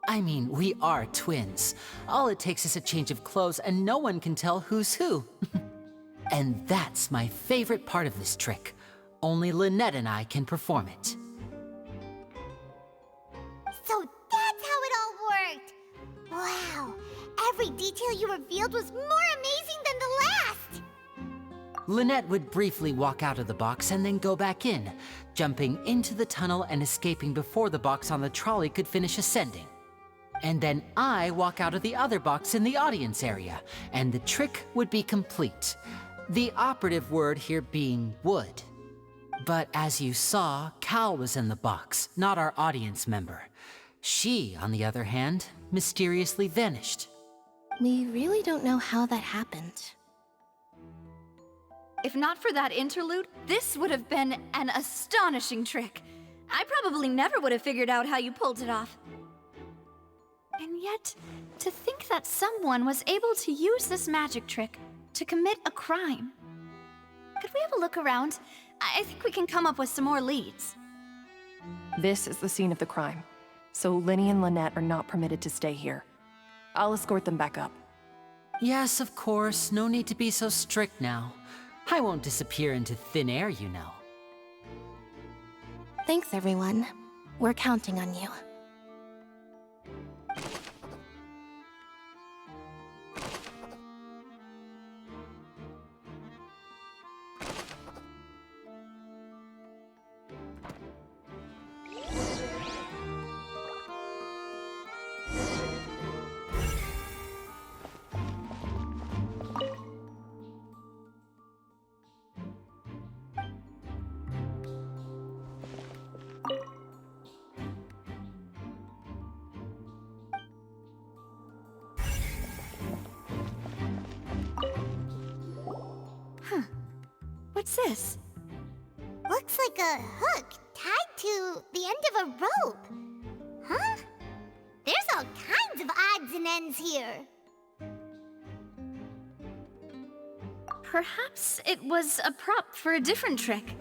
I mean, we are twins. All it takes is a change of clothes and no one can tell who's who. And that's my favorite part of this trick. Only Lynette and I can perform it. So that's how it all worked! Wow! Every detail you revealed was more amazing than the last! Lynette would briefly walk out of the box and then go back in, jumping into the tunnel and escaping before the box on the trolley could finish ascending. And then I walk out of the other box in the audience area, and the trick would be complete. The operative word here being would. But as you saw, Cal was in the box, not our audience member. She, on the other hand, mysteriously vanished. We really don't know how that happened. If not for that interlude, this would have been an astonishing trick. I probably never would have figured out how you pulled it off. And yet, to think that someone was able to use this magic trick to commit a crime. Could we have a look around? I think we can come up with some more leads. This is the scene of the crime, so Linny and Lynette are not permitted to stay here. I'll escort them back up. Yes, of course. No need to be so strict now. I won't disappear into thin air, you know. Thanks, everyone. We're counting on you. What's this? Looks like a hook tied to the end of a rope. Huh? There's all kinds of odds and ends here. Perhaps it was a prop for a different trick.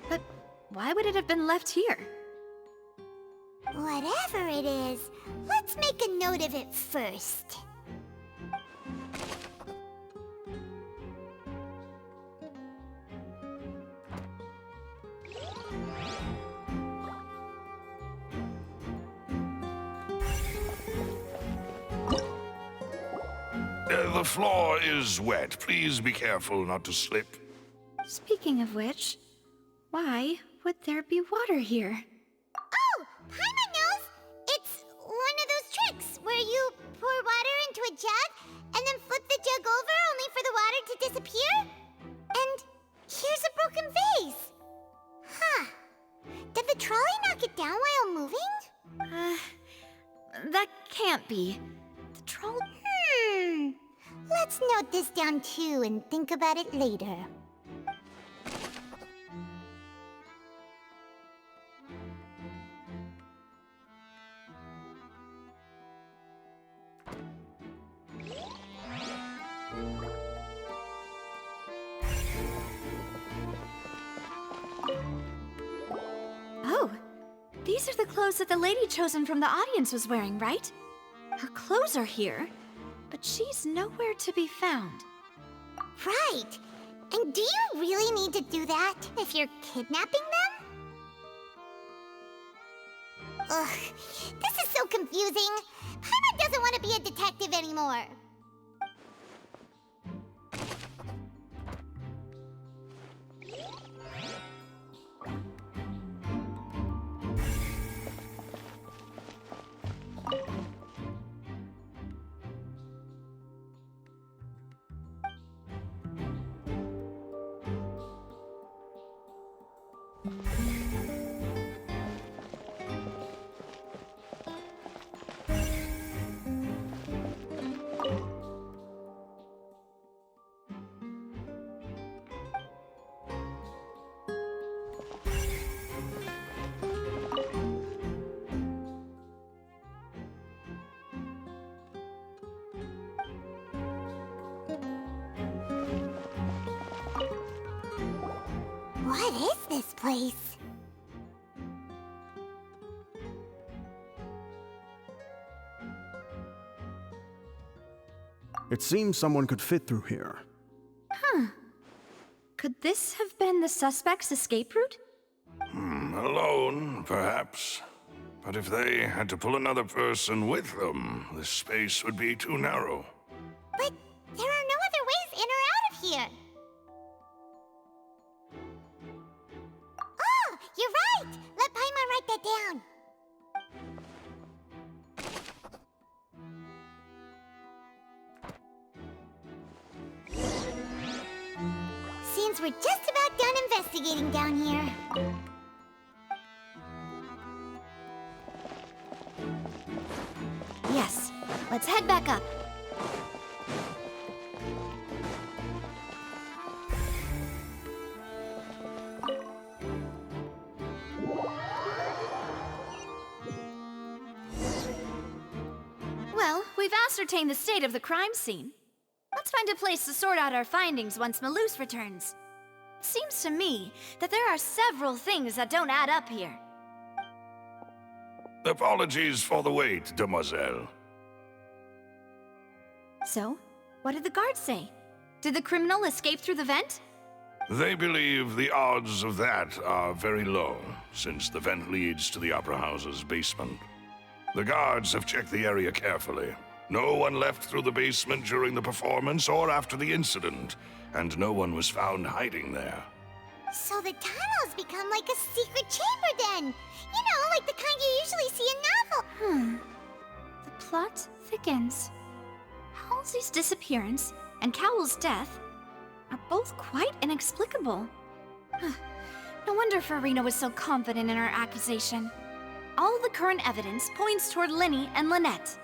But why would it have been left here? Whatever it is, let's make a note of it first. The floor is wet. Please be careful not to slip. Speaking of which, why would there be water here? Oh, Paimon knows! It's one of those tricks where you pour water into a jug and then flip the jug over only for the water to disappear? And here's a broken vase. Huh. Did the trolley knock it down while moving? That can't be. The troll... Let's note this down too and think about it later. Oh, these are the clothes that the lady chosen from the audience was wearing, right? Her clothes are here, but she's nowhere to be found. Right! And do you really need to do that if you're kidnapping them? Ugh, this is so confusing. Paimon doesn't want to be a detective anymore. What is this place? It seems someone could fit through here. Huh. Could this have been the suspect's escape route? Alone, perhaps. But if they had to pull another person with them, the space would be too narrow. But there are no other ways in or out of here. Oh, you're right! Let Paimon write that down. Seems we're just about done investigating down here. Yes. Let's head back up. Well, we've ascertained the state of the crime scene. Let's find a place to sort out our findings once Malus returns. It seems to me that there are several things that don't add up here. Apologies for the wait, demoiselle. So, what did the guards say? Did the criminal escape through the vent? They believe the odds of that are very low, since the vent leads to the Opera House's basement. The guards have checked the area carefully. No one left through the basement during the performance or after the incident, and no one was found hiding there. So the tunnels become like a secret chamber then! You know, like the kind you usually see in novels. The plot thickens. Halsey's disappearance and Cowell's death are both quite inexplicable. No wonder Farina was so confident in her accusation. All the current evidence points toward Linny and Lynette.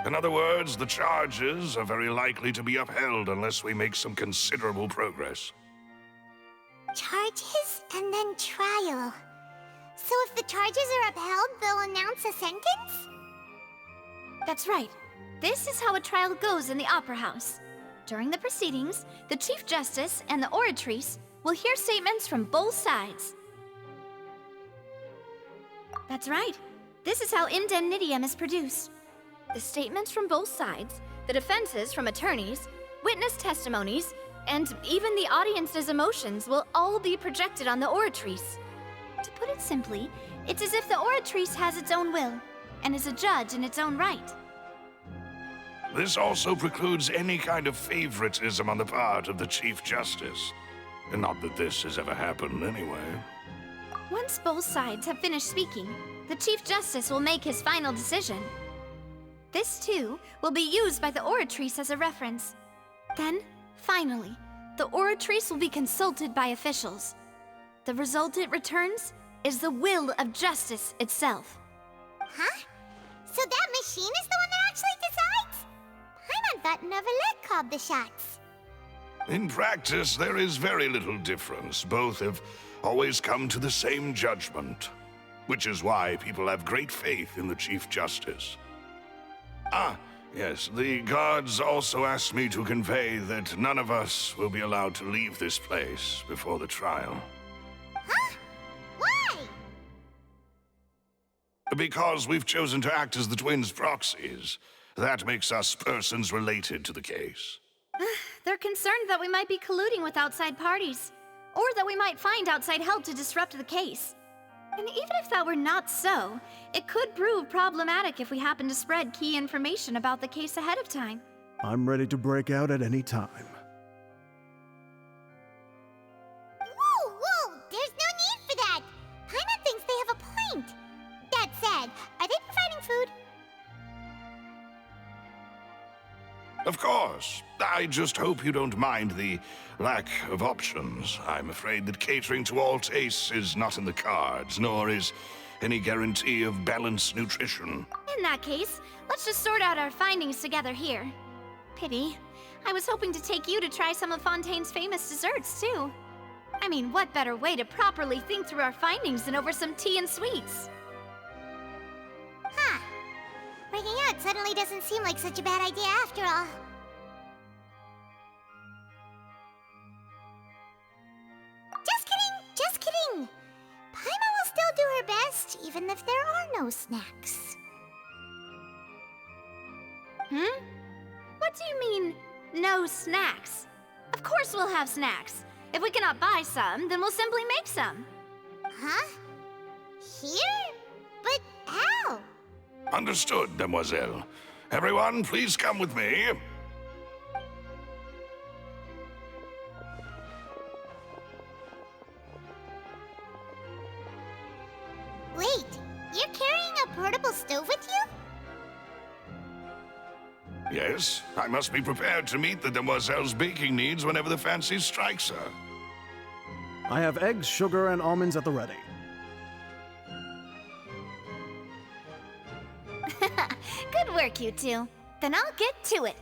In other words, the charges are very likely to be upheld unless we make some considerable progress. Charges and then trial. So if the charges are upheld, they'll announce a sentence? That's right. This is how a trial goes in the Opera House. During the proceedings, the Chief Justice and the Oratrice will hear statements from both sides. That's right. This is how indemnitium is produced. The statements from both sides, the defenses from attorneys, witness testimonies, and even the audience's emotions will all be projected on the Oratrice. To put it simply, it's as if the Oratrice has its own will, and is a judge in its own right. This also precludes any kind of favoritism on the part of the Chief Justice. Not that this has ever happened anyway. Once both sides have finished speaking, the Chief Justice will make his final decision. This, too, will be used by the Oratrice as a reference. Then, finally, the Oratrice will be consulted by officials. The result it returns is the will of justice itself. Huh? So that machine is the one that actually decides? Paimon thought Neverlet called the shots. In practice, there is very little difference. Both have always come to the same judgment, which is why people have great faith in the Chief Justice. Ah, yes, the guards also asked me to convey that none of us will be allowed to leave this place before the trial. Huh? Why? Because we've chosen to act as the twins' proxies. That makes us persons related to the case. They're concerned that we might be colluding with outside parties, or that we might find outside help to disrupt the case. And even if that were not so, it could prove problematic if we happen to spread key information about the case ahead of time. I'm ready to break out at any time. Whoa! There's no need for that! Paimon thinks they have a point. That said, are they providing food? Of course. I just hope you don't mind the lack of options. I'm afraid that catering to all tastes is not in the cards, nor is any guarantee of balanced nutrition. In that case, let's just sort out our findings together here. Pity. I was hoping to take you to try some of Fontaine's famous desserts, too. I mean, what better way to properly think through our findings than over some tea and sweets? Huh. Breaking out suddenly doesn't seem like such a bad idea after all. Just even if there are no snacks. What do you mean, no snacks? Of course we'll have snacks. If we cannot buy some, then we'll simply make some. Huh? Here? But how? Understood, demoiselle. Everyone, please come with me. Wait, you're carrying a portable stove with you? Yes, I must be prepared to meet the demoiselle's baking needs whenever the fancy strikes her. I have eggs, sugar, and almonds at the ready. Good work, you two. Then I'll get to it.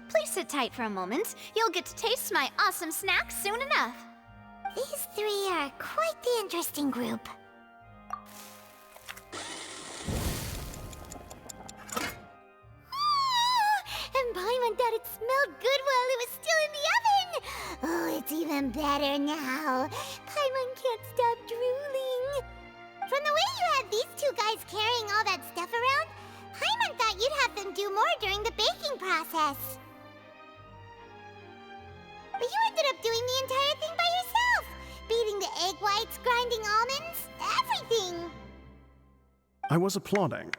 Please sit tight for a moment. You'll get to taste my awesome snacks soon enough. These three are quite the interesting group. And Paimon thought it smelled good while it was still in the oven! Oh, it's even better now. Paimon can't stop drooling. From the way you had these two guys carrying all that stuff around, Paimon thought you'd have them do more during the baking process. But you ended up doing the entire thing by yourself! Beating the egg whites, grinding almonds, everything! I was applauding.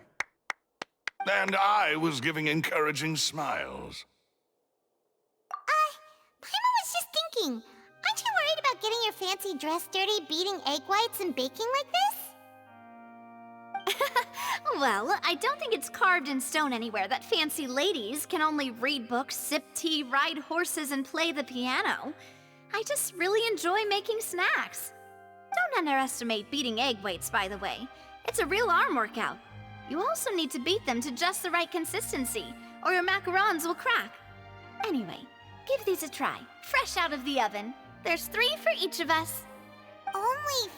And I was giving encouraging smiles. Paimon was just thinking, aren't you worried about getting your fancy dress dirty beating egg whites and baking like this? Well, I don't think it's carved in stone anywhere that fancy ladies can only read books, sip tea, ride horses, and play the piano. I just really enjoy making snacks. Don't underestimate beating egg whites, by the way. It's a real arm workout. You also need to beat them to just the right consistency, or your macarons will crack. Anyway, give these a try, fresh out of the oven. There's 3 for each of us. Only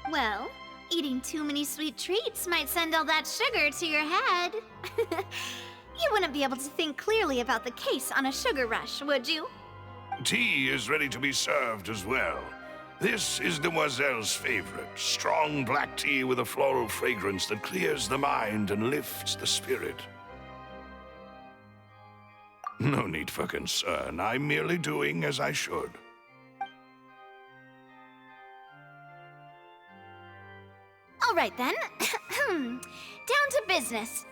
3? Well, eating too many sweet treats might send all that sugar to your head. You wouldn't be able to think clearly about the case on a sugar rush, would you? Tea is ready to be served as well. This is Demoiselle's favorite, strong black tea with a floral fragrance that clears the mind and lifts the spirit. No need for concern. I'm merely doing as I should. All right then. Down to business.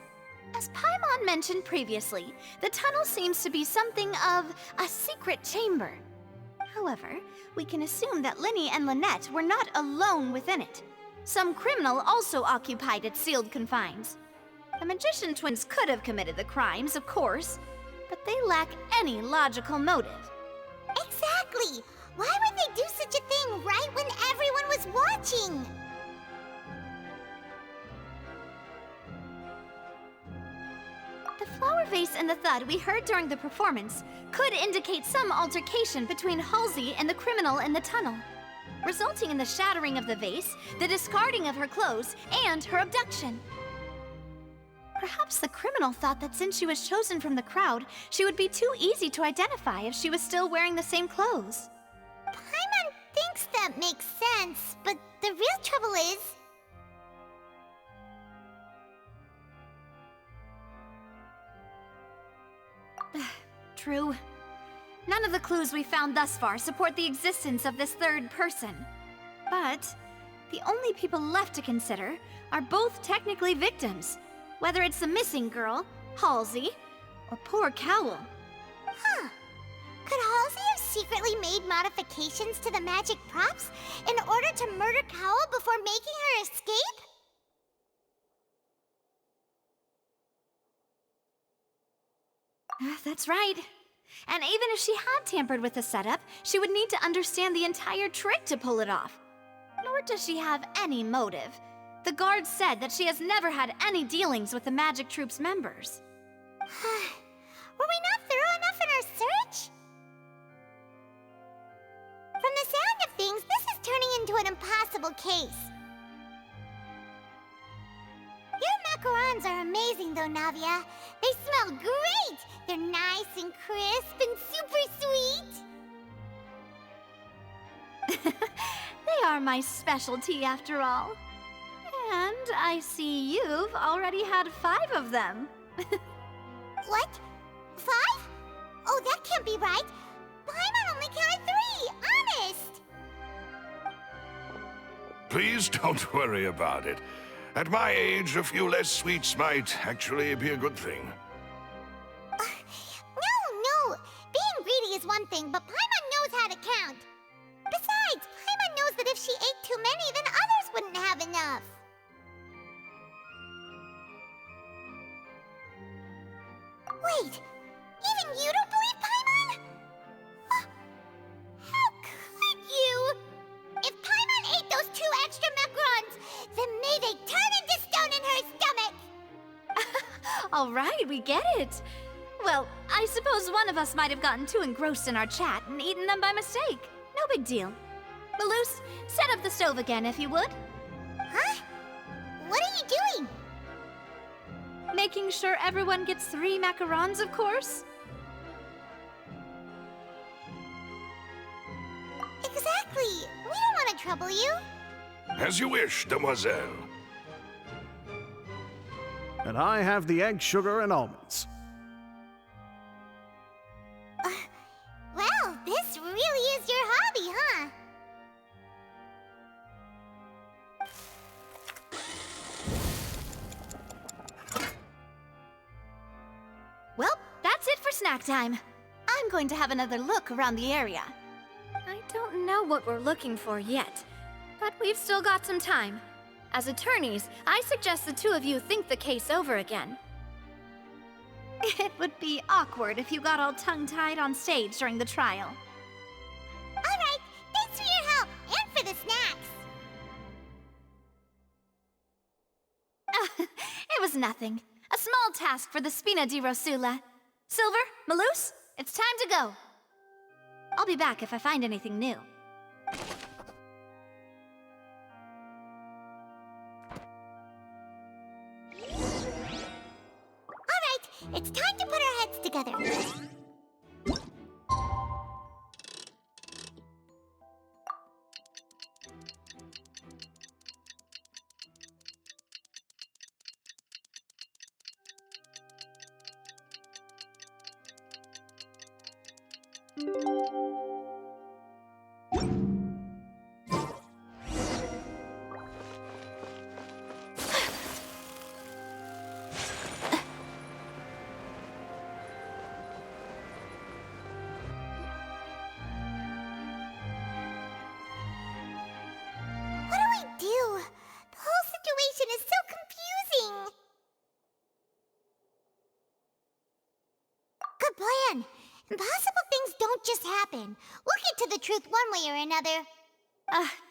As Paimon mentioned previously, the tunnel seems to be something of a secret chamber. However, we can assume that Linny and Lynette were not alone within it. Some criminal also occupied its sealed confines. The magician twins could have committed the crimes, of course, but they lack any logical motive. Exactly! Why would they do such a thing right when everyone was watching? The flower vase and the thud we heard during the performance could indicate some altercation between Halsey and the criminal in the tunnel, resulting in the shattering of the vase, the discarding of her clothes, and her abduction. Perhaps the criminal thought that since she was chosen from the crowd, she would be too easy to identify if she was still wearing the same clothes. Paimon thinks that makes sense, but the real trouble is... True. None of the clues we found thus far support the existence of this third person. But the only people left to consider are both technically victims, whether it's the missing girl, Halsey, or poor Cowell. Huh. Could Halsey have secretly made modifications to the magic props in order to murder Cowell before making her escape? That's right. And even if she had tampered with the setup, she would need to understand the entire trick to pull it off. Nor does she have any motive. The guards said that she has never had any dealings with the Magic Troop's members. Were we not thorough enough in our search? From the sound of things, this is turning into an impossible case. Your macarons are amazing though, Navia. They smell great! They're nice and crisp and super sweet! They are are my specialty after all. And I see you've already had 5 of them. What? 5? Oh, that can't be right. Paimon only counted 3, honest! Please don't worry about it. At my age, a few less sweets might actually be a good thing. No. Being greedy is one thing, but Paimon knows how to count. Besides, Paimon knows that if she ate too many, then others wouldn't have enough. Wait, even you don't believe Paimon? How could you? If Paimon ate those 2 extra macarons, then may they turn into stone in her stomach! All right, we get it. Well, I suppose one of us might have gotten too engrossed in our chat and eaten them by mistake. No big deal. Malus, set up the stove again if you would. Huh? What are you doing? Making sure everyone gets 3 macarons, of course. Exactly. We don't want to trouble you. As you wish, demoiselle. And I have the egg, sugar, and almonds. Well, this really is your hobby, huh? Well, that's it for snack time. I'm going to have another look around the area. I don't know what we're looking for yet, but we've still got some time. As attorneys, I suggest the 2 of you think the case over again. It would be awkward if you got all tongue-tied on stage during the trial. All right, thanks for your help and for the snacks. It was nothing. A small task for the Spina di Rosula. Silver, Malus, it's time to go. I'll be back if I find anything new. All right, it's time to put our heads together. Plan. Impossible things don't just happen. We'll get to the truth one way or another.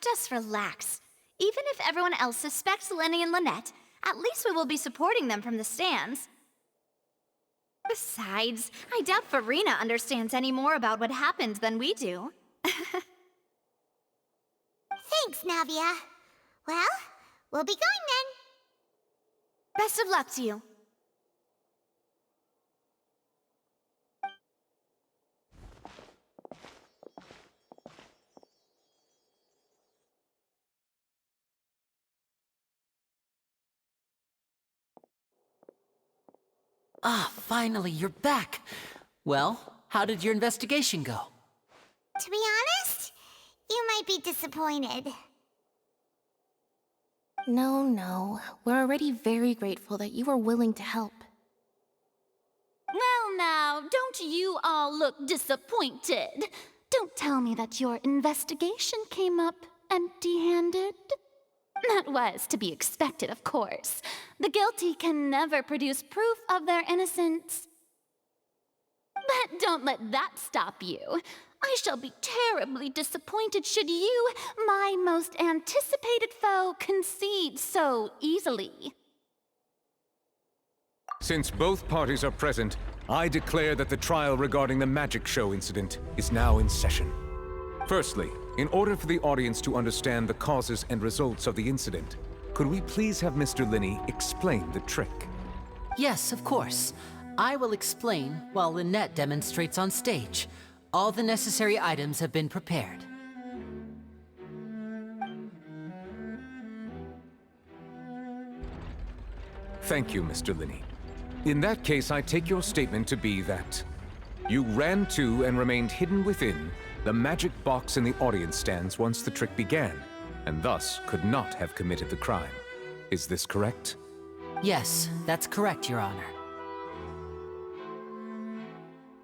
Just relax. Even if everyone else suspects Lenny and Lynette, at least we will be supporting them from the stands. Besides, I doubt Farina understands any more about what happened than we do. Thanks, Navia. Well, we'll be going then. Best of luck to you. Ah, finally, you're back. Well, how did your investigation go? To be honest, you might be disappointed. No. We're already very grateful that you were willing to help. Well now, don't you all look disappointed? Don't tell me that your investigation came up empty-handed. That was to be expected, of course. The guilty can never produce proof of their innocence. But don't let that stop you. I shall be terribly disappointed should you, my most anticipated foe, concede so easily. Since both parties are present, I declare that the trial regarding the magic show incident is now in session. Firstly, in order for the audience to understand the causes and results of the incident, could we please have Mr. Linney explain the trick? Yes, of course. I will explain while Lynette demonstrates on stage. All the necessary items have been prepared. Thank you, Mr. Linney. In that case, I take your statement to be that you ran to and remained hidden within the magic box in the audience stands once the trick began, and thus could not have committed the crime. Is this correct? Yes, that's correct, Your Honor.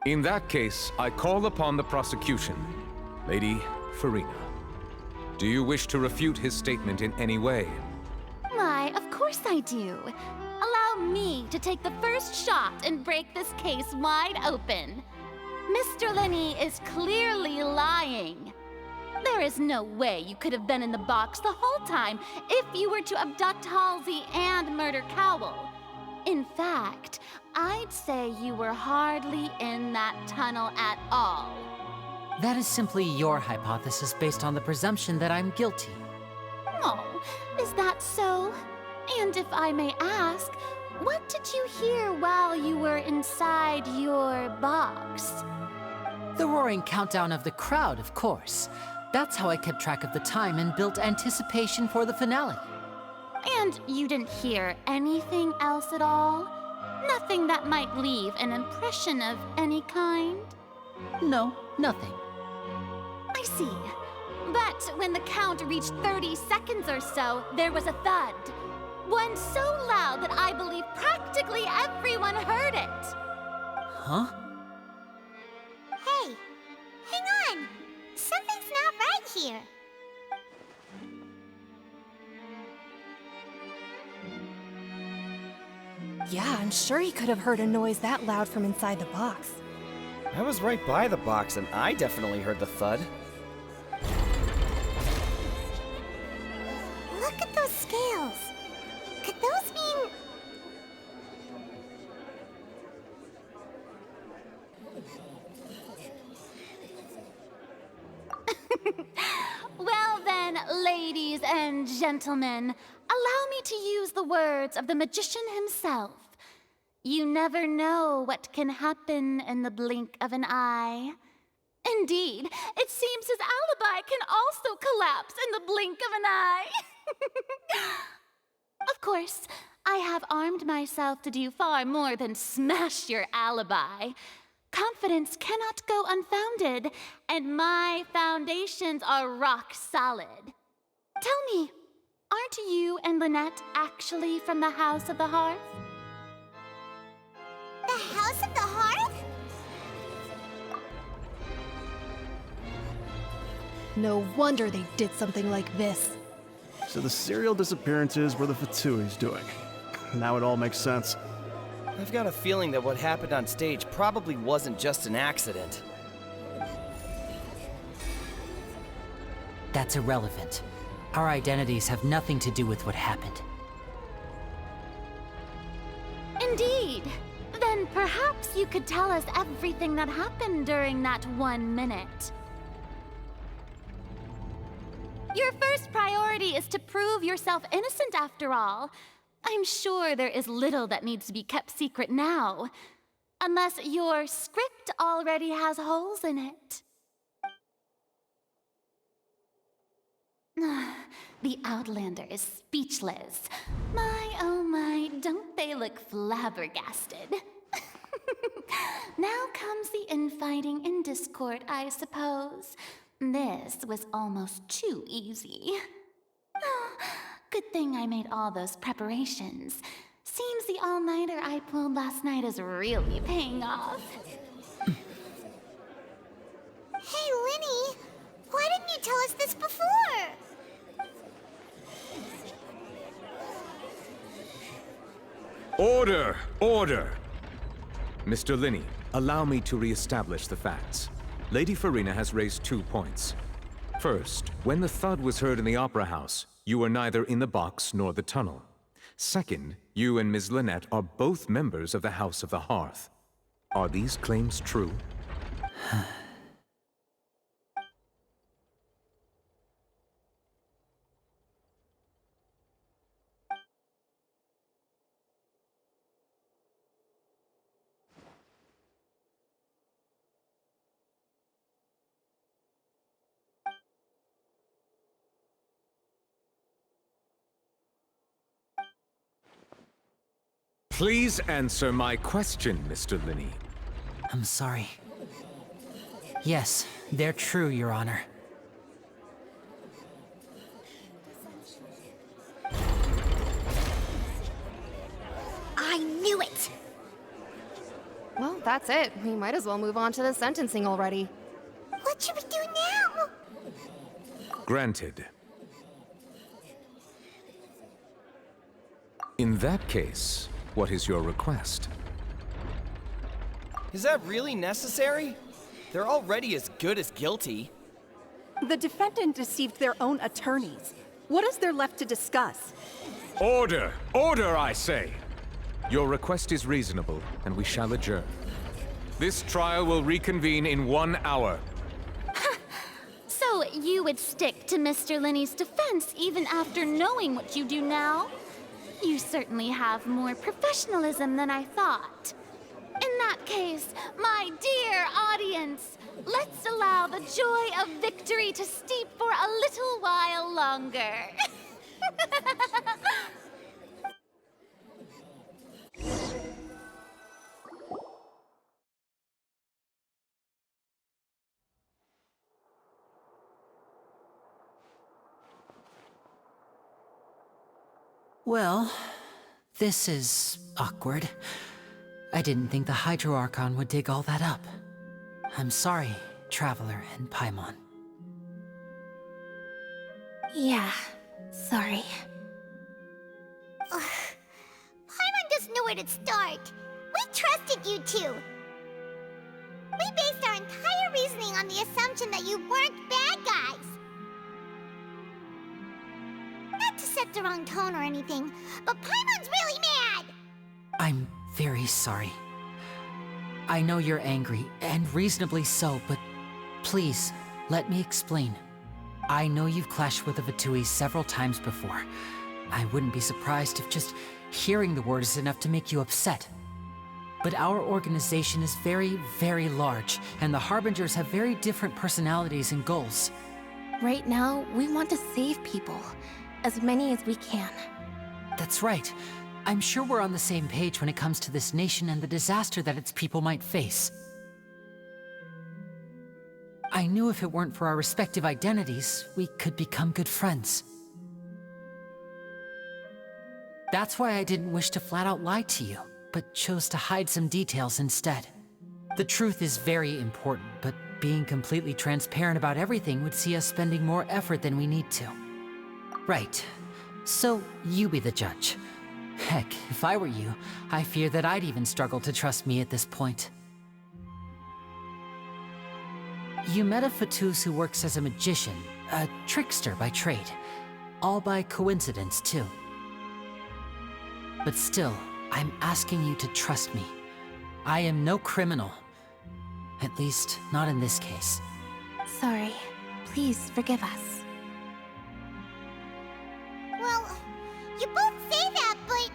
In that case, I call upon the prosecution. Lady Farina, do you wish to refute his statement in any way? Why, of course I do. Allow me to take the first shot and break this case wide open. Mr. Linney is clearly lying. There is no way you could have been in the box the whole time if you were to abduct Halsey and murder Cowell. In fact, I'd say you were hardly in that tunnel at all. That is simply your hypothesis based on the presumption that I'm guilty. Oh, is that so? And if I may ask, what did you hear while you were inside your box? The roaring countdown of the crowd, of course. That's how I kept track of the time and built anticipation for the finale. And you didn't hear anything else at all? Nothing that might leave an impression of any kind? No, nothing. I see. But when the count reached 30 seconds or so, there was a thud. One so loud that I believe practically everyone heard it. Huh? Hey, hang on! Something's not right here. Yeah, I'm sure he could have heard a noise that loud from inside the box. I was right by the box, and I definitely heard the thud. Look at those scales. Could those mean... Well then, ladies and gentlemen, allow me to use the words of the magician himself. You never know what can happen in the blink of an eye. Indeed, it seems his alibi can also collapse in the blink of an eye. Of course, I have armed myself to do far more than smash your alibi. Confidence cannot go unfounded, and my foundations are rock solid. Tell me, aren't you and Lynette actually from the House of the Hearth? The House of the Hearth? No wonder they did something like this. So the serial disappearances were the Fatui's doing. Now it all makes sense. I've got a feeling that what happened on stage probably wasn't just an accident. That's irrelevant. Our identities have nothing to do with what happened. Indeed. Then perhaps you could tell us everything that happened during that 1 minute. Your first priority is to prove yourself innocent after all. I'm sure there is little that needs to be kept secret now. Unless your script already has holes in it. The Outlander is speechless. My, oh my, don't they look flabbergasted? Now comes the infighting and discord, I suppose. This was almost too easy. Good thing I made all those preparations. Seems the all-nighter I pulled last night is really paying off. Hey, Linny! Why didn't you tell us this before? Order! Order! Mr. Linney, allow me to re-establish the facts. Lady Farina has raised 2 points. First, when the thud was heard in the Opera House, you were neither in the box nor the tunnel. Second, you and Ms. Lynette are both members of the House of the Hearth. Are these claims true? Please answer my question, Mr. Linney. I'm sorry. Yes, they're true, Your Honor. I knew it! Well, that's it. We might as well move on to the sentencing already. What should we do now? Granted. In that case, what is your request? Is that really necessary? They're already as good as guilty. The defendant deceived their own attorneys. What is there left to discuss? Order! Order, I say! Your request is reasonable, and we shall adjourn. This trial will reconvene in 1 hour. So you would stick to Mr. Linney's defense even after knowing what you do now? You certainly have more professionalism than I thought. In that case, my dear audience, let's allow the joy of victory to steep for a little while longer. Well, this is awkward. I didn't think the Hydro Archon would dig all that up. I'm sorry, Traveler and Paimon. Yeah, sorry. Paimon doesn't know where to start. We trusted you two. We based our entire reasoning on the assumption that you weren't bad guys. Not to set the wrong tone or anything, but Paimon's really mad! I'm very sorry. I know you're angry, and reasonably so, but please, let me explain. I know you've clashed with the Vitui several times before. I wouldn't be surprised if just hearing the word is enough to make you upset. But our organization is very, very large, and the Harbingers have very different personalities and goals. Right now, we want to save people. As many as we can. That's right. I'm sure we're on the same page when it comes to this nation and the disaster that its people might face. I knew if it weren't for our respective identities, we could become good friends. That's why I didn't wish to flat out lie to you, but chose to hide some details instead. The truth is very important, but being completely transparent about everything would see us spending more effort than we need to. Right. So, you be the judge. Heck, if I were you, I fear that I'd even struggle to trust me at this point. You met a Fatus who works as a magician, a trickster by trade. All by coincidence, too. But still, I'm asking you to trust me. I am no criminal. At least, not in this case. Sorry. Please forgive us. Well, you both say that, but...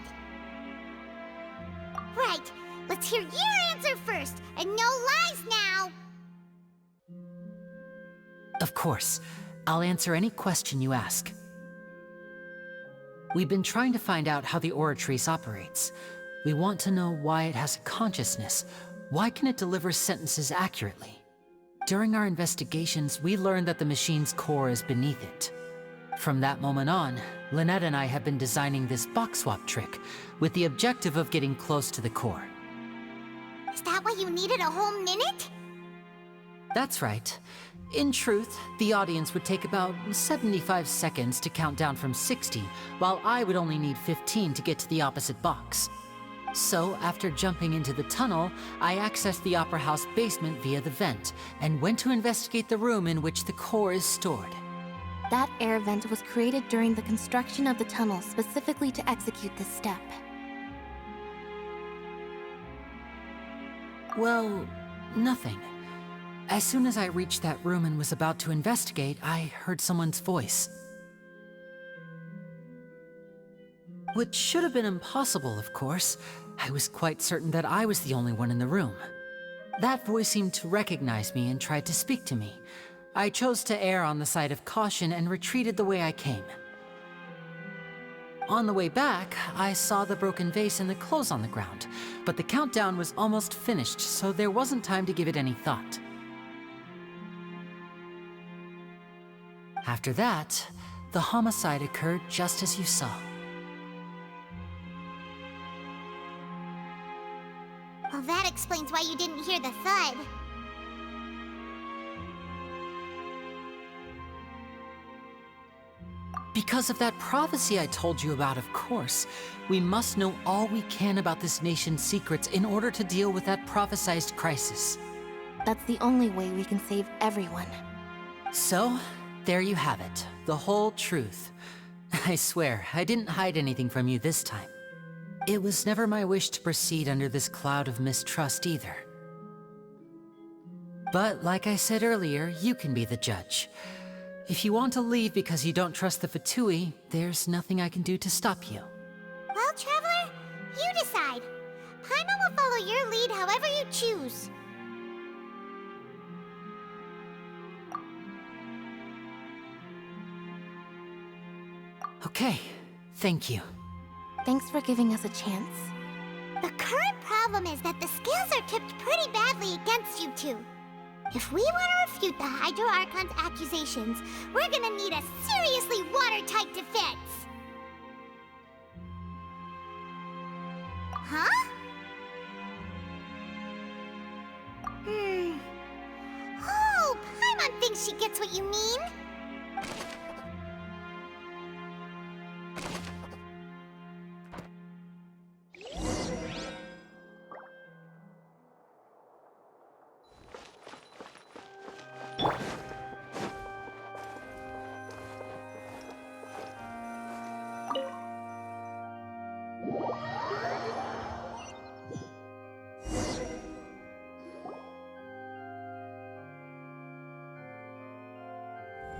Right, let's hear your answer first, and no lies now! Of course. I'll answer any question you ask. We've been trying to find out how the Oratrice operates. We want to know why it has a consciousness. Why can it deliver sentences accurately? During our investigations, we learned that the machine's core is beneath it. From that moment on, Lynette and I have been designing this box swap trick with the objective of getting close to the core. Is that why you needed a whole minute? That's right. In truth, the audience would take about 75 seconds to count down from 60, while I would only need 15 to get to the opposite box. So, after jumping into the tunnel, I accessed the Opera House basement via the vent, and went to investigate the room in which the core is stored. That air vent was created during the construction of the tunnel specifically to execute this step. Well, nothing. As soon as I reached that room and was about to investigate, I heard someone's voice. Which should have been impossible, of course. I was quite certain that I was the only one in the room. That voice seemed to recognize me and tried to speak to me. I chose to err on the side of caution and retreated the way I came. On the way back, I saw the broken vase and the clothes on the ground, but the countdown was almost finished, so there wasn't time to give it any thought. After that, the homicide occurred just as you saw. Well, that explains why you didn't hear the thud. Because of that prophecy I told you about, of course. We must know all we can about this nation's secrets in order to deal with that prophesized crisis. That's the only way we can save everyone. So, there you have it. The whole truth. I swear, I didn't hide anything from you this time. It was never my wish to proceed under this cloud of mistrust either. But like I said earlier, you can be the judge. If you want to leave because you don't trust the Fatui, there's nothing I can do to stop you. Well, Traveler, you decide. Paimon will follow your lead however you choose. Okay, thank you. Thanks for giving us a chance. The current problem is that the scales are tipped pretty badly against you two. If we want to refute the Hydro Archon's accusations, we're gonna need a seriously watertight defense. Huh? Oh, Paimon thinks she gets what you mean.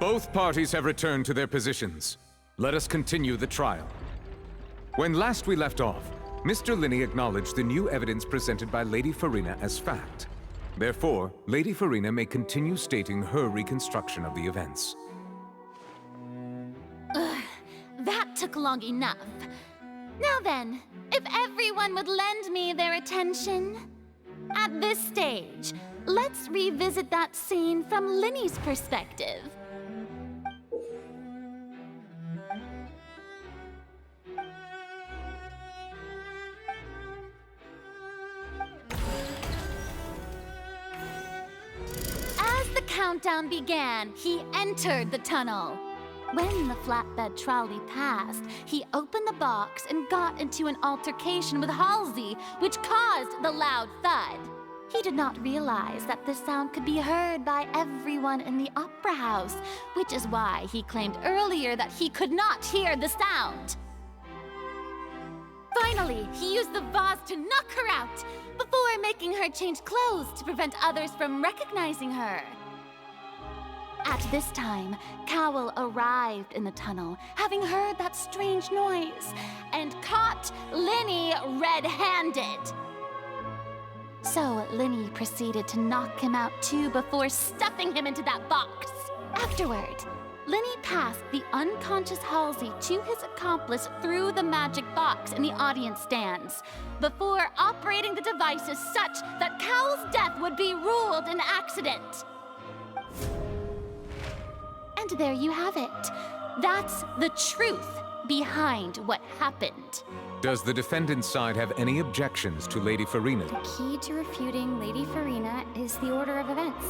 Both parties have returned to their positions. Let us continue the trial. When last we left off, Mr. Linney acknowledged the new evidence presented by Lady Farina as fact. Therefore, Lady Farina may continue stating her reconstruction of the events. Ugh, that took long enough. Now then, if everyone would lend me their attention. At this stage, let's revisit that scene from Linney's perspective. As the countdown began, he entered the tunnel. When the flatbed trolley passed, he opened the box and got into an altercation with Halsey, which caused the loud thud. He did not realize that this sound could be heard by everyone in the opera house, which is why he claimed earlier that he could not hear the sound. Finally, he used the vase to knock her out, before making her change clothes to prevent others from recognizing her. At this time, Cowell arrived in the tunnel, having heard that strange noise, and caught Linney red-handed. So Linney proceeded to knock him out too before stuffing him into that box. Afterward, Linney passed the unconscious Halsey to his accomplice through the magic box in the audience stands, before operating the devices such that Cowell's death would be ruled an accident. And there you have it. That's the truth behind what happened. Does the defendant's side have any objections to Lady Farina? The key to refuting Lady Farina is the order of events.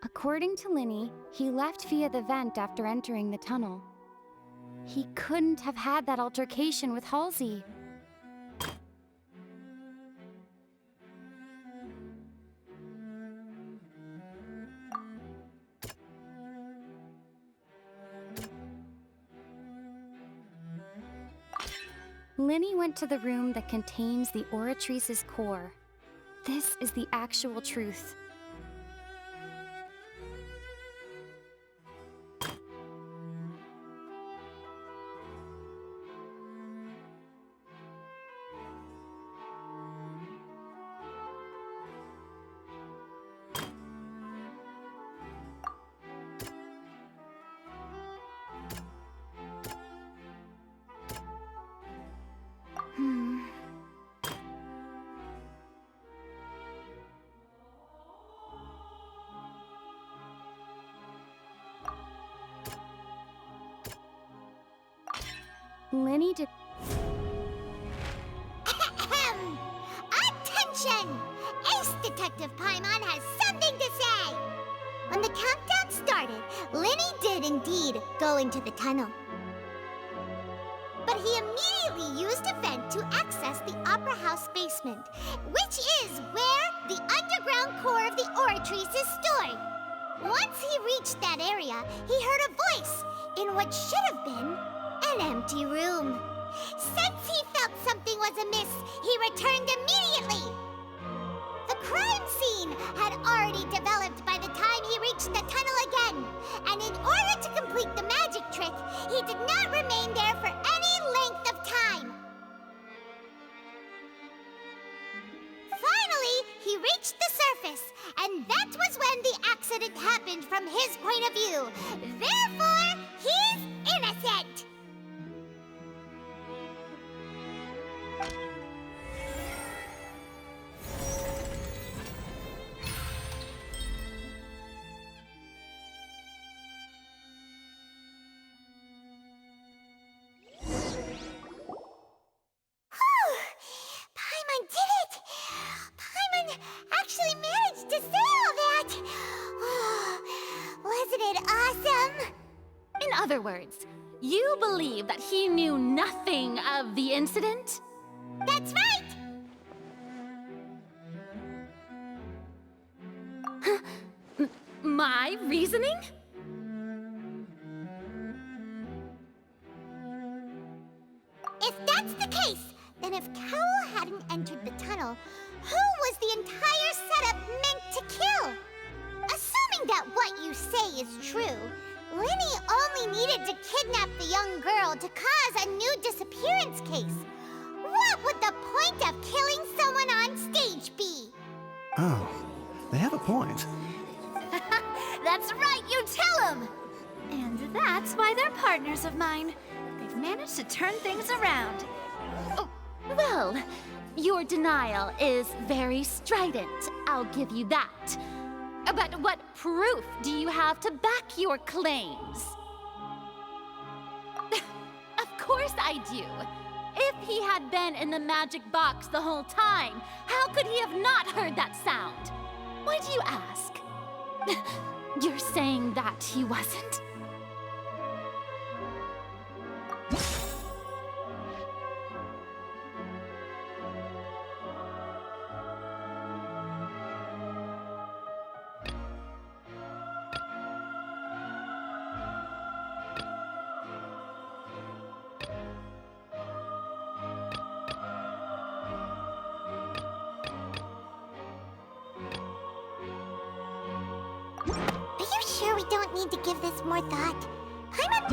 According to Linney, he left via the vent after entering the tunnel. He couldn't have had that altercation with Halsey. Linny went to the room that contains the Oratrice's core. This is the actual truth. Linny did. Attention! Ace Detective Paimon has something to say! When the countdown started, Linny did indeed go into the tunnel. But he immediately used a vent to access the Opera House basement, which is where the underground core of the Oratrice is stored. Once he reached that area, he heard a voice in what should have been an empty room. Since he felt something was amiss, he returned immediately. The crime scene had already developed by the time he reached the tunnel again, and in order to complete the magic trick, he did not remain there for any length of time. Finally, he reached the surface, and that was when the accident happened from his point of view. Therefore, he's innocent. Paimon did it! Paimon actually managed to say all that! Wasn't it awesome? In other words, you believe that he knew nothing of the incident? That's right! My reasoning? If that's the case, then if Carol hadn't entered the tunnel, who was the entire setup meant to kill? Assuming that what you say is true, Linny only needed to kidnap the young girl to cause a new disappearance case. What would the point of killing someone on stage be? Oh, they have a point. That's right, you tell him! And that's why they're partners of mine. They've managed to turn things around. Oh, well, your denial is very strident, I'll give you that. But what proof do you have to back your claims? Of course I do. If he had been in the magic box the whole time, how could he have not heard that sound? Why do you ask? You're saying that he wasn't? Are you sure we don't need to give this more thought? Paimon...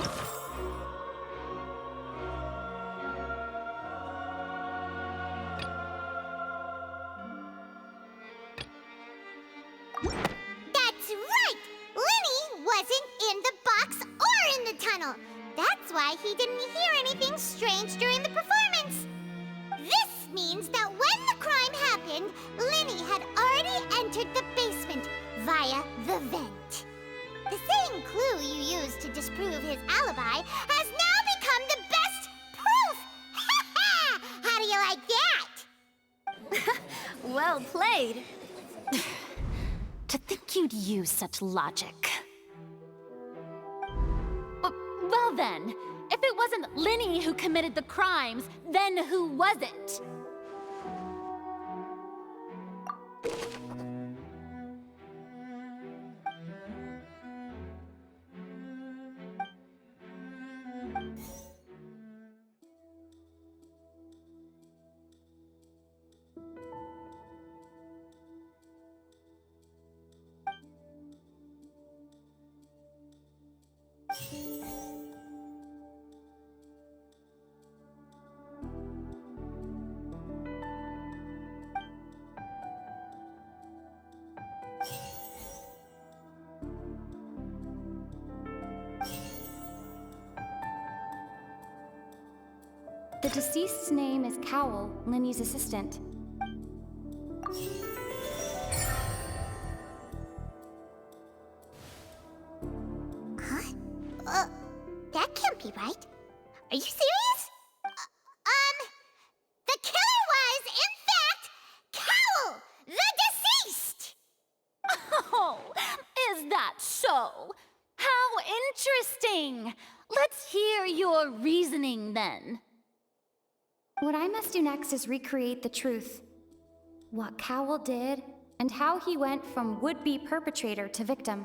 That's right! Linny wasn't in the box or in the tunnel. That's why he didn't hear anything strange during the performance. This means that when the crime happened, Linny had already entered the basement via the vent. The same clue you used to disprove his alibi has now become the best proof! Ha ha! How do you like that? Well played. To think you'd use such logic. Well then, if it wasn't Linny who committed the crimes, then who was it? The deceased's name is Cowell, Linny's assistant. Huh? That can't be right. Are you serious? The killer was, in fact, Cowell, the deceased! Oh, is that so? How interesting! Let's hear your reasoning then. What I must do next is recreate the truth. What Cowell did, and how he went from would-be perpetrator to victim.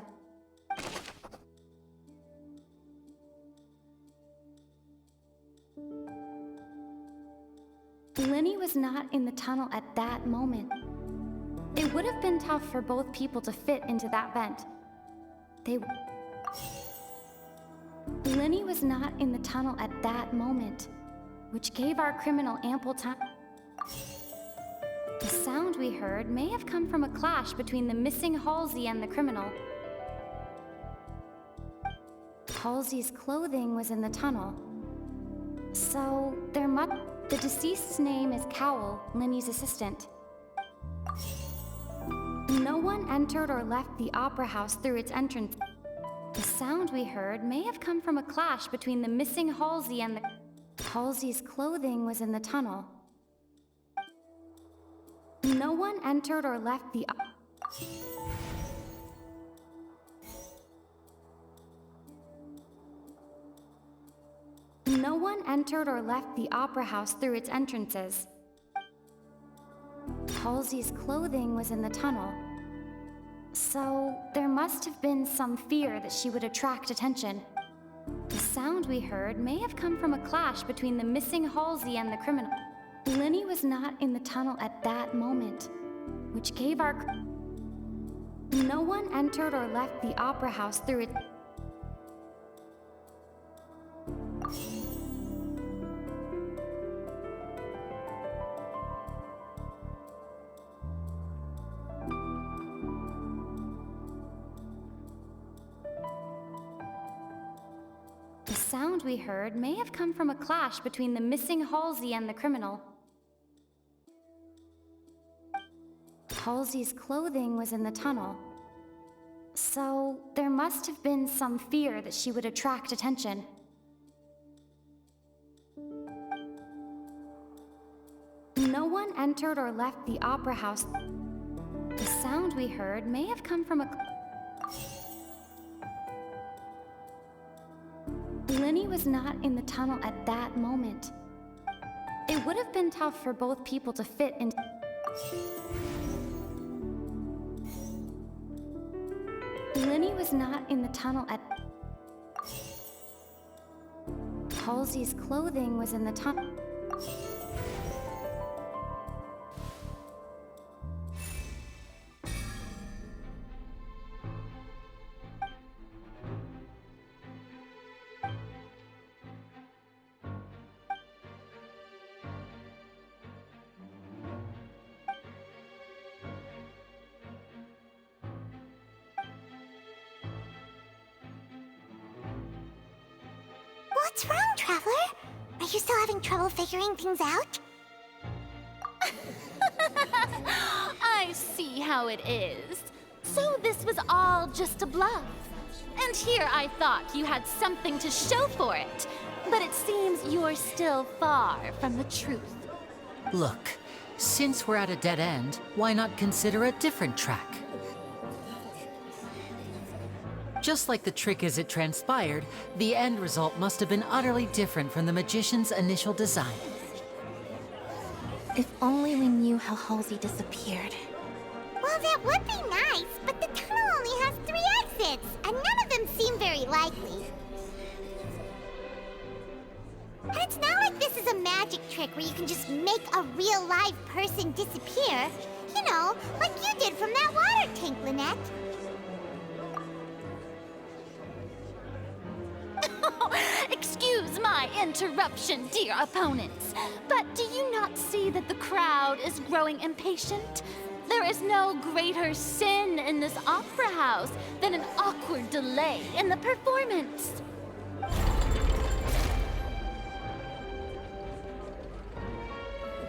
Linny was not in the tunnel at that moment. It would have been tough for both people to fit into that vent. Linny was not in the tunnel at that moment, which gave our criminal ample time. The sound we heard may have come from a clash between the missing Halsey and the criminal. Halsey's clothing was in the tunnel. So, the deceased's name is Cowell, Linny's assistant. No one entered or left the opera house through its entrance. The sound we heard may have come from a clash between the missing Halsey and the... Halsey's clothing was in the tunnel. No one entered or left the... No one entered or left the opera house through its entrances. Halsey's clothing was in the tunnel. So, there must have been some fear that she would attract attention. The sound we heard may have come from a clash between the missing Halsey and the criminal. Linny was not in the tunnel at that moment, which gave our... No one entered or left the opera house through it. The sound we heard may have come from a clash between the missing Halsey and the criminal. Halsey's clothing was in the tunnel. So, there must have been some fear that she would attract attention. No one entered or left the opera house. The sound we heard may have come from a... Linny was not in the tunnel at that moment. It would have been tough for both people to fit into... Linny was not in the tunnel at... Halsey's clothing was in the tunnel. What's wrong, Traveler? Are you still having trouble figuring things out? I see how it is. So this was all just a bluff. And here I thought you had something to show for it. But it seems you're still far from the truth. Look, since we're at a dead end, why not consider a different track? Just like the trick as it transpired, the end result must have been utterly different from the magician's initial design. If only we knew how Halsey disappeared. Well, that would be nice, but the tunnel only has 3 exits, and none of them seem very likely. And it's not like this is a magic trick where you can just make a real live person disappear. You know, like you did from that water tank, Lynette. Excuse my interruption, dear opponents, but do you not see that the crowd is growing impatient? There is no greater sin in this opera house than an awkward delay in the performance.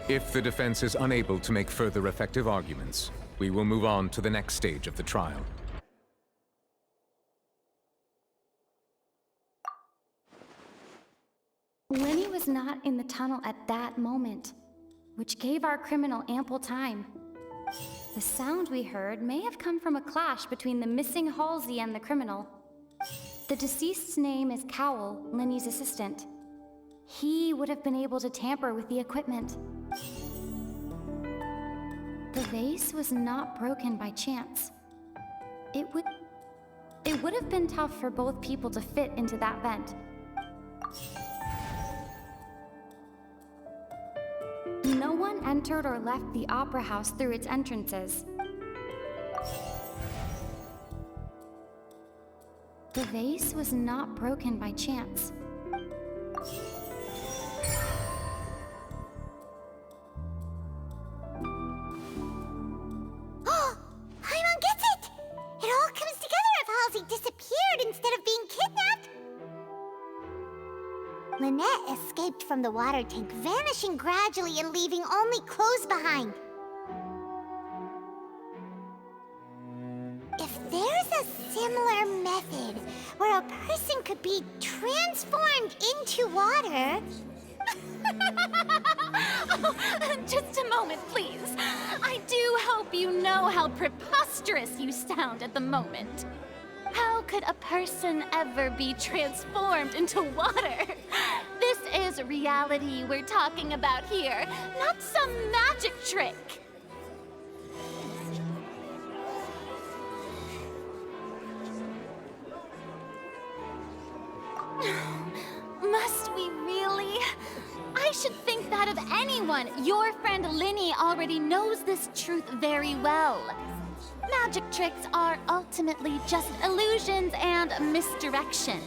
If the defense is unable to make further effective arguments, we will move on to the next stage of the trial. Lenny was not in the tunnel at that moment, which gave our criminal ample time. The sound we heard may have come from a clash between the missing Halsey and the criminal. The deceased's name is Cowell, Lenny's assistant. He would have been able to tamper with the equipment. The vase was not broken by chance. It would have been tough for both people to fit into that vent. No one entered or left the opera house through its entrances. The vase was not broken by chance. Paimon gets it! It all comes together if Halsey disappeared instead of being kidnapped. Lynette escaped from the water tank, vanishing gradually and leaving only clothes behind. If there's a similar method where a person could be transformed into water... Oh, just a moment, please. I do hope you know how preposterous you sound at the moment. How could a person ever be transformed into water? This is reality we're talking about here, not some magic trick. Must we really? I should think that of anyone. Your friend Linny already knows this truth very well. Magic tricks are ultimately just illusions and misdirection.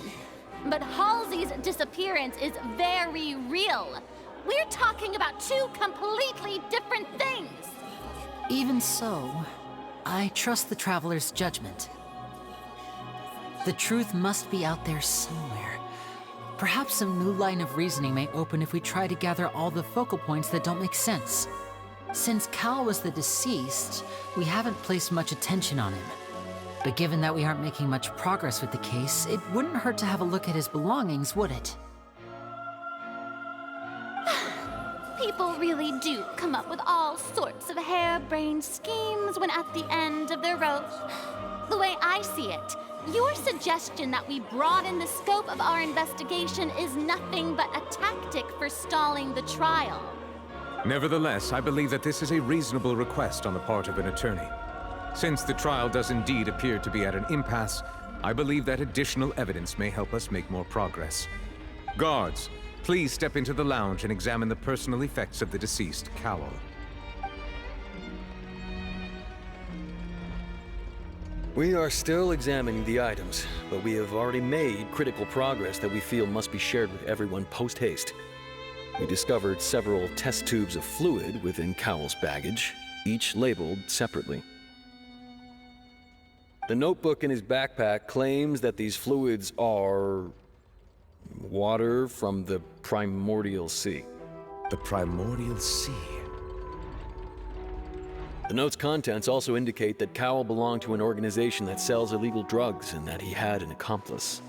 But Halsey's disappearance is very real. We're talking about 2 completely different things. Even so, I trust the traveler's judgment. The truth must be out there somewhere. Perhaps some new line of reasoning may open if we try to gather all the focal points that don't make sense. Since Cal was the deceased, we haven't placed much attention on him. But given that we aren't making much progress with the case, it wouldn't hurt to have a look at his belongings, would it? People really do come up with all sorts of harebrained schemes when at the end of their rope. The way I see it, your suggestion that we broaden the scope of our investigation is nothing but a tactic for stalling the trial. Nevertheless, I believe that this is a reasonable request on the part of an attorney. Since the trial does indeed appear to be at an impasse, I believe that additional evidence may help us make more progress. Guards, please step into the lounge and examine the personal effects of the deceased Cowell. We are still examining the items, but we have already made critical progress that we feel must be shared with everyone post-haste. We discovered several test tubes of fluid within Cowell's baggage, each labeled separately. The notebook in his backpack claims that these fluids are water from the primordial sea. The primordial sea? The note's contents also indicate that Cowell belonged to an organization that sells illegal drugs and that he had an accomplice.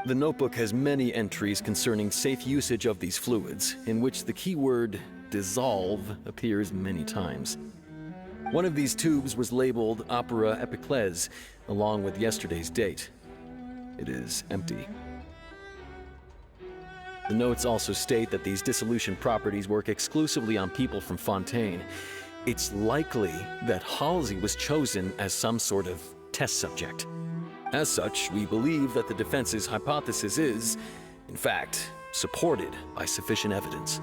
The notebook has many entries concerning safe usage of these fluids, in which the keyword dissolve appears many times. One of these tubes was labeled Opera Epiclese, along with yesterday's date. It is empty. The notes also state that these dissolution properties work exclusively on people from Fontaine. It's likely that Halsey was chosen as some sort of test subject. As such, we believe that the defense's hypothesis is, in fact, supported by sufficient evidence.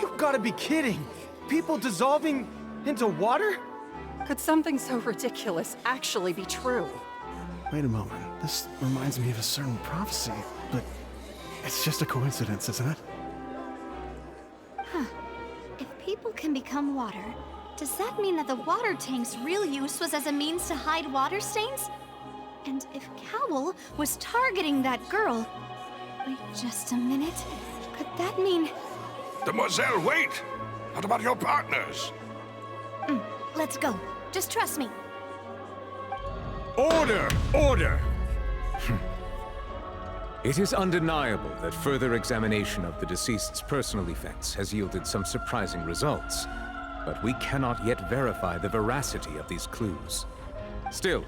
You've got to be kidding! People dissolving into water? Could something so ridiculous actually be true? Wait a moment. This reminds me of a certain prophecy, but it's just a coincidence, isn't it? Huh. If people can become water, does that mean that the water tank's real use was as a means to hide water stains? And if Cowell was targeting that girl... Wait just a minute. Could that mean... Demoiselle, wait! What about your partners? Let's go. Just trust me. Order! Order! It is undeniable that further examination of the deceased's personal effects has yielded some surprising results, but we cannot yet verify the veracity of these clues. Still,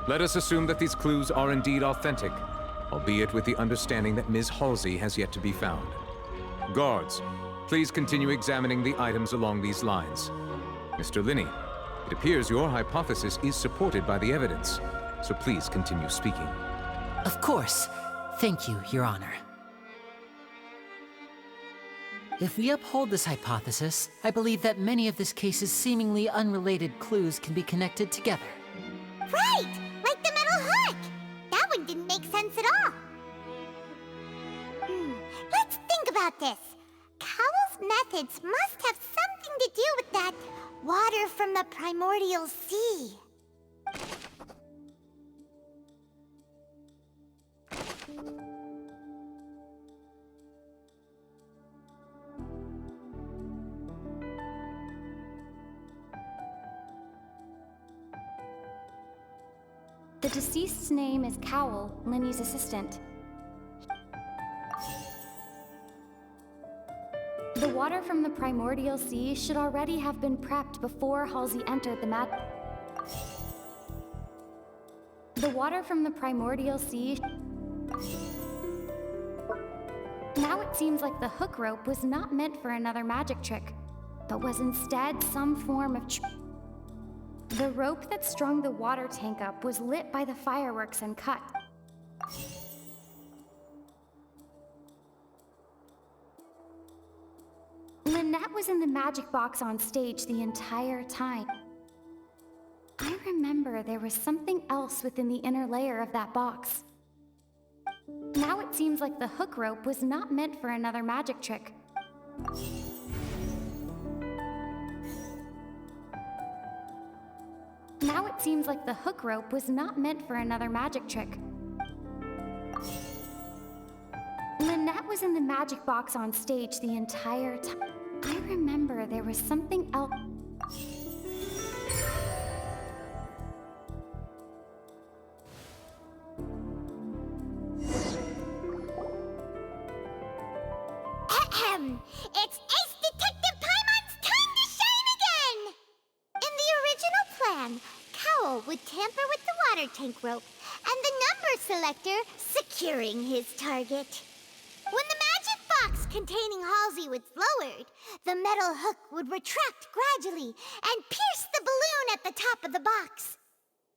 let us assume that these clues are indeed authentic, albeit with the understanding that Ms. Halsey has yet to be found. Guards, please continue examining the items along these lines. Mr. Linney, it appears your hypothesis is supported by the evidence, so please continue speaking. Of course. Thank you, Your Honor. If we uphold this hypothesis, I believe that many of this case's seemingly unrelated clues can be connected together. Right! Like the metal hook! That one didn't make sense at all. Let's think about this. Cowell's methods must have something to do with that water from the primordial sea. The deceased's name is Cowell, Linny's assistant. The water from the primordial sea should already have been prepped before Halsey entered the The water from the primordial sea... Now it seems like the hook rope was not meant for another magic trick, but was instead some form of The rope that strung the water tank up was lit by the fireworks and cut. Lynette was in the magic box on stage the entire time. I remember there was something else within the inner layer of that box. Now it seems like the hook rope was not meant for another magic trick. Now it seems like the hook rope was not meant for another magic trick. Lynette was in the magic box on stage the entire time. I remember there was something else. It's Ace Detective Paimon's time to shine again! In the original plan, Cowell would tamper with the water tank rope and the number selector securing his target. When the magic box containing Halsey was lowered, the metal hook would retract gradually and pierce the balloon at the top of the box.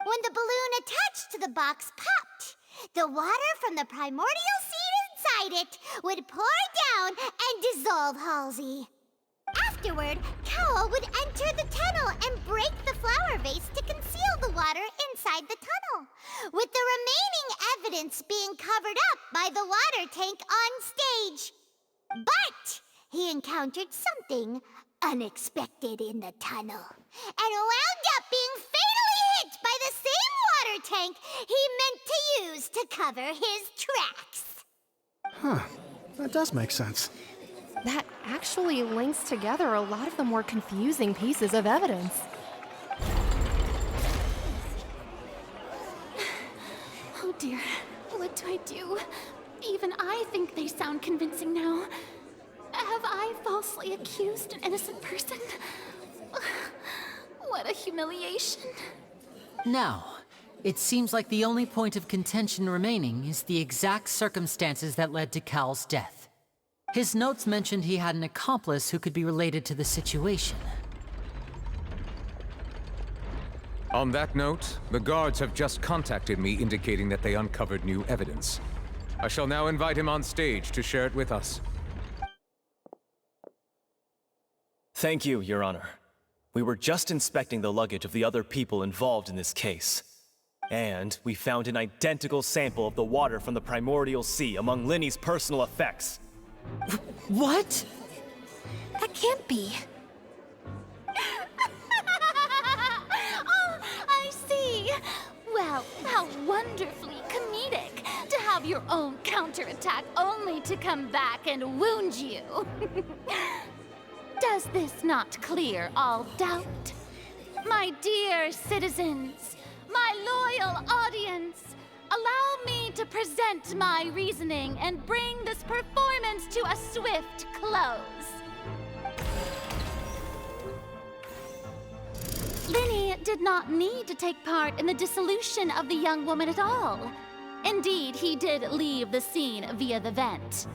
When the balloon attached to the box popped, the water from the primordial seed inside it would pour down and dissolve Halsey. Afterward, Cowell would enter the tunnel and break the flower vase to conceal the water inside the tunnel, with the remaining evidence being covered up by the water tank on stage. But he encountered something unexpected in the tunnel and wound up being fatally hit by the same water tank he meant to use to cover his tracks. Huh. That does make sense. That actually links together a lot of the more confusing pieces of evidence. Oh dear, what do I do? Even I think they sound convincing now. Have I falsely accused an innocent person? what a humiliation. Now, it seems like the only point of contention remaining is the exact circumstances that led to Cal's death. His notes mentioned he had an accomplice who could be related to the situation. On that note, the guards have just contacted me indicating that they uncovered new evidence. I shall now invite him on stage to share it with us. Thank you, Your Honor. We were just inspecting the luggage of the other people involved in this case. And we found an identical sample of the water from the primordial sea among Linny's personal effects. What? That can't be. Oh, I see. Well, how wonderfully comedic to have your own counterattack only to come back and wound you. Does this not clear all doubt? My dear citizens, my loyal audience, allow me to present my reasoning and bring this performance to a swift close. Linny did not need to take part in the dissolution of the young woman at all. Indeed, he did leave the scene via the vent.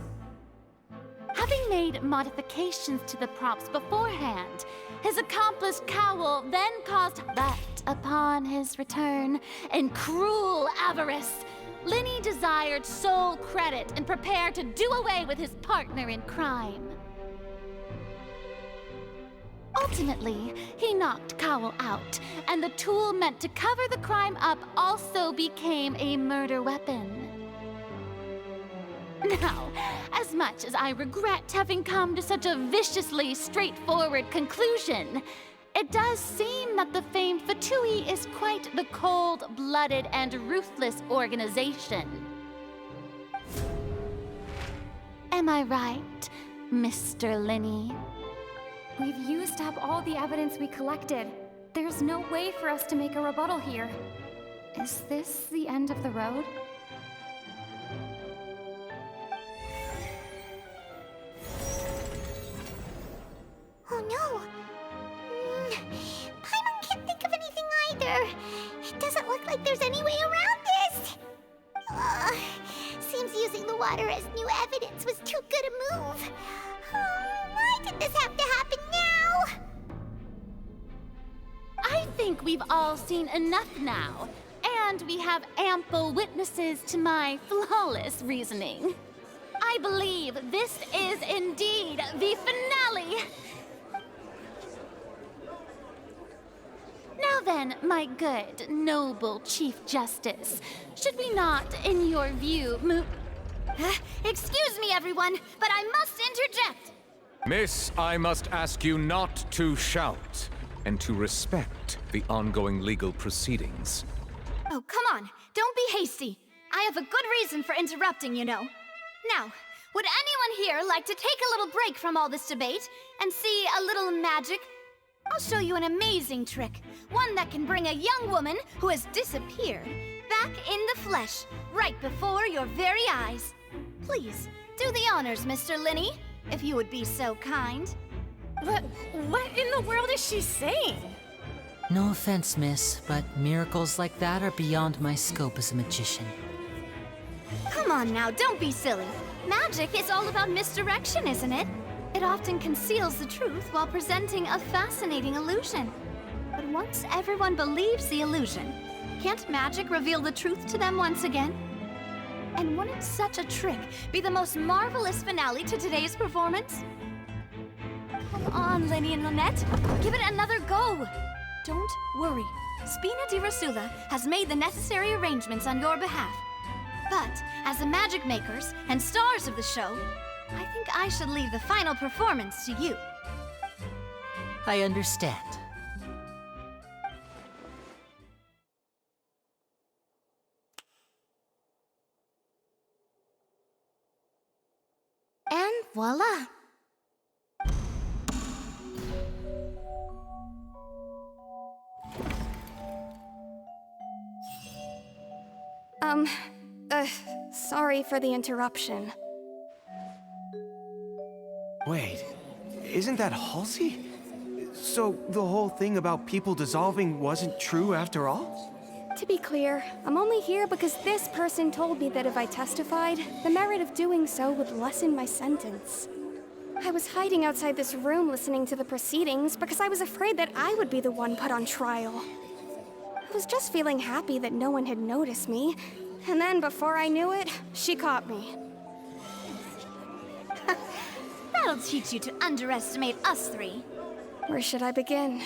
Having made modifications to the props beforehand, his accomplice Cowell then caused that upon his return, in cruel avarice, Linny desired sole credit and prepared to do away with his partner in crime. Ultimately, he knocked Cowell out, and the tool meant to cover the crime up also became a murder weapon. Now, as much as I regret having come to such a viciously straightforward conclusion, it does seem that the famed Fatui is quite the cold-blooded and ruthless organization. Am I right, Mr. Linny? We've used up all the evidence we collected. There's no way for us to make a rebuttal here. Is this the end of the road? Oh no! Paimon can't think of anything either. It doesn't look like there's any way around this. Seems using the water as new evidence was too good a move. Why did this have to happen now? I think we've all seen enough now, and we have ample witnesses to my flawless reasoning. I believe this is indeed the finale. Now then, my good, noble Chief Justice, should we not, in your view, move... Excuse me, everyone, but I must interject. Miss, I must ask you not to shout, and to respect the ongoing legal proceedings. Oh, come on. Don't be hasty. I have a good reason for interrupting, you know. Now, would anyone here like to take a little break from all this debate and see a little magic? I'll show you an amazing trick. One that can bring a young woman who has disappeared back in the flesh, right before your very eyes. Please, do the honors, Mr. Linny, if you would be so kind. What in the world is she saying? No offense, miss, but miracles like that are beyond my scope as a magician. Come on now, don't be silly. Magic is all about misdirection, isn't it? It often conceals the truth while presenting a fascinating illusion. But once everyone believes the illusion, can't magic reveal the truth to them once again? And wouldn't such a trick be the most marvelous finale to today's performance? Come on, Linny and Lynette. Give it another go. Don't worry. Spina di Rasula has made the necessary arrangements on your behalf. But as the magic makers and stars of the show, I think I should leave the final performance to you. I understand. And voila! Sorry for the interruption. Wait, isn't that Halsey? So the whole thing about people dissolving wasn't true after all? To be clear, I'm only here because this person told me that if I testified, the merit of doing so would lessen my sentence. I was hiding outside this room listening to the proceedings because I was afraid that I would be the one put on trial. I was just feeling happy that no one had noticed me, and then before I knew it, she caught me. That'll teach you to underestimate us three. Where should I begin?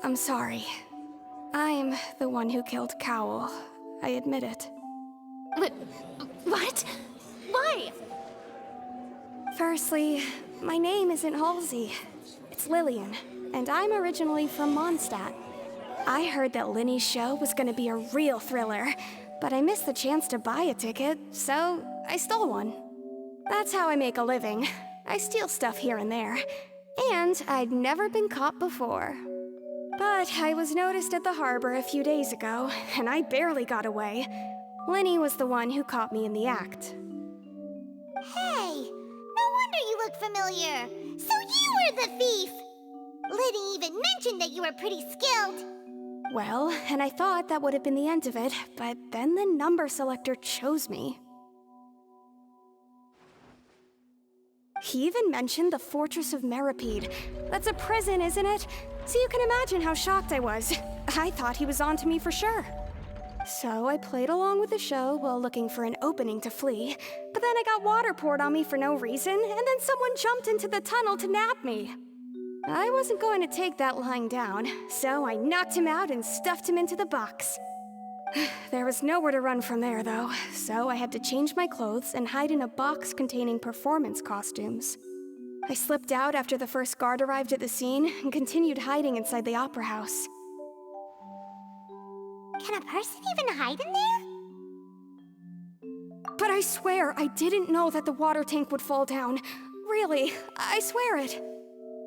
I'm sorry. I'm the one who killed Cowl. I admit it. But what? Why? Firstly, my name isn't Halsey. It's Lillian, and I'm originally from Mondstadt. I heard that Linny's show was gonna be a real thriller, but I missed the chance to buy a ticket, so I stole one. That's how I make a living. I steal stuff here and there, and I'd never been caught before. But I was noticed at the harbor a few days ago, and I barely got away. Linny was the one who caught me in the act. Hey, no wonder you look familiar. So you were the thief. Liddy even mentioned that you were pretty skilled. Well, and I thought that would have been the end of it, but then the number selector chose me. He even mentioned the Fortress of Meripede. That's a prison, isn't it? So you can imagine how shocked I was. I thought he was onto me for sure. So I played along with the show while looking for an opening to flee, but then I got water poured on me for no reason, and then someone jumped into the tunnel to nab me. I wasn't going to take that lying down, so I knocked him out and stuffed him into the box. There was nowhere to run from there, though, so I had to change my clothes and hide in a box containing performance costumes. I slipped out after the first guard arrived at the scene and continued hiding inside the opera house. Can a person even hide in there? But I swear I didn't know that the water tank would fall down. Really, I swear it.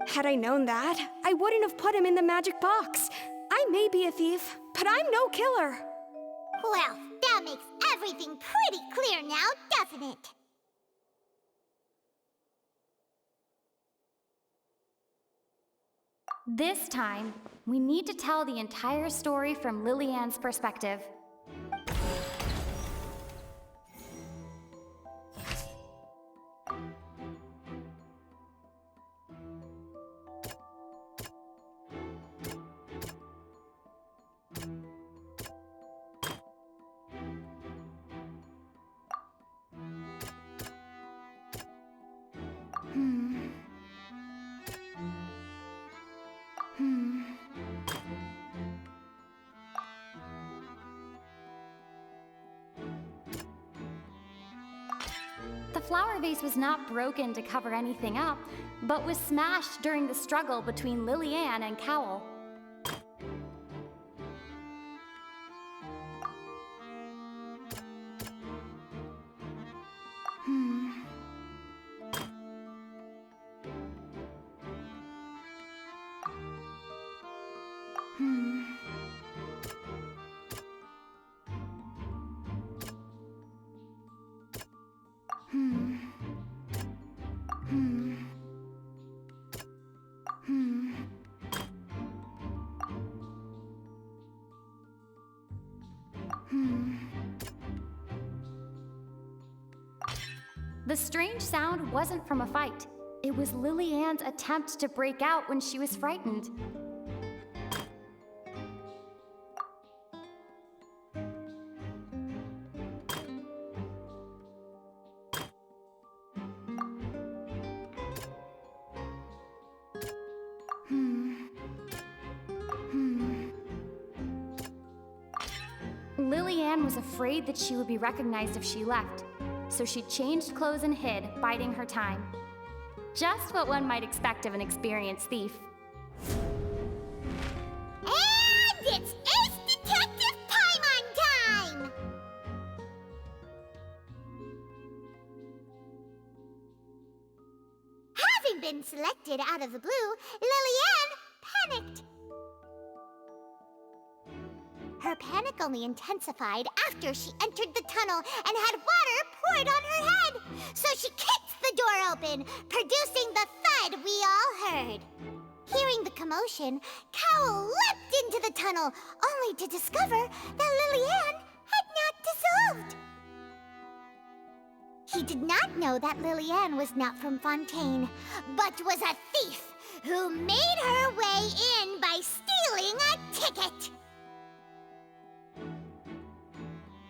Had I known that, I wouldn't have put him in the magic box. I may be a thief, but I'm no killer. Well, that makes everything pretty clear now, doesn't it? This time, we need to tell the entire story from Lillian's perspective. The flower vase was not broken to cover anything up, but was smashed during the struggle between Lillian and Cowl. The strange sound wasn't from a fight. It was Lillian's attempt to break out when she was frightened. Lillian was afraid that she would be recognized if she left, so she changed clothes and hid, biding her time. Just what one might expect of an experienced thief. And it's Ace Detective Paimon time! Having been selected out of the blue, Lillian panicked. Her panic only intensified after she entered the tunnel and had water poured on her head, so she kicked the door open, producing the thud we all heard. Hearing the commotion, Cowl leapt into the tunnel, only to discover that Lillian had not dissolved. He did not know that Lillian was not from Fontaine, but was a thief who made her way in by stealing a ticket.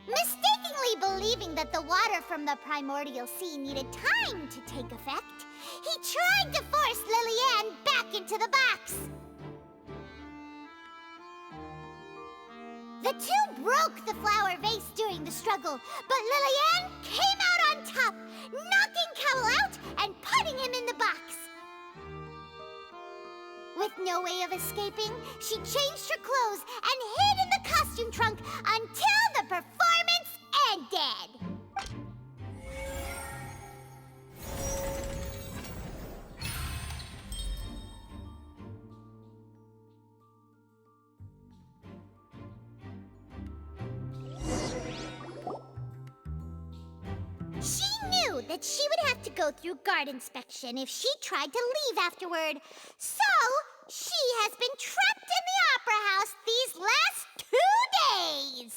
Mistakenly believing that the water from the primordial sea needed time to take effect, he tried to force Lillian back into the box. The two broke the flower vase during the struggle, but Lillian came out on top, knocking Cowl out and putting him in the box. With no way of escaping, she changed her clothes and hid in the costume trunk until the performance ended. She knew that she would have to go through guard inspection if she tried to leave afterward. So, she has been trapped in the Opera House these last 2 days.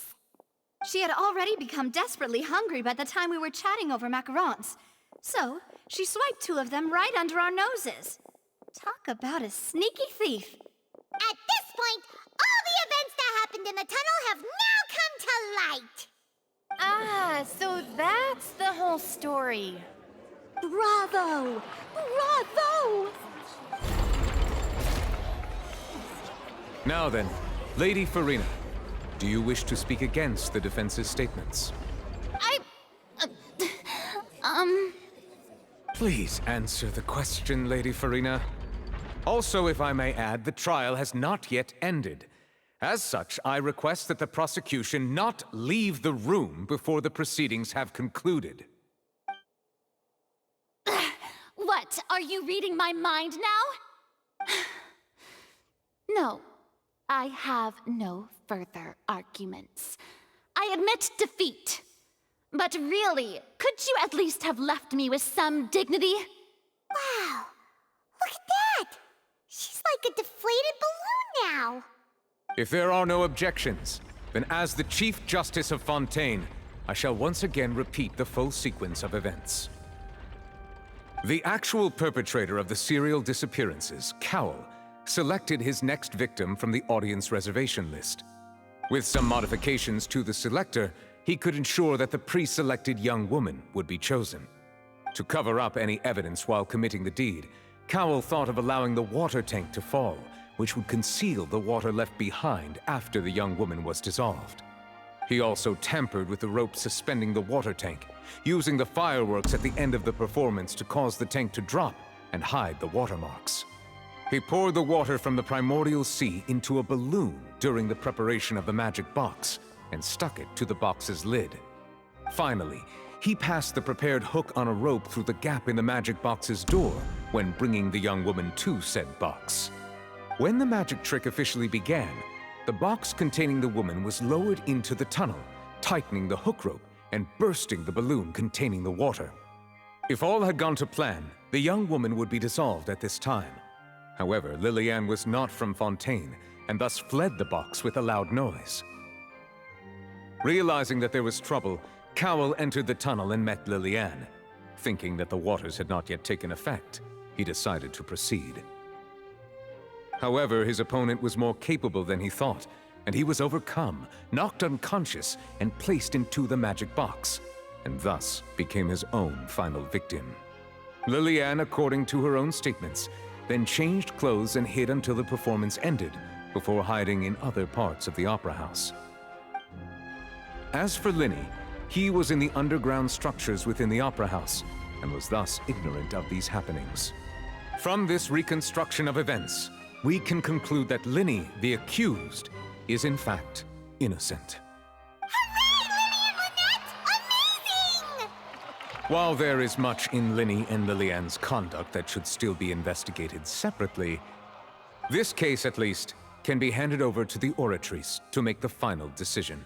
She had already become desperately hungry by the time we were chatting over macarons. So, she swiped 2 of them right under our noses. Talk about a sneaky thief. At this point, all the events that happened in the tunnel have now come to light. Ah, so that's the whole story. Bravo! Bravo! Now then, Lady Farina, do you wish to speak against the defense's statements? Please answer the question, Lady Farina. Also, if I may add, the trial has not yet ended. As such, I request that the prosecution not leave the room before the proceedings have concluded. What, are you reading my mind now? No, I have no further arguments. I admit defeat. But really, could you at least have left me with some dignity? Wow, look at that! She's like a deflated balloon now. If there are no objections, then as the Chief Justice of Fontaine, I shall once again repeat the full sequence of events. The actual perpetrator of the serial disappearances, Cowl, selected his next victim from the audience reservation list. With some modifications to the selector, he could ensure that the pre-selected young woman would be chosen. To cover up any evidence while committing the deed, Cowl thought of allowing the water tank to fall, which would conceal the water left behind after the young woman was dissolved. He also tampered with the rope suspending the water tank, using the fireworks at the end of the performance to cause the tank to drop and hide the watermarks. He poured the water from the primordial sea into a balloon during the preparation of the magic box and stuck it to the box's lid. Finally, he passed the prepared hook on a rope through the gap in the magic box's door when bringing the young woman to said box. When the magic trick officially began, the box containing the woman was lowered into the tunnel, tightening the hook rope and bursting the balloon containing the water. If all had gone to plan, the young woman would be dissolved at this time. However, Lillian was not from Fontaine and thus fled the box with a loud noise. Realizing that there was trouble, Cowl entered the tunnel and met Lillian. Thinking that the waters had not yet taken effect, he decided to proceed. However, his opponent was more capable than he thought, and he was overcome, knocked unconscious, and placed into the magic box, and thus became his own final victim. Lillian, according to her own statements, then changed clothes and hid until the performance ended, before hiding in other parts of the opera house. As for Linny, he was in the underground structures within the opera house, and was thus ignorant of these happenings. From this reconstruction of events, we can conclude that Linny, the accused, is in fact innocent. While there is much in Linny and Lillian's conduct that should still be investigated separately, this case, at least, can be handed over to the Oratrice to make the final decision.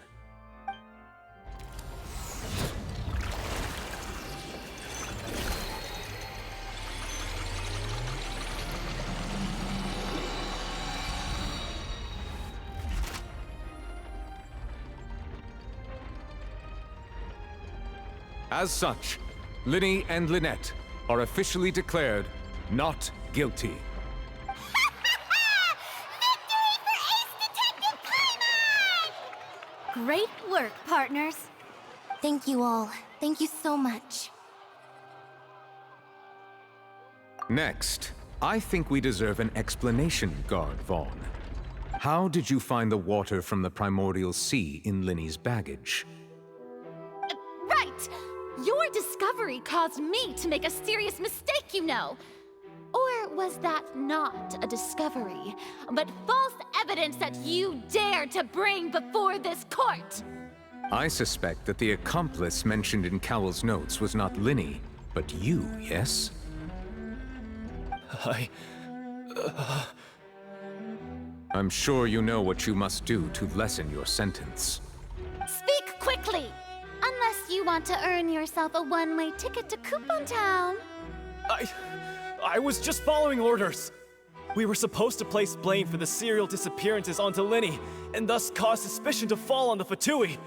As such, Linny and Lynette are officially declared not guilty. Great work, partners. Thank you all. Thank you so much. Next, I think we deserve an explanation, Guard Vaughn. How did you find the water from the primordial sea in Linny's baggage? Right! Your discovery caused me to make a serious mistake, you know. Or was that not a discovery, but false evidence that you dared to bring before this court? I suspect that the accomplice mentioned in Cowell's notes was not Linny, but you, yes? I'm sure you know what you must do to lessen your sentence. Speak quickly! Unless you want to earn yourself a one-way ticket to Coupon Town. I was just following orders. We were supposed to place blame for the serial disappearances onto Linny, and thus cause suspicion to fall on the Fatui.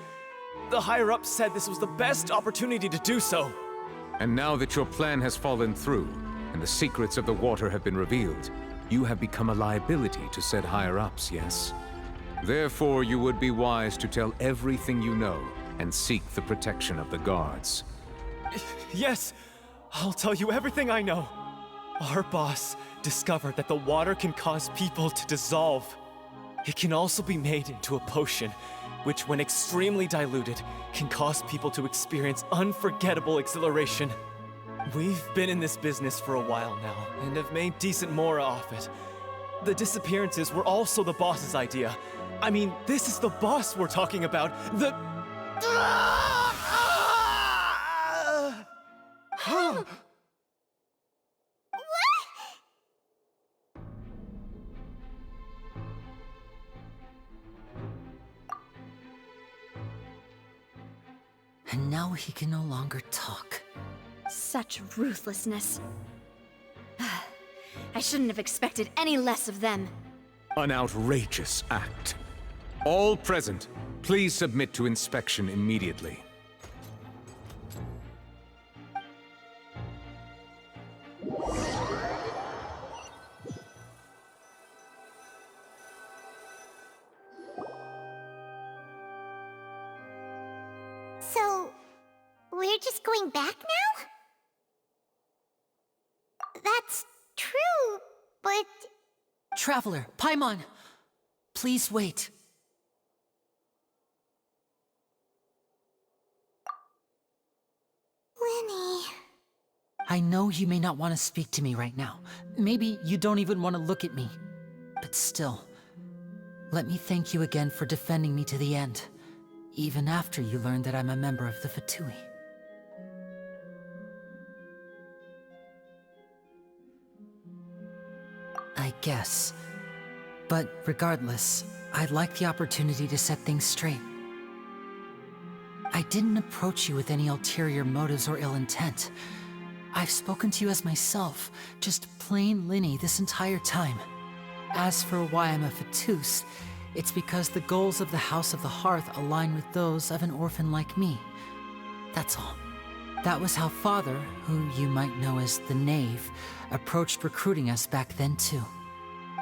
The higher-ups said this was the best opportunity to do so. And now that your plan has fallen through, and the secrets of the water have been revealed, you have become a liability to said higher-ups, yes? Therefore, you would be wise to tell everything you know and seek the protection of the guards. Yes, I'll tell you everything I know. Our boss discovered that the water can cause people to dissolve. It can also be made into a potion, which when extremely diluted, can cause people to experience unforgettable exhilaration. We've been in this business for a while now, and have made decent more off it. The disappearances were also the boss's idea. I mean, this is the boss we're talking about. The... And now he can no longer talk. Such ruthlessness. I shouldn't have expected any less of them. An outrageous act. All present, please submit to inspection immediately. So, we're just going back now? That's true, but... Traveler, Paimon! Please wait. Linny... I know you may not want to speak to me right now. Maybe you don't even want to look at me. But still, let me thank you again for defending me to the end, even after you learned that I'm a member of the Fatui. I guess. But regardless, I'd like the opportunity to set things straight. I didn't approach you with any ulterior motives or ill intent. I've spoken to you as myself, just plain Linny this entire time. As for why I'm a Fatus, it's because the goals of the House of the Hearth align with those of an orphan like me. That's all. That was how Father, who you might know as the Knave, approached recruiting us back then too.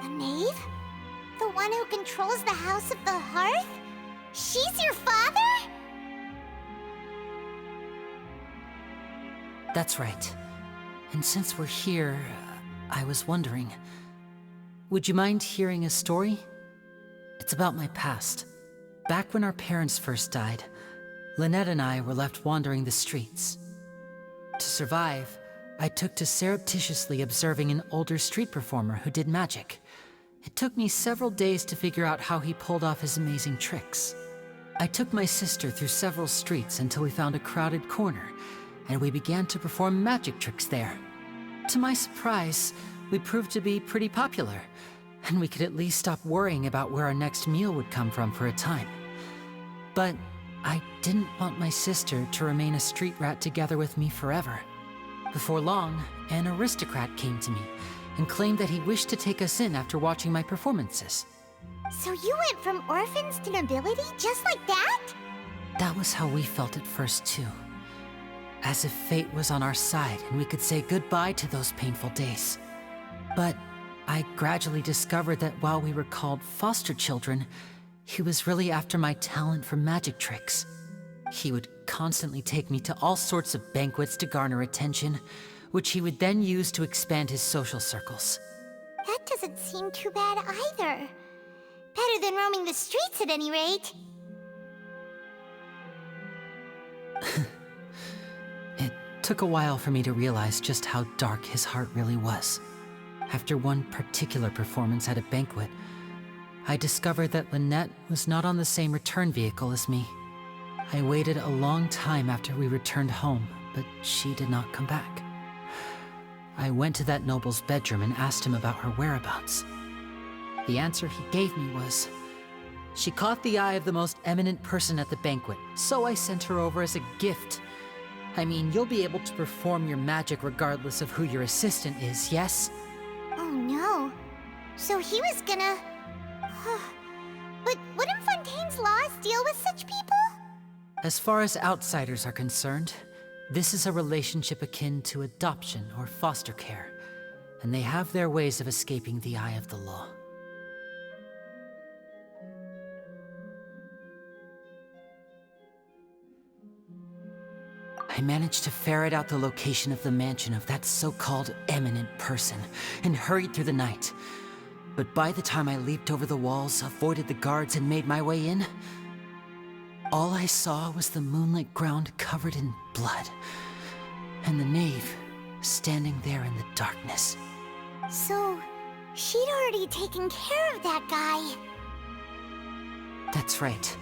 The Knave? The one who controls the House of the Hearth? She's your father? That's right. And since we're here, I was wondering, would you mind hearing a story? It's about my past. Back when our parents first died, Lynette and I were left wandering the streets. To survive, I took to surreptitiously observing an older street performer who did magic. It took me several days to figure out how he pulled off his amazing tricks. I took my sister through several streets until we found a crowded corner, and we began to perform magic tricks there. To my surprise, we proved to be pretty popular, and we could at least stop worrying about where our next meal would come from for a time. But I didn't want my sister to remain a street rat together with me forever. Before long, an aristocrat came to me and claimed that he wished to take us in after watching my performances. So you went from orphans to nobility just like that? That was how we felt at first, too. as if fate was on our side and we could say goodbye to those painful days. But I gradually discovered that while we were called foster children, he was really after my talent for magic tricks. He would constantly take me to all sorts of banquets to garner attention, which he would then use to expand his social circles. That doesn't seem too bad either. Better than roaming the streets at any rate. It took a while for me to realize just how dark his heart really was. After one particular performance at a banquet, I discovered that Lynette was not on the same return vehicle as me. I waited a long time after we returned home, but she did not come back. I went to that noble's bedroom and asked him about her whereabouts. The answer he gave me was, she caught the eye of the most eminent person at the banquet, so I sent her over as a gift. I mean, you'll be able to perform your magic regardless of who your assistant is, yes? Oh no. So he was gonna... But wouldn't Fontaine's laws deal with such people? As far as outsiders are concerned, this is a relationship akin to adoption or foster care, and they have their ways of escaping the eye of the law. I managed to ferret out the location of the mansion of that so-called eminent person and hurried through the night. But by the time I leaped over the walls, avoided the guards, and made my way in, all I saw was the moonlit ground covered in blood, and the knave standing there in the darkness. So, she'd already taken care of that guy. That's right.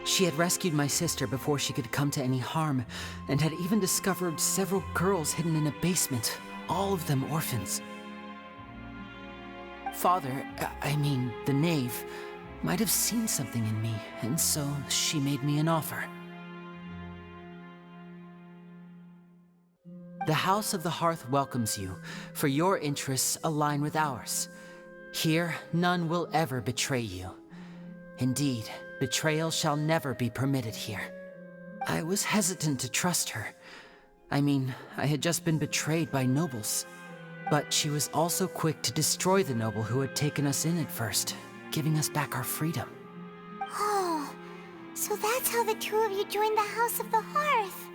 She had rescued my sister before she could come to any harm, and had even discovered several girls hidden in a basement, all of them orphans. Father, I mean, the knave, might have seen something in me, and so she made me an offer. The House of the Hearth welcomes you, for your interests align with ours. Here, none will ever betray you. Indeed, betrayal shall never be permitted here. I was hesitant to trust her. I mean, I had just been betrayed by nobles. But she was also quick to destroy the noble who had taken us in at first, giving us back our freedom. Oh, so that's how the two of you joined the House of the Hearth.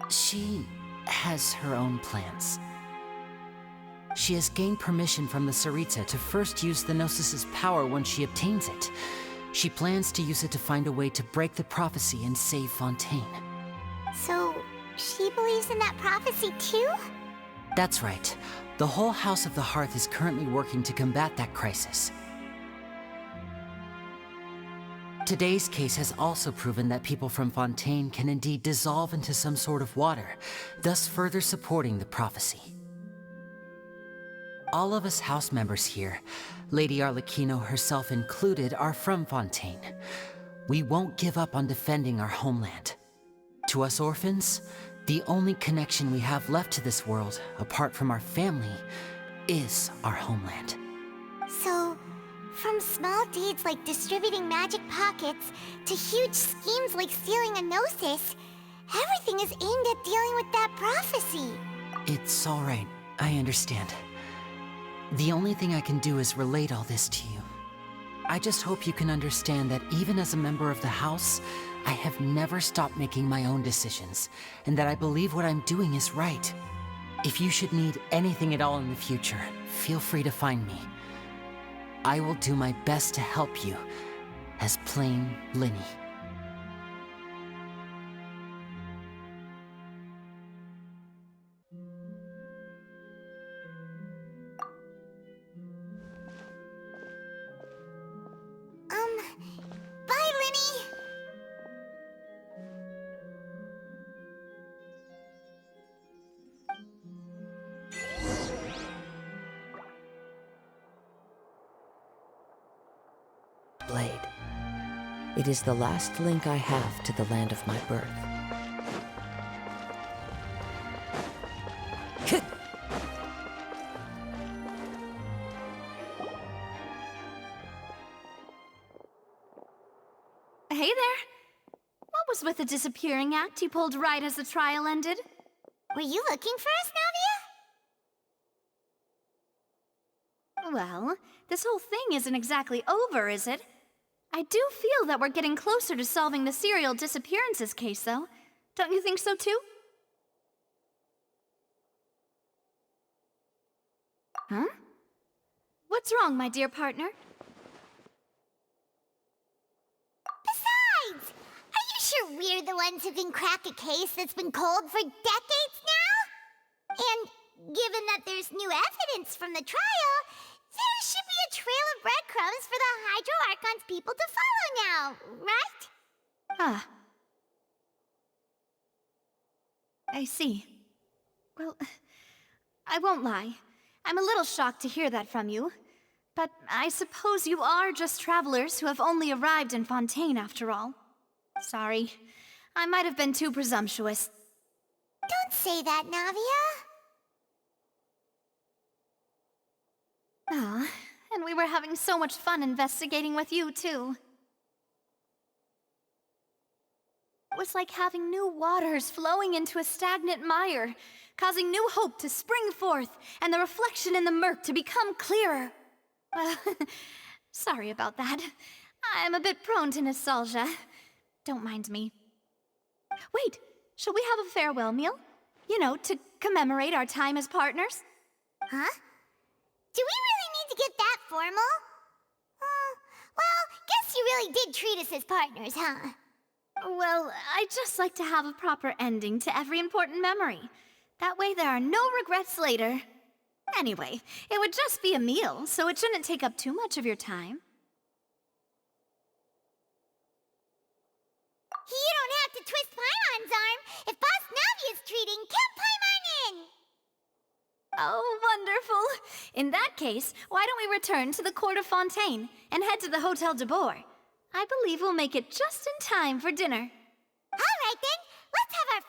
She has her own plans. She has gained permission from the Tsaritsa to first use the Gnosis' power when she obtains it. She plans to use it to find a way to break the prophecy and save Fontaine. So, she believes in that prophecy too? That's right. The whole House of the Hearth is currently working to combat that crisis. Today's case has also proven that people from Fontaine can indeed dissolve into some sort of water, thus further supporting the prophecy. All of us house members here, Lady Arlecchino herself included, are from Fontaine. We won't give up on defending our homeland. To us orphans, the only connection we have left to this world, apart from our family, is our homeland. So, from small deeds like distributing magic pockets to huge schemes like stealing a Gnosis, everything is aimed at dealing with that prophecy. It's all right. I understand. The only thing I can do is relate all this to you. I just hope you can understand that even as a member of the House, I have never stopped making my own decisions, and that I believe what I'm doing is right. If you should need anything at all in the future, feel free to find me. I will do my best to help you, as plain Linny. Bye, Linny! Blade. It is the last link I have to the land of my birth. was with the disappearing act you pulled right as the trial ended. Were you looking for us, Navia? Well, this whole thing isn't exactly over, is it? I do feel that we're getting closer to solving the serial disappearances case, though. Don't you think so, too? Huh? What's wrong, my dear partner? Besides, are you sure we're the ones who can crack a case that's been cold for decades now? And given that there's new evidence from the trial, there should be a trail of breadcrumbs for the Hydro Archon's people to follow now, right? Ah. I see. Well, I won't lie. I'm a little shocked to hear that from you. But I suppose you are just travelers who have only arrived in Fontaine after all. Sorry. I might have been too presumptuous. Don't say that, Navia. Ah, and we were having so much fun investigating with you, too. It was like having new waters flowing into a stagnant mire, causing new hope to spring forth, and the reflection in the murk to become clearer. Well, sorry about that. I'm a bit prone to nostalgia. Don't mind me. Wait, shall we have a farewell meal? You know, to commemorate our time as partners? Huh? Do we really need to get that formal? Well, guess you really did treat us as partners, huh? Well, I'd just like to have a proper ending to every important memory. That way there are no regrets later. Anyway, it would just be a meal, so it shouldn't take up too much of your time. You don't have to twist Paimon's arm. If Boss Navia's treating, count Paimon in! Oh, wonderful! In that case, why don't we return to the Court of Fontaine and head to the Hotel de Boer? I believe we'll make it just in time for dinner. All right then, let's have our